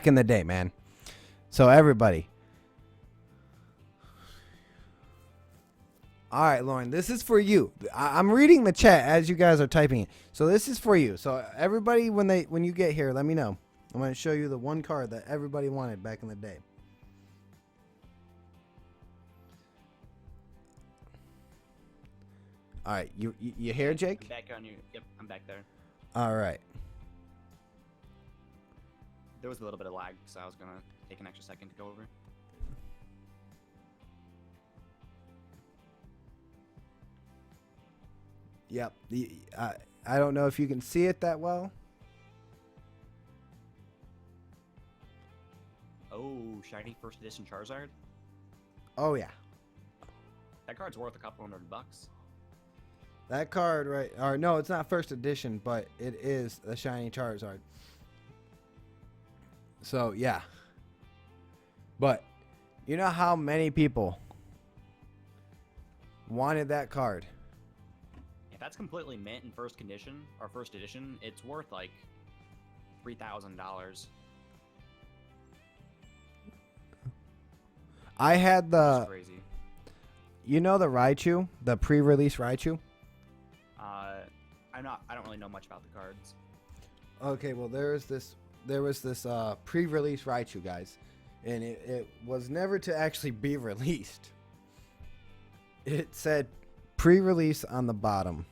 in the day, man. So everybody. All right, Lauren, this is for you. I'm reading the chat as you guys are typing it. So this is for you. So everybody, when you get here, let me know. I'm gonna show you the one card that everybody wanted back in the day. All right, you here, Jake? I'm back on you. Yep, I'm back there. All right. There was a little bit of lag, so I was gonna take an extra second to go over. Yep. I don't know if you can see it that well. Oh, shiny first edition Charizard. Oh yeah. That card's worth a couple $100. That card, right? Or no, it's not first edition, but it is the shiny Charizard. So yeah. But you know how many people wanted that card? If that's completely mint in first condition or first edition, it's worth like $3,000. I had the, Crazy. you know, the Raichu, the pre-release Raichu. I don't really know much about the cards. Okay, well there was this pre-release Raichu, guys, and it was never to actually be released. It said pre-release on the bottom.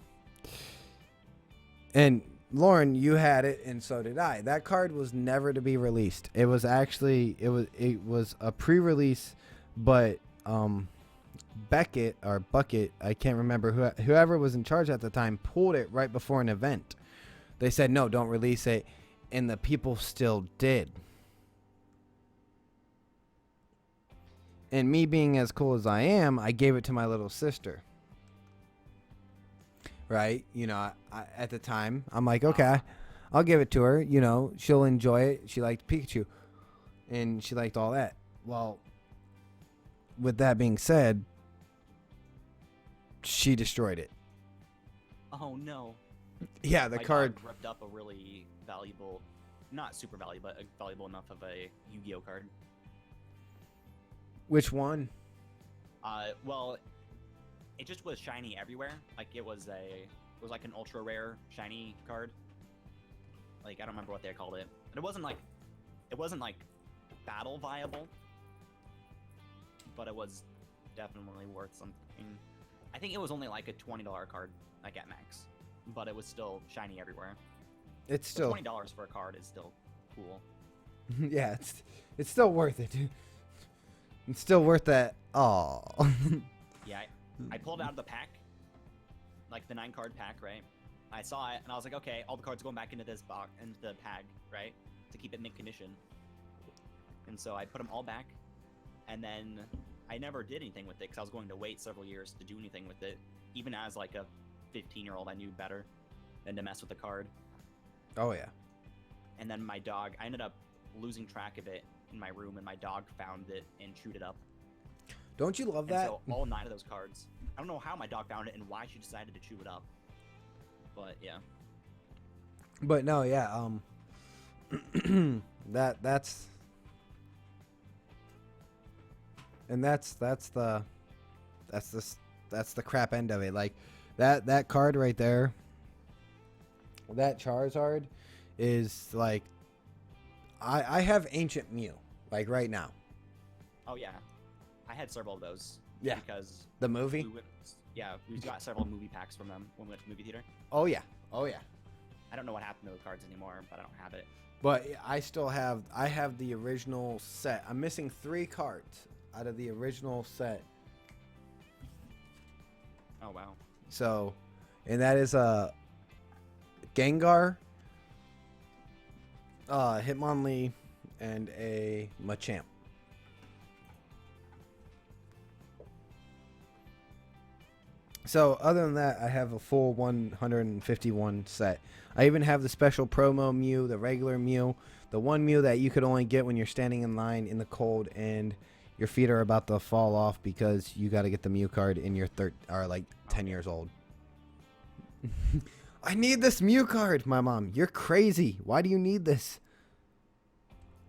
And Lauren, you had it, and so did I. That card was never to be released. It was actually it was a pre-release, but Beckett or Bucket, I can't remember whoever was in charge at the time, pulled it right before an event. They said no, don't release it, and the people still did. And me being as cool as I am, I gave it to my little sister. Right? You know, I at the time, I'm like, okay, I'll give it to her. You know, she'll enjoy it. She liked Pikachu, and she liked all that. Well, with that being said, she destroyed it. Oh no. Yeah, the My card dog ripped up a really valuable, not super valuable, but valuable enough of a Yu-Gi-Oh card. Which one? Well, it just was shiny everywhere. Like it was like an ultra rare shiny card. Like I don't remember what they called it, but it wasn't like battle viable, but it was definitely worth something. I think it was only like a $20 card, like at max, but it was still shiny everywhere. It's still $20 for a card is still cool. yeah, it's still worth it. It's still worth that. Oh. Yeah, I pulled it out of the pack, like the 9-card pack, right? I saw it and I was like, okay, all the cards going back into this box, into the pack, right, to keep it mint condition. And so I put them all back, and then I never did anything with it because I was going to wait several years to do anything with it. Even as like a 15-year-old, I knew better than to mess with the card. Oh yeah. And then my dog, I ended up losing track of it in my room, and my dog found it and chewed it up. Don't you love that? So all 9 of those cards, I don't know how my dog found it and why she decided to chew it up, but yeah. But no, yeah, that's the crap end of it. Like that card right there, that Charizard is like, I have Ancient Mew like right now. Oh yeah, I had several of those. Yeah. Because The movie? we got several movie packs from them when we went to the movie theater. Oh yeah. Oh yeah. I don't know what happened to the cards anymore, but I don't have it. But I have the original set. I'm missing 3 cards out of the original set. Oh wow. So, and that is a Gengar, Hitmonlee, and a Machamp. So other than that, I have a full 151 set. I even have the special promo Mew, the regular Mew, the one Mew that you could only get when you're standing in line in the cold and your feet are about to fall off because you got to get the Mew card in your 10 years old. I need this Mew card, my mom. You're crazy. Why do you need this?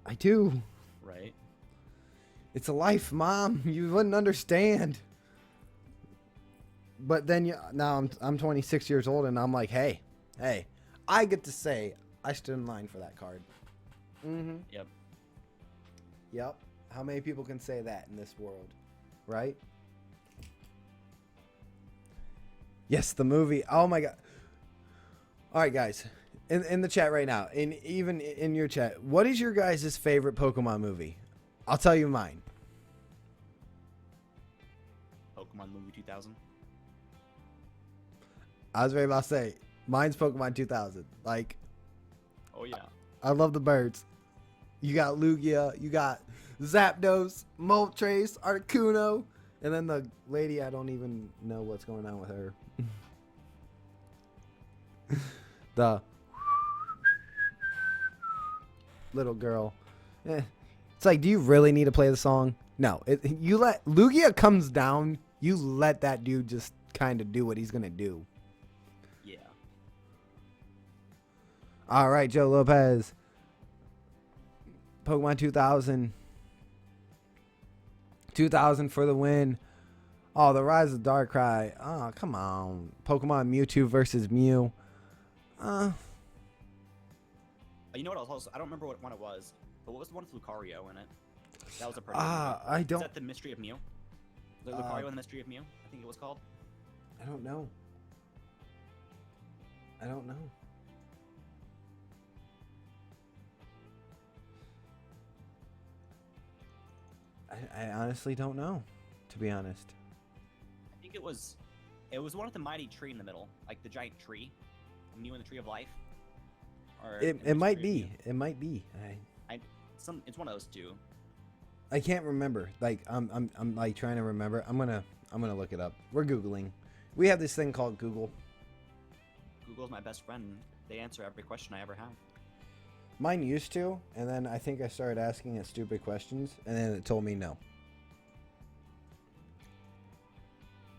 I do. Right. It's a life, Mom. You wouldn't understand. But then now I'm 26 years old and I'm like, hey, I get to say I stood in line for that card. Mm-hmm. Yep. How many people can say that in this world, right? Yes, the movie. Oh my God. All right, guys. in the chat right now, and even in your chat, what is your guys' favorite Pokemon movie? I'll tell you mine. Pokemon movie 2000. I was ready about to say, mine's Pokemon 2000. Like, Oh yeah. I love the birds. You got Lugia, you got Zapdos, Moltres, Articuno, and then the lady, I don't even know what's going on with her. The little girl. It's like, do you really need to play the song? No. You let Lugia comes down, you let that dude just kind of do what he's gonna do. Yeah. All right, Joe Lopez. Pokemon 2000. 2000 for the win. Oh, the Rise of Darkrai. Oh, come on. Pokemon Mewtwo versus Mew. You know what else? I don't remember what one it was, but what was the one with Lucario in it? That was a pretty. I don't. Is that the Mystery of Mew? The Lucario and the Mystery of Mew? I think it was called. I don't know. I don't know. I honestly don't know, to be honest. I think it was one with the mighty tree in the middle, like the giant tree, Mew in the Tree of Life. Or It might be. It might be. It's one of those two. I can't remember. Like I'm like trying to remember. I'm gonna look it up. We're Googling. We have this thing called Google. Google's my best friend. They answer every question I ever have. Mine used to, and then I think I started asking it stupid questions, and then it told me no.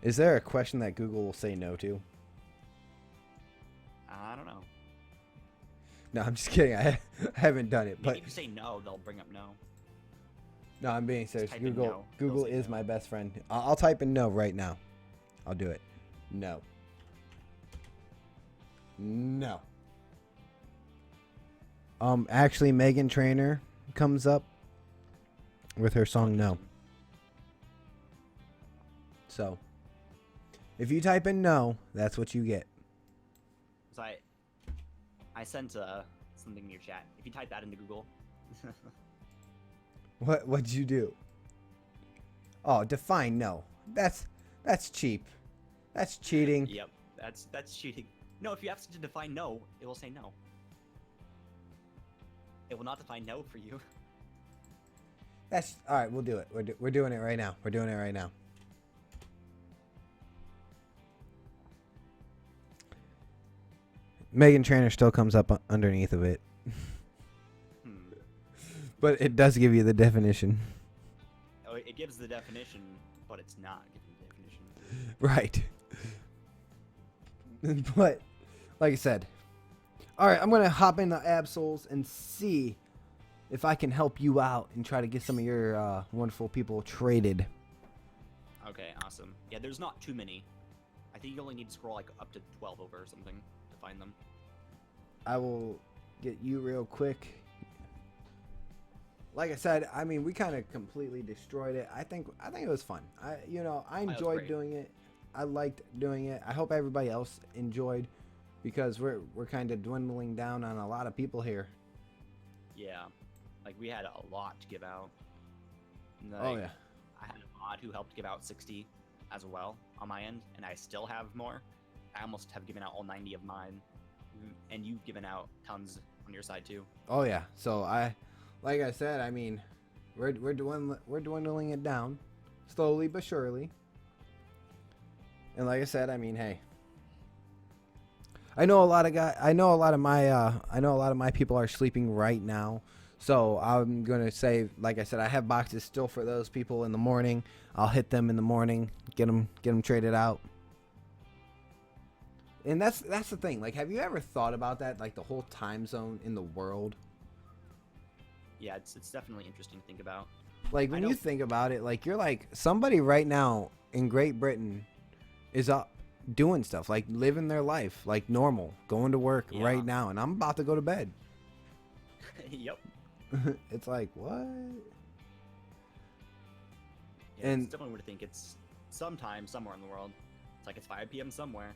Is there a question that Google will say no to? I don't know. No, I'm just kidding. I haven't done it, Maybe but if you say no, they'll bring up no. no, I'm being serious. type in Google no. Google They'll say is no. my best friend. I'll type in no right now. I'll do it. No. No. Actually, Megan Trainor comes up with her song No. So, if you type in no, that's what you get. So I sent something in your chat. If you type that into Google. What'd you do? Oh, define no. That's cheap. That's cheating. Yep, that's cheating. No, if you ask it to define no, it will say no. It will not define no for you. That's all right. We'll do it. We're doing it right now. We're doing it right now. Megan Trainor still comes up underneath of it, but it does give you the definition. Oh, it gives the definition, but it's not giving the definition. Right. But like I said, all right, I'm gonna hop into Absols and see if I can help you out and try to get some of your wonderful people traded. Okay, awesome. Yeah, there's not too many. I think you only need to scroll like up to 12 over or something to find them. I will get you real quick. Like I said, I mean, we kind of completely destroyed it. I think it was fun. I enjoyed doing it. I liked doing it. I hope everybody else enjoyed, because we're kind of dwindling down on a lot of people here. Yeah, like we had a lot to give out. Like, oh yeah. I had a mod who helped give out 60 as well on my end, and I still have more. I almost have given out all 90 of mine, and you've given out tons on your side too. Oh yeah. So like I said, I mean, we're dwindling it down, slowly but surely. And like I said, I mean, hey, I know a lot of my people are sleeping right now. So I'm gonna say, like I said, I have boxes still for those people in the morning. I'll hit them in the morning, get them traded out. And that's the thing. Like, have you ever thought about that? Like the whole time zone in the world. Yeah, it's definitely interesting to think about. Like when you think about it, like you're like somebody right now in Great Britain is up doing stuff, like living their life like normal, going to work right now, and I'm about to go to bed. Yep. It's like, what? Yeah, and it's definitely weird to think it's sometime somewhere in the world. It's like it's 5 p.m. somewhere.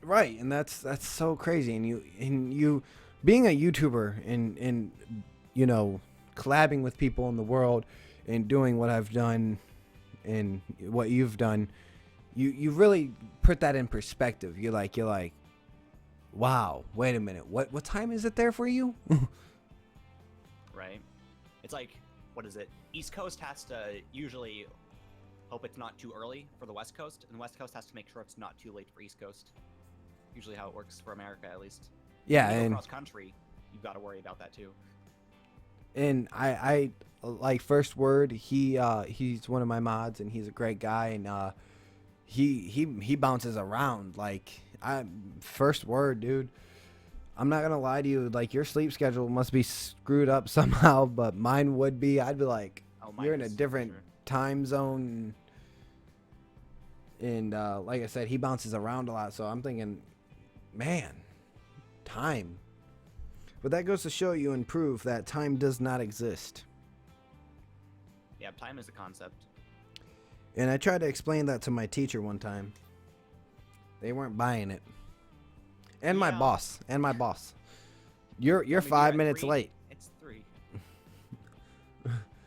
Right, and that's so crazy. And you being a YouTuber and you know, collabing with people in the world and doing what I've done and what you've done, you really put that in perspective. You're like, wow, wait a minute, what time is it there for you? Right. It's like, what is it? East Coast has to usually hope it's not too early for the West Coast, and the West Coast has to make sure it's not too late for East Coast. Usually how it works for America, at least. Yeah, when you go and cross country, you've got to worry about that too. and I like First Word. He's one of my mods, and he's a great guy, and he bounces around like First Word, dude. I'm not gonna lie to you, like your sleep schedule must be screwed up somehow, but mine would be. I'd be like, you're in a different time zone, and like I said, he bounces around a lot, so I'm thinking, man, time. But that goes to show you and prove that time does not exist. Yeah, time is a concept. And I tried to explain that to my teacher one time. They weren't buying it. And my boss. You're 5 minutes late. It's 3.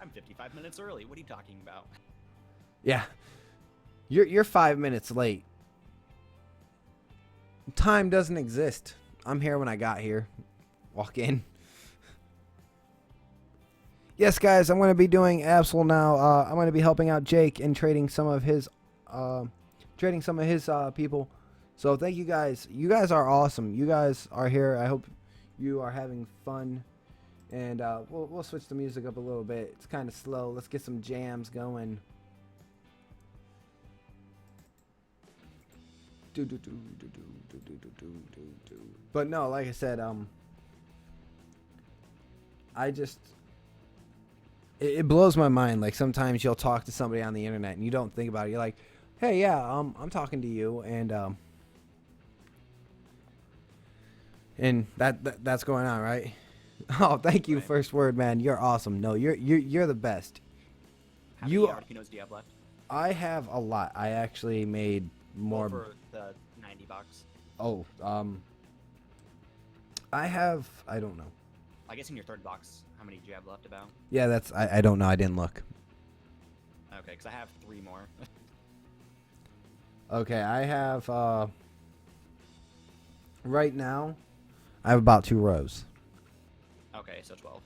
I'm 55 minutes early. What are you talking about? Yeah. You're 5 minutes late. Time doesn't exist. I'm here when I got here. Walk in. Yes, guys, I'm going to be doing Absol now. I'm going to be helping out Jake and trading some of his people. So thank you guys. You guys are awesome. You guys are here. I hope you are having fun. And we'll switch the music up a little bit. It's kind of slow. Let's get some jams going. But no, like I said, it blows my mind. Like sometimes you'll talk to somebody on the internet and you don't think about it. You're like, hey, yeah, I'm talking to you, and that's going on, right? Oh, thank you, right. First Word, man. You're awesome. No, you're the best. How many Articunos do you have left? I have a lot. I actually made more. For the 90 bucks. Oh, I don't know. I guess in your third box, how many do you have left about? Yeah, I don't know. I didn't look. Okay, because I have 3 more. Okay, I have, right now, I have about 2 rows. Okay, so 12.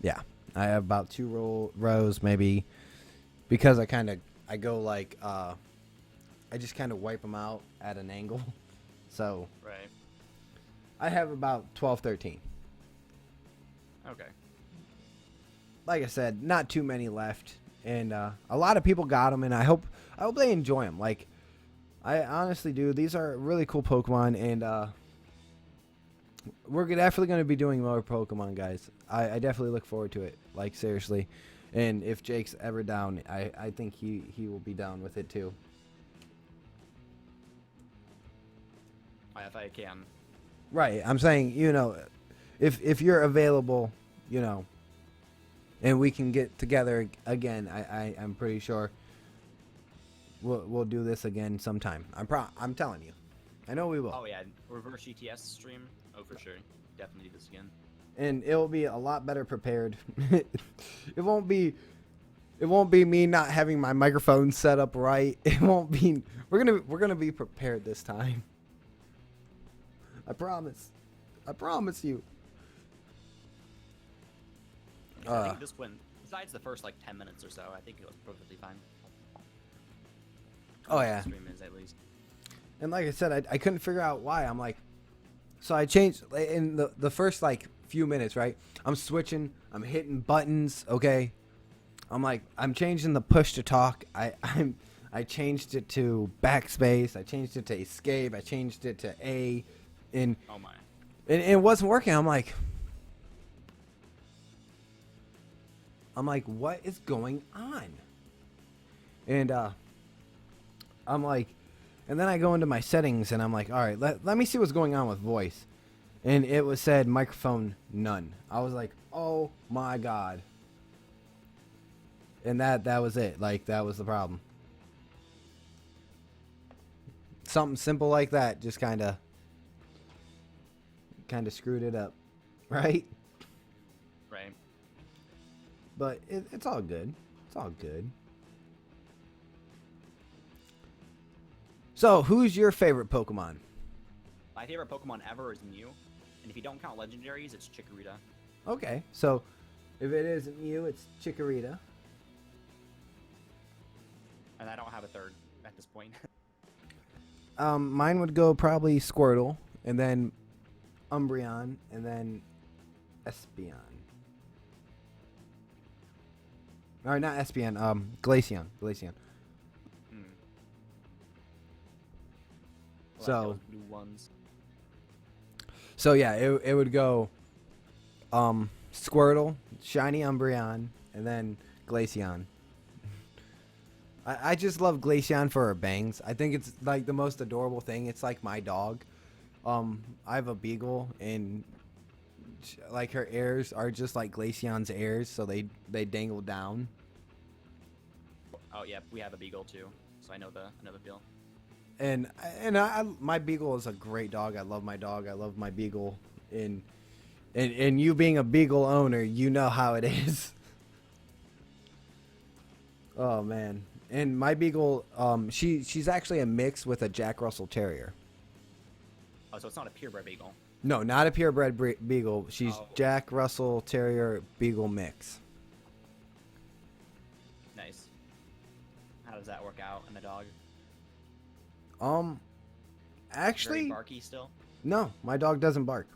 Yeah, I have about 2 rows, maybe, because I go like, I just kind of wipe them out at an angle. So, right. I have about 12, 13. Okay. Like I said, not too many left, and a lot of people got them, and I hope they enjoy them. Like, I honestly do. These are really cool Pokemon, and we're definitely going to be doing more Pokemon, guys. I definitely look forward to it. Like, seriously. And if Jake's ever down, I think he will be down with it, too. If I can. Right. I'm saying, you know, if you're available, you know, and we can get together again, I'm pretty sure we'll do this again sometime. I'm telling you. I know we will. Oh yeah, reverse ETS stream. Oh for sure. Definitely do this again. And it will be a lot better prepared. It won't be me not having my microphone set up right. It won't be we're going to be prepared this time. I promise. I promise you. I think this went, besides the first like 10 minutes or so, I think it was perfectly fine. Oh yeah. Stream is at least. And like I said, I couldn't figure out why. I'm like, so I changed in the first like few minutes, right? I'm switching, I'm hitting buttons, okay? I'm like, I'm changing the push to talk. I changed it to backspace. I changed it to escape. I changed it to A. And oh my. And it wasn't working. I'm like, what is going on? And I'm like, and then I go into my settings and I'm like, all right, let me see what's going on with voice. And it was said microphone none. I was like, oh my God. And that was it. Like, that was the problem. Something simple like that just kind of screwed it up. right? Right. But it's all good. It's all good. So, who's your favorite Pokemon? My favorite Pokemon ever is Mew, and if you don't count legendaries, it's Chikorita. Okay, so if it isn't you, it's Chikorita. And I don't have a third at this point. Mine would go probably Squirtle, and then Umbreon, and then Espeon. Or not Espeon, Glaceon. Glaceon. Hmm. So- Like those blue ones. So yeah, it would go Squirtle, Shiny Umbreon, and then Glaceon. I just love Glaceon for her bangs. I think it's like the most adorable thing. It's like my dog. I have a beagle, and like her ears are just like Glaceon's ears, so they dangle down. Oh yeah, we have a beagle too, so I know the feel. And my beagle is a great dog. I love my dog. I love my beagle. And you being a beagle owner, you know how it is. Oh man. And my beagle, she's actually a mix with a Jack Russell Terrier. Oh, so it's not a purebred beagle. No, not a purebred beagle. She's Oh. Jack Russell Terrier beagle mix. Nice. How does that work out in the dog? Actually, Very barky still. no, my dog doesn't bark.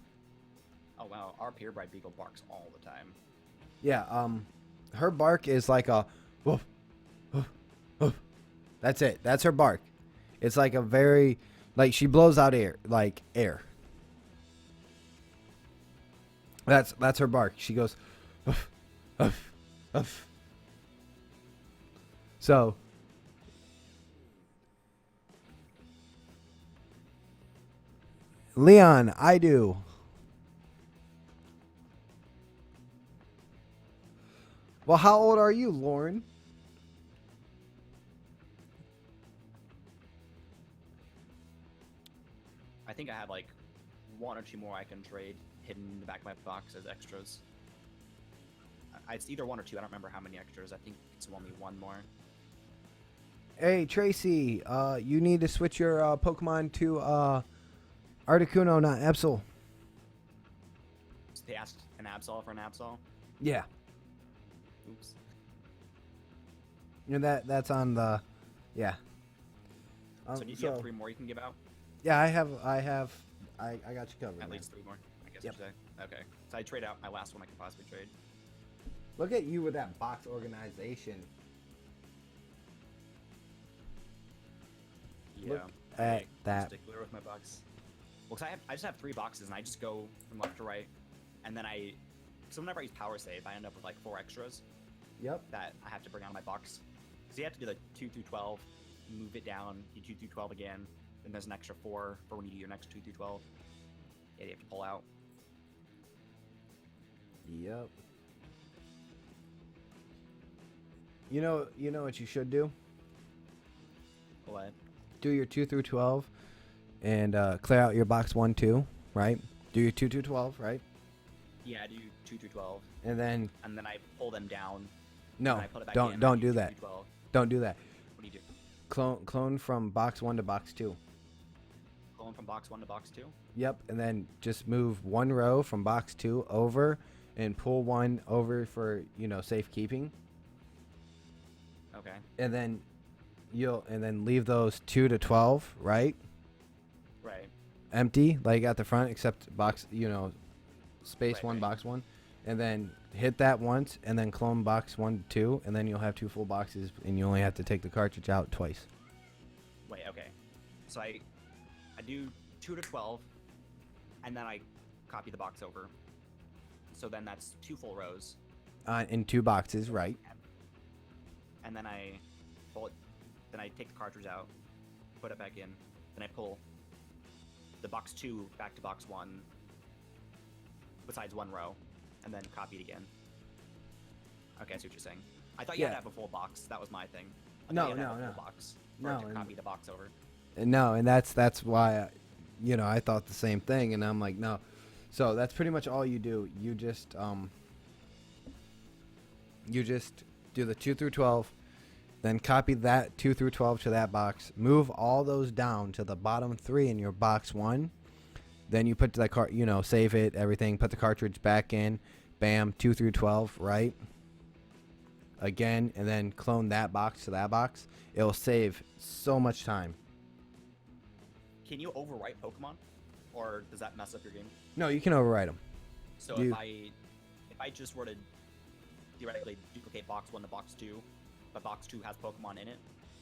Oh wow, our purebred beagle barks all the time. Yeah, her bark is like a woof, woof, woof. That's it. That's her bark. It's like a very, like she blows out air, like air. That's her bark. She goes, woof, woof, woof. So, Leon, I do. Well, how old are you, Lauren? I think I have like one or two more I can trade hidden in the back of my box as extras. It's either one or two. I don't remember how many extras. I think it's only one more. Hey, Tracy, you need to switch your Pokemon to Articuno, not Absol. So they asked an Absol for an Absol. Yeah. Oops. And that's on the, yeah. So do you have three more you can give out? Yeah, I got you covered. At man. least three more, I guess Yep. you say. Okay. So I trade out my last one I can possibly trade. Look at you with that box organization. Yeah. Look at that. Stickler with my box. Well, 'cause I just have three boxes and I just go from left to right, and then so whenever I use power save, I end up with like 4 extras Yep. that I have to bring out of my box. So you have to do the 2 through 12, move it down, do 2 through 12 again, then there's an extra 4 for when you do your next 2 through 12. Yeah, you have to pull out. Yep. You know what you should do? What? Do your 2 through 12 and clear out your box 1, 2, right? Do your 2 through 12, right? Yeah, I do 2 through 12, And then and then I pull them down. no, and I put it back don't in, and I don't do 2 that. through 12. Don't do that. What do you do? Clone from box 1 to box 2. Pulling from box 1 to box 2? Yep, and then just move 1 row from box 2 over and pull 1 over for, safekeeping. Okay. And then leave those 2 to 12, right? Right. Empty, like at the front, except box, space Right, 1, right. box 1. And then hit that once, and then clone box 1 to 2, and then you'll have 2 full boxes, and you only have to take the cartridge out twice. Wait, okay. So I do 2 to 12, and then I copy the box over. So then that's 2 full rows. In 2 boxes, right? And then I pull it, then I take the cartridge out, put it back in, then I pull the box 2 back to box 1, besides 1 row, and then copy it again. Okay, I see what you're saying. I thought you had Yeah. to have a full box. That was my thing. I thought No, you had to have no, a no. full box for No, it to and- copy the box over. No, and that's why, I thought the same thing, and I'm like, no, So that's pretty much all you do. You just do the 2 through 12, then copy that 2 through 12 to that box. Move all those down to the bottom 3 in your box 1. Then you put that card, save it, everything. Put the cartridge back in. Bam, 2 through 12, right? Again, and then clone that box to that box. It'll save so much time. Can you overwrite Pokemon, or does that mess up your game? No, you can overwrite them. So if I just were to theoretically duplicate box 1 to box 2, but box 2 has Pokemon in it,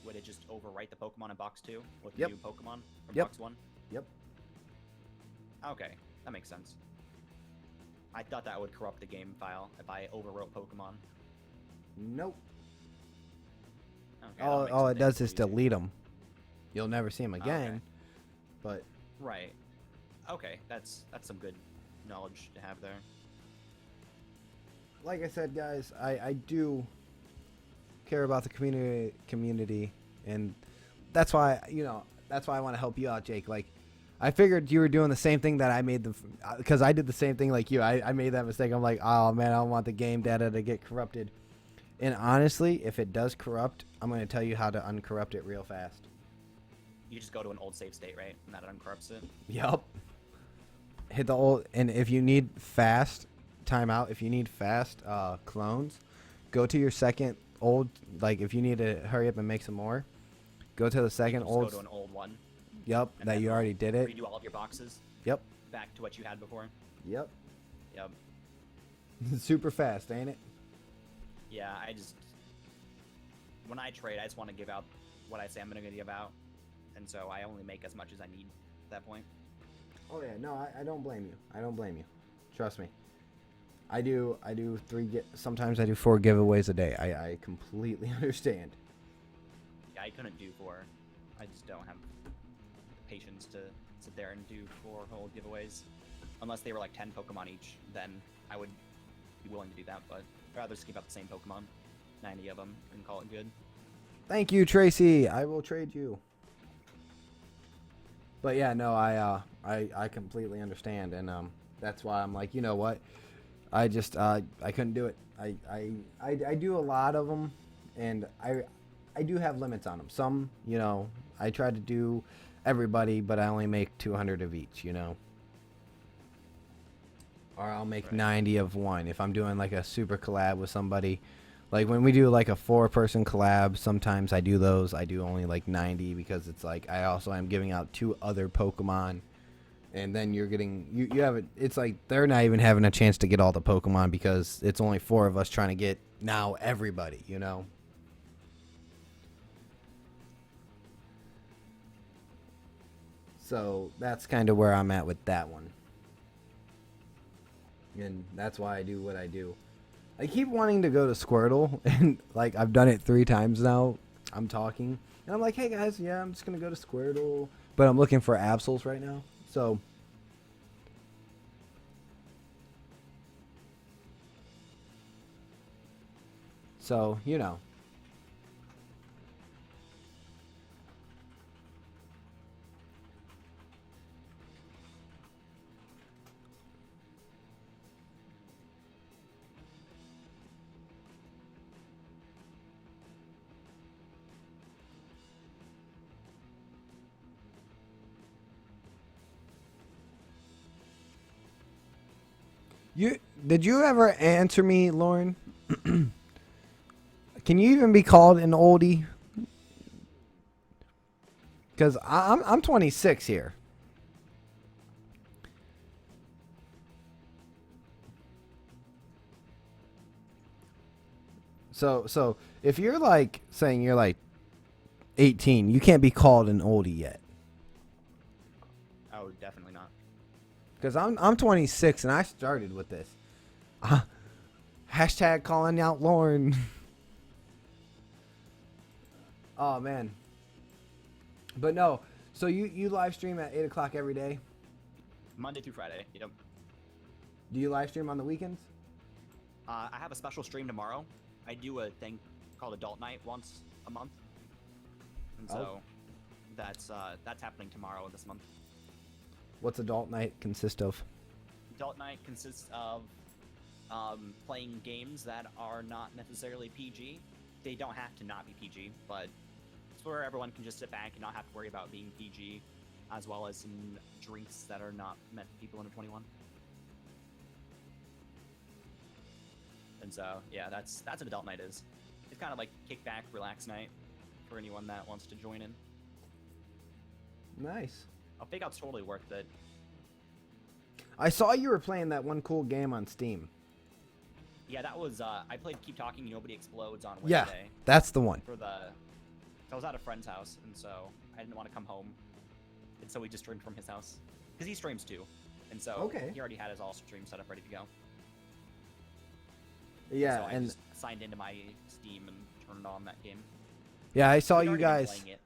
would it just overwrite the Pokemon in box 2 with the new Pokemon from box 1? Yep. Okay, that makes sense. I thought that would corrupt the game file if I overwrote Pokemon. Nope. Okay, all it does is delete them. You'll never see them again. Okay. But right. Okay, that's some good knowledge to have there. Like I said, guys, I do care about the community, and that's why I want to help you out, Jake. Like, I figured you were doing the same thing that I made because I did the same thing like you. I made that mistake. I'm like, oh man, I don't want the game data to get corrupted. And honestly, if it does corrupt, I'm going to tell you how to uncorrupt it real fast. You just go to an old save state, right? And that uncorrupts it? Yup. Hit the old, and if you need fast timeout, if you need fast clones, go to your second old, like if you need to hurry up and make some more, go to the second old. Go to an old one. Yep, that you already did it. Redo all of your boxes. Yep. Back to what you had before. Yep. Yep. Super fast, ain't it? Yeah, when I trade, I just want to give out what I say I'm going to give out. And so I only make as much as I need at that point. Oh yeah, no, I don't blame you. I don't blame you. Trust me. I do sometimes I do 4 giveaways a day. I completely understand. Yeah, I couldn't do 4. I just don't have patience to sit there and do 4 whole giveaways. Unless they were like 10 Pokemon each, then I would be willing to do that, but I'd rather just keep out the same Pokemon. 90 of them and call it good. Thank you, Tracy. I will trade you. But yeah, no, I completely understand, and that's why I'm like, you know what? I just I couldn't do it. I do a lot of them, and I do have limits on them. Some, I try to do everybody, but I only make 200 of each, Or I'll make 90 of one if I'm doing like a super collab with somebody. Like when we do like a 4-person collab, sometimes I do those. I do only like 90 because it's like I also am giving out 2 other Pokemon, and then you're getting you have it. It's like they're not even having a chance to get all the Pokemon because it's only 4 of us trying to get now everybody. So that's kind of where I'm at with that one, and that's why I do what I do. I keep wanting to go to Squirtle, and like I've done it 3 times now. I'm talking, and I'm like, hey guys, yeah, I'm just gonna go to Squirtle, but I'm looking for Absols right now. So Did you ever answer me, Lauren? Can you even be called an oldie? Because I'm 26 here. So if you're like saying you're like 18, you can't be called an oldie yet. Oh, definitely not. Because I'm 26 and I started with this. Hashtag calling out Lauren. Oh man. But no. So you live stream at 8 o'clock every day? Monday through Friday. Yep. Do you live stream on the weekends? I have a special stream tomorrow. I do a thing called Adult Night once a month, and so that's happening tomorrow this month. What's Adult Night consist of? adult night consists of playing games that are not necessarily PG. They don't have to not be PG, but it's where everyone can just sit back and not have to worry about being PG, as well as some drinks that are not meant for people under 21. And so, yeah, that's what adult night is. It's kind of like kick back, relax night for anyone that wants to join in. Nice. I think it's totally worth it. I saw you were playing that one cool game on Steam. Yeah, that was, I played Keep Talking, Nobody Explodes on Wednesday. Yeah, that's the one. I was at a friend's house, and so I didn't want to come home. And so we just streamed from his house. Because he streams too. And so he already had his all stream set up ready to go. Yeah, so I and just signed into my Steam and turned on that game. Yeah, I saw We'd you already been guys. playing it.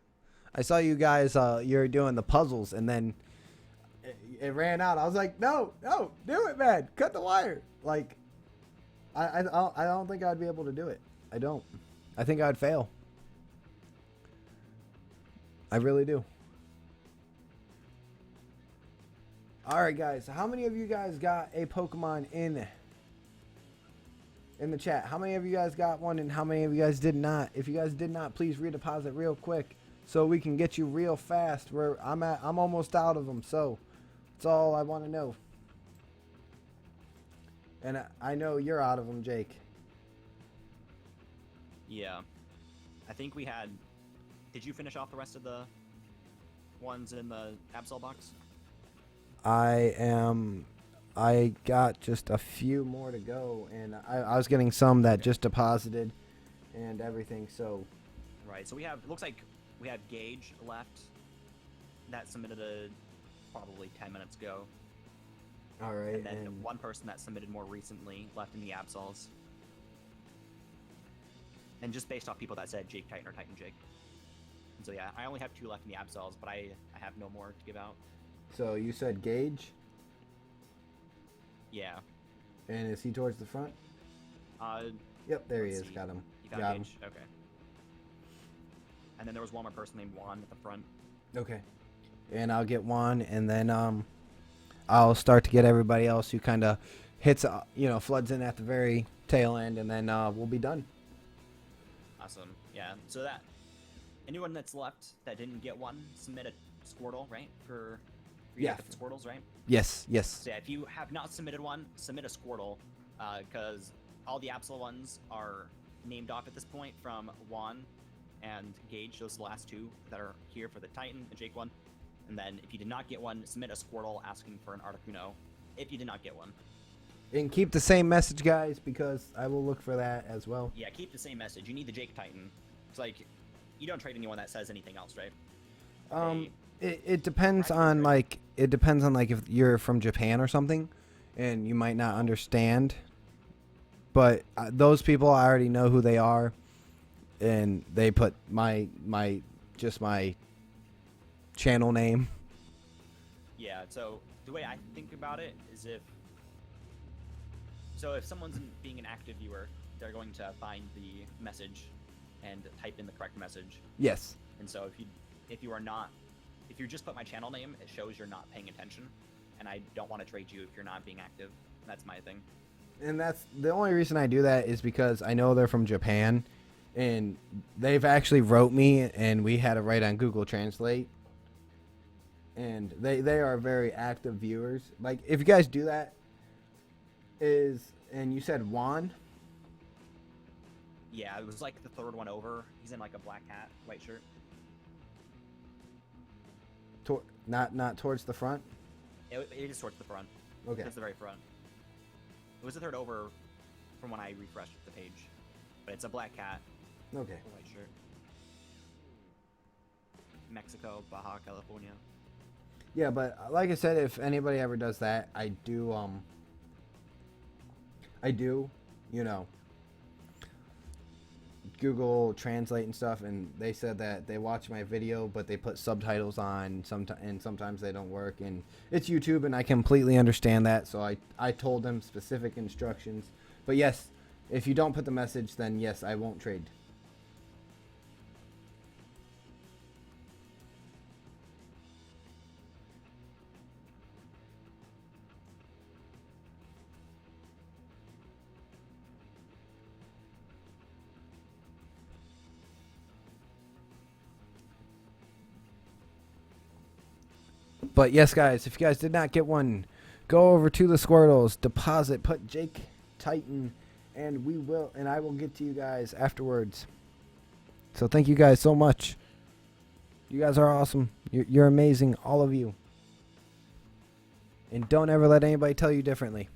I saw you guys. You were doing the puzzles, and then it ran out. I was like, no, do it, man. Cut the wire. Like, I don't think I'd be able to do it. I don't. I think I'd fail. I really do. All right, guys. How many of you guys got a Pokemon in the chat? How many of you guys got one, and how many of you guys did not? If you guys did not, please redeposit real quick so we can get you real fast. Where I'm almost out of them. So that's all I want to know. And I know you're out of them, Jake. Yeah. I think we had... Did you finish off the rest of the ones in the Absol box? I got just a few more to go, and I was getting some that just deposited and everything, so... Right, so we have... It looks like we have Gage left. That submitted probably 10 minutes ago. All right, and then one person that submitted more recently left in the Absols. And just based off people that said Jake Titan or Titan Jake. And so yeah, I only have 2 left in the Absols, but I have no more to give out. So you said Gage? Yeah. And is he towards the front? Yep, there he is. Got him. You got Gage? Okay. And then there was one more person named Juan at the front. Okay. And I'll get Juan, and then I'll start to get everybody else who kind of hits, floods in at the very tail end, and then we'll be done. Awesome. Yeah. So that anyone that's left that didn't get one, submit a Squirtle, right? For yeah, the Squirtles, right? Yes. So yeah, if you have not submitted one, submit a Squirtle, because all the Absol ones are named off at this point from Juan and Gage. Those are the last 2 that are here for the Titan and Jake one. And then if you did not get one, submit a Squirtle asking for an Articuno if you did not get one. And keep the same message, guys, because I will look for that as well. Yeah, keep the same message. You need the Jake Titan. It's like, you don't trade anyone that says anything else, right? It depends on, like, if you're from Japan or something, and you might not understand. But those people, I already know who they are, and they put my channel name. Yeah, so the way I think about it is if someone's being an active viewer, they're going to find the message and type in the correct message. Yes. And so if you just put my channel name, it shows you're not paying attention, and I don't want to trade you if you're not being active. That's my thing. And that's the only reason I do that is because I know they're from Japan, and they've actually wrote me, and we had to write on Google Translate. And they are very active viewers. Like, if you guys do that, and you said Juan? Yeah, it was like the 3rd one over. He's in like a black hat, white shirt. Not towards the front? It is towards the front. Okay. It's the very front. It was the 3rd over from when I refreshed the page. But it's a black hat. Okay. A white shirt. Mexico, Baja California. Yeah, but like I said, if anybody ever does that, I do, Google Translate and stuff, and they said that they watch my video, but they put subtitles on, and sometimes they don't work, and it's YouTube, and I completely understand that, so I told them specific instructions. But yes, if you don't put the message, then yes, I won't trade. But yes, guys, if you guys did not get one, go over to the Squirtles, deposit, put Jake Titan, and I will get to you guys afterwards. So thank you guys so much. You guys are awesome. You're amazing, all of you. And don't ever let anybody tell you differently.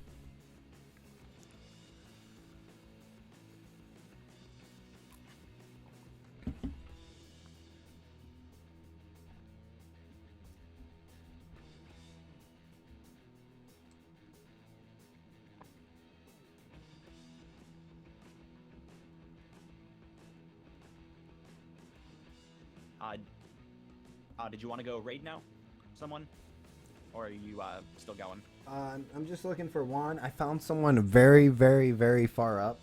Did you want to go raid now? Someone? Or are you still going? I'm just looking for Juan. I found someone very, very, very far up.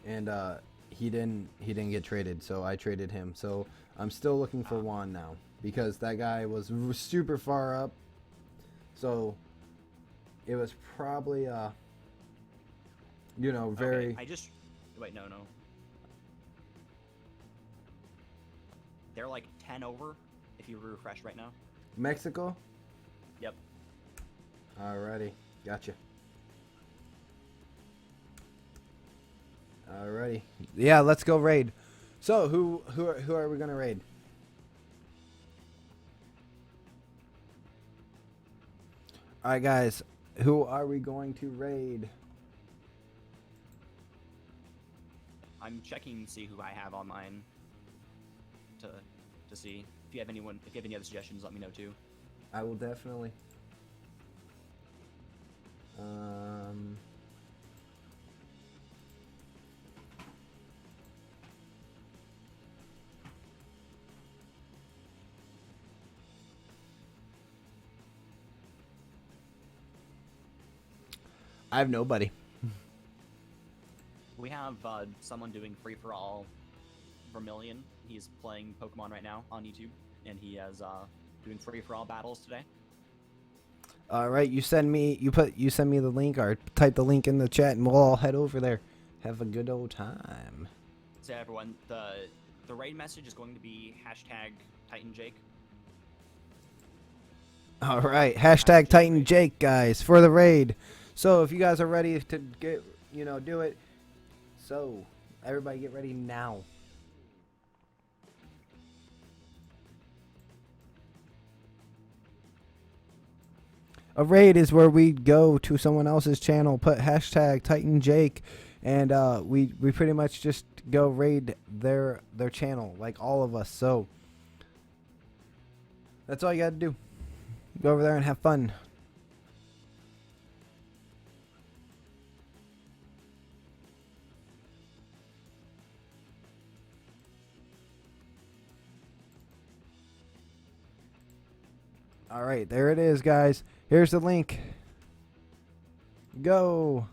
And he didn't get traded, so I traded him. So I'm still looking for Juan now because that guy was super far up. So it was probably very Okay, wait, no. They're like 10 over if you refresh right now. Mexico? Yep. Alrighty. Gotcha. Alrighty. Yeah, let's go raid. So who are we gonna raid? Alright guys, who are we going to raid? I'm checking to see who I have online to see. If you have any other suggestions, let me know too. I will definitely. I have nobody. We have someone doing free-for-all Vermilion. He's playing Pokemon right now on YouTube, and he is doing free-for-all battles today. All right, you send me the link or type the link in the chat, and we'll all head over there. Have a good old time. So everyone, the raid message is going to be #TitanJake. All right, #TitanJake, guys, for the raid. So if you guys are ready to do it, so everybody get ready now. A raid is where we go to someone else's channel, put #TitanJake, and we pretty much just go raid their channel, like all of us. So that's all you gotta do. Go over there and have fun. All right, there it is, guys. Here's the link. Go.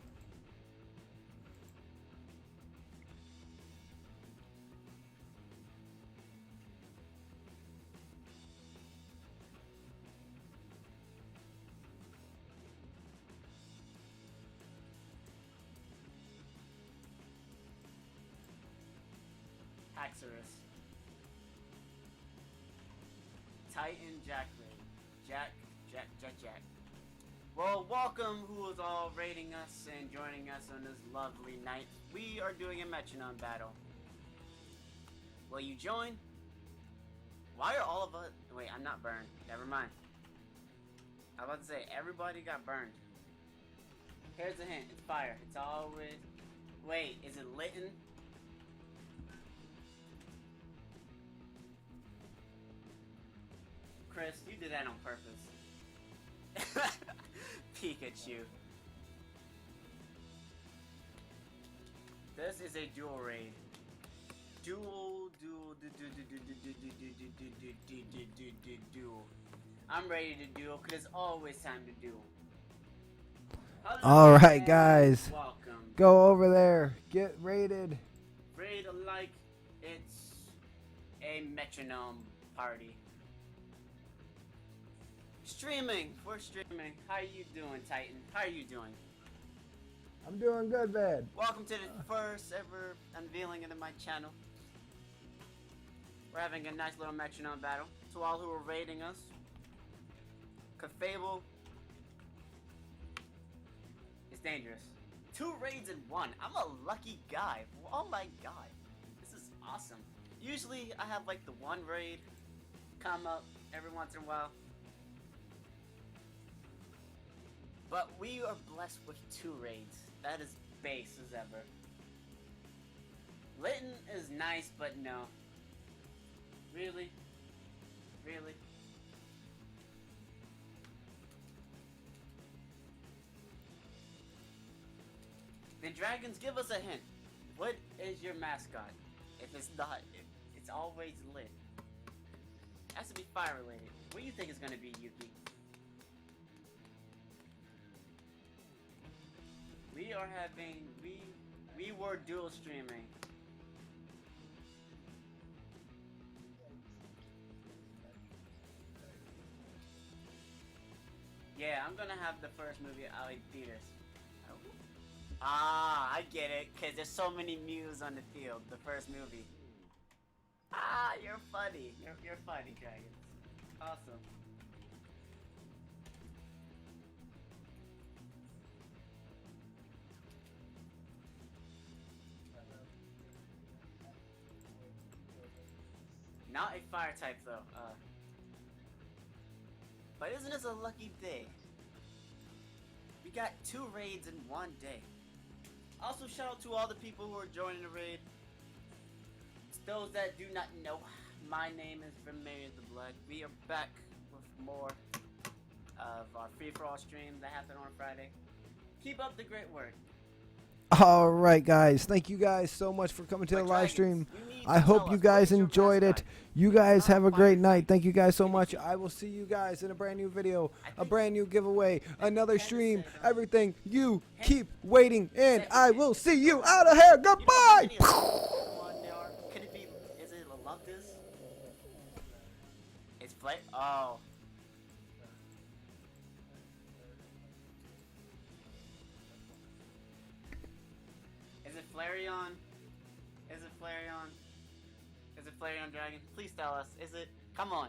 Haxorus. Titan Jack. Well, welcome who is all raiding us and joining us on this lovely night. We are doing a Metronome battle. Will you join? Why are all of us... Wait, I'm not burned. Never mind. I was about to say, everybody got burned. Here's a hint. It's fire. It's always... Wait, is it Litten? Chris, you did that on purpose. Pikachu. This is a dual raid. Dual. I'm ready to duel because it's always time to duel. All right, guys. Welcome. Go over there. Get raided. Raid like it's a metronome party. Streaming. We're streaming. How are you doing, Titan? How are you doing? I'm doing good, man. Welcome to the first ever unveiling of my channel. We're having a nice little metronome battle. To all who are raiding us, Fable is dangerous. 2 raids in 1. I'm a lucky guy. Oh my god. This is awesome. Usually I have like the 1 raid come up every once in a while. But we are blessed with 2 raids. That is base as ever. Lytton is nice, but no. Really? Really? Then dragons, give us a hint. What is your mascot? If it's not, it's always lit. It has to be fire related. What do you think is gonna be, Yuki? We are having we were dual streaming. Yeah, I'm gonna have the first movie out in theaters. Ah, I get it, cause there's so many Mews on the field. The first movie. Ah, you're funny. You're funny, Dragons. Awesome. Not a fire type though. But isn't this a lucky day? We got 2 raids in 1 day. Also, shout out to all the people who are joining the raid. To those that do not know, my name is Vermeer the Black. We are back with more of our free-for-all stream that happened on Friday. Keep up the great work. All right, guys. Thank you guys so much for coming to the live stream. I hope you guys enjoyed it. You guys have a great night. Thank you guys so much. I will see you guys in a brand new video, a brand new giveaway, another stream, everything you keep waiting, and I will see you out of here. Goodbye. Could it be? Is it Loluntus? It's play. Oh. Is it Flareon? Is it Flareon? Is it Flareon Dragon? Please tell us. Is it? Come on.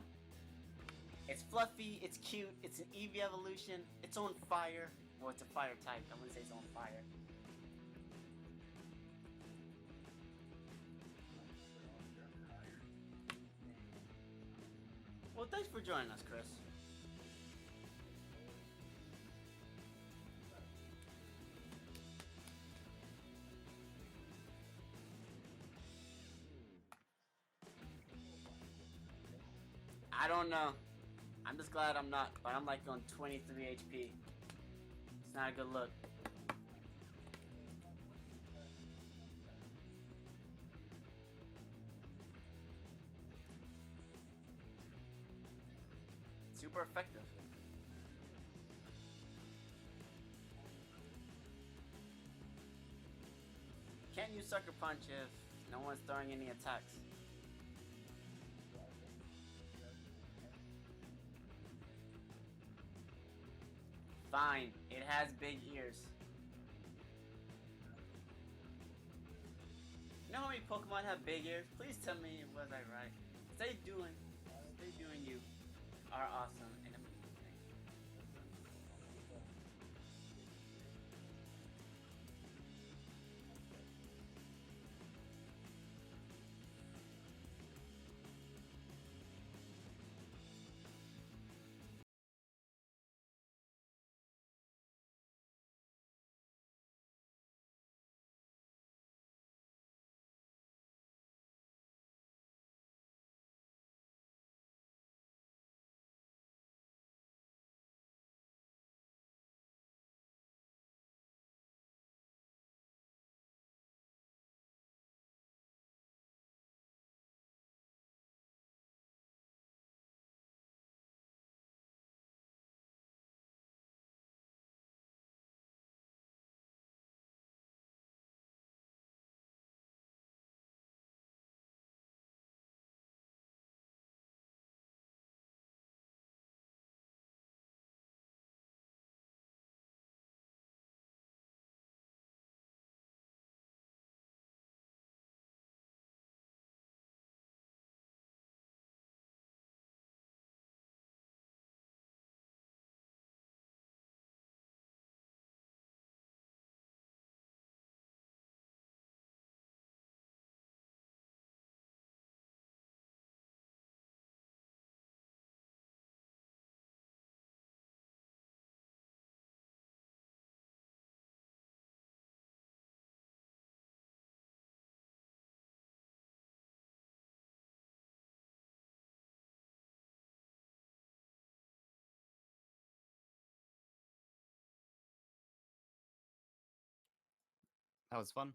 It's fluffy, it's cute, it's an Eevee evolution, it's on fire. Well, it's a fire type. I wouldn't say it's on fire. Well, thanks for joining us, Chris. I don't know. I'm just glad I'm not, but I'm like on 23 HP. It's not a good look. Super effective. Can't use Sucker Punch if no one's throwing any attacks. Fine, it has big ears. You know how many Pokemon have big ears? Please tell me, was I right? Stay doing you are awesome. That was fun.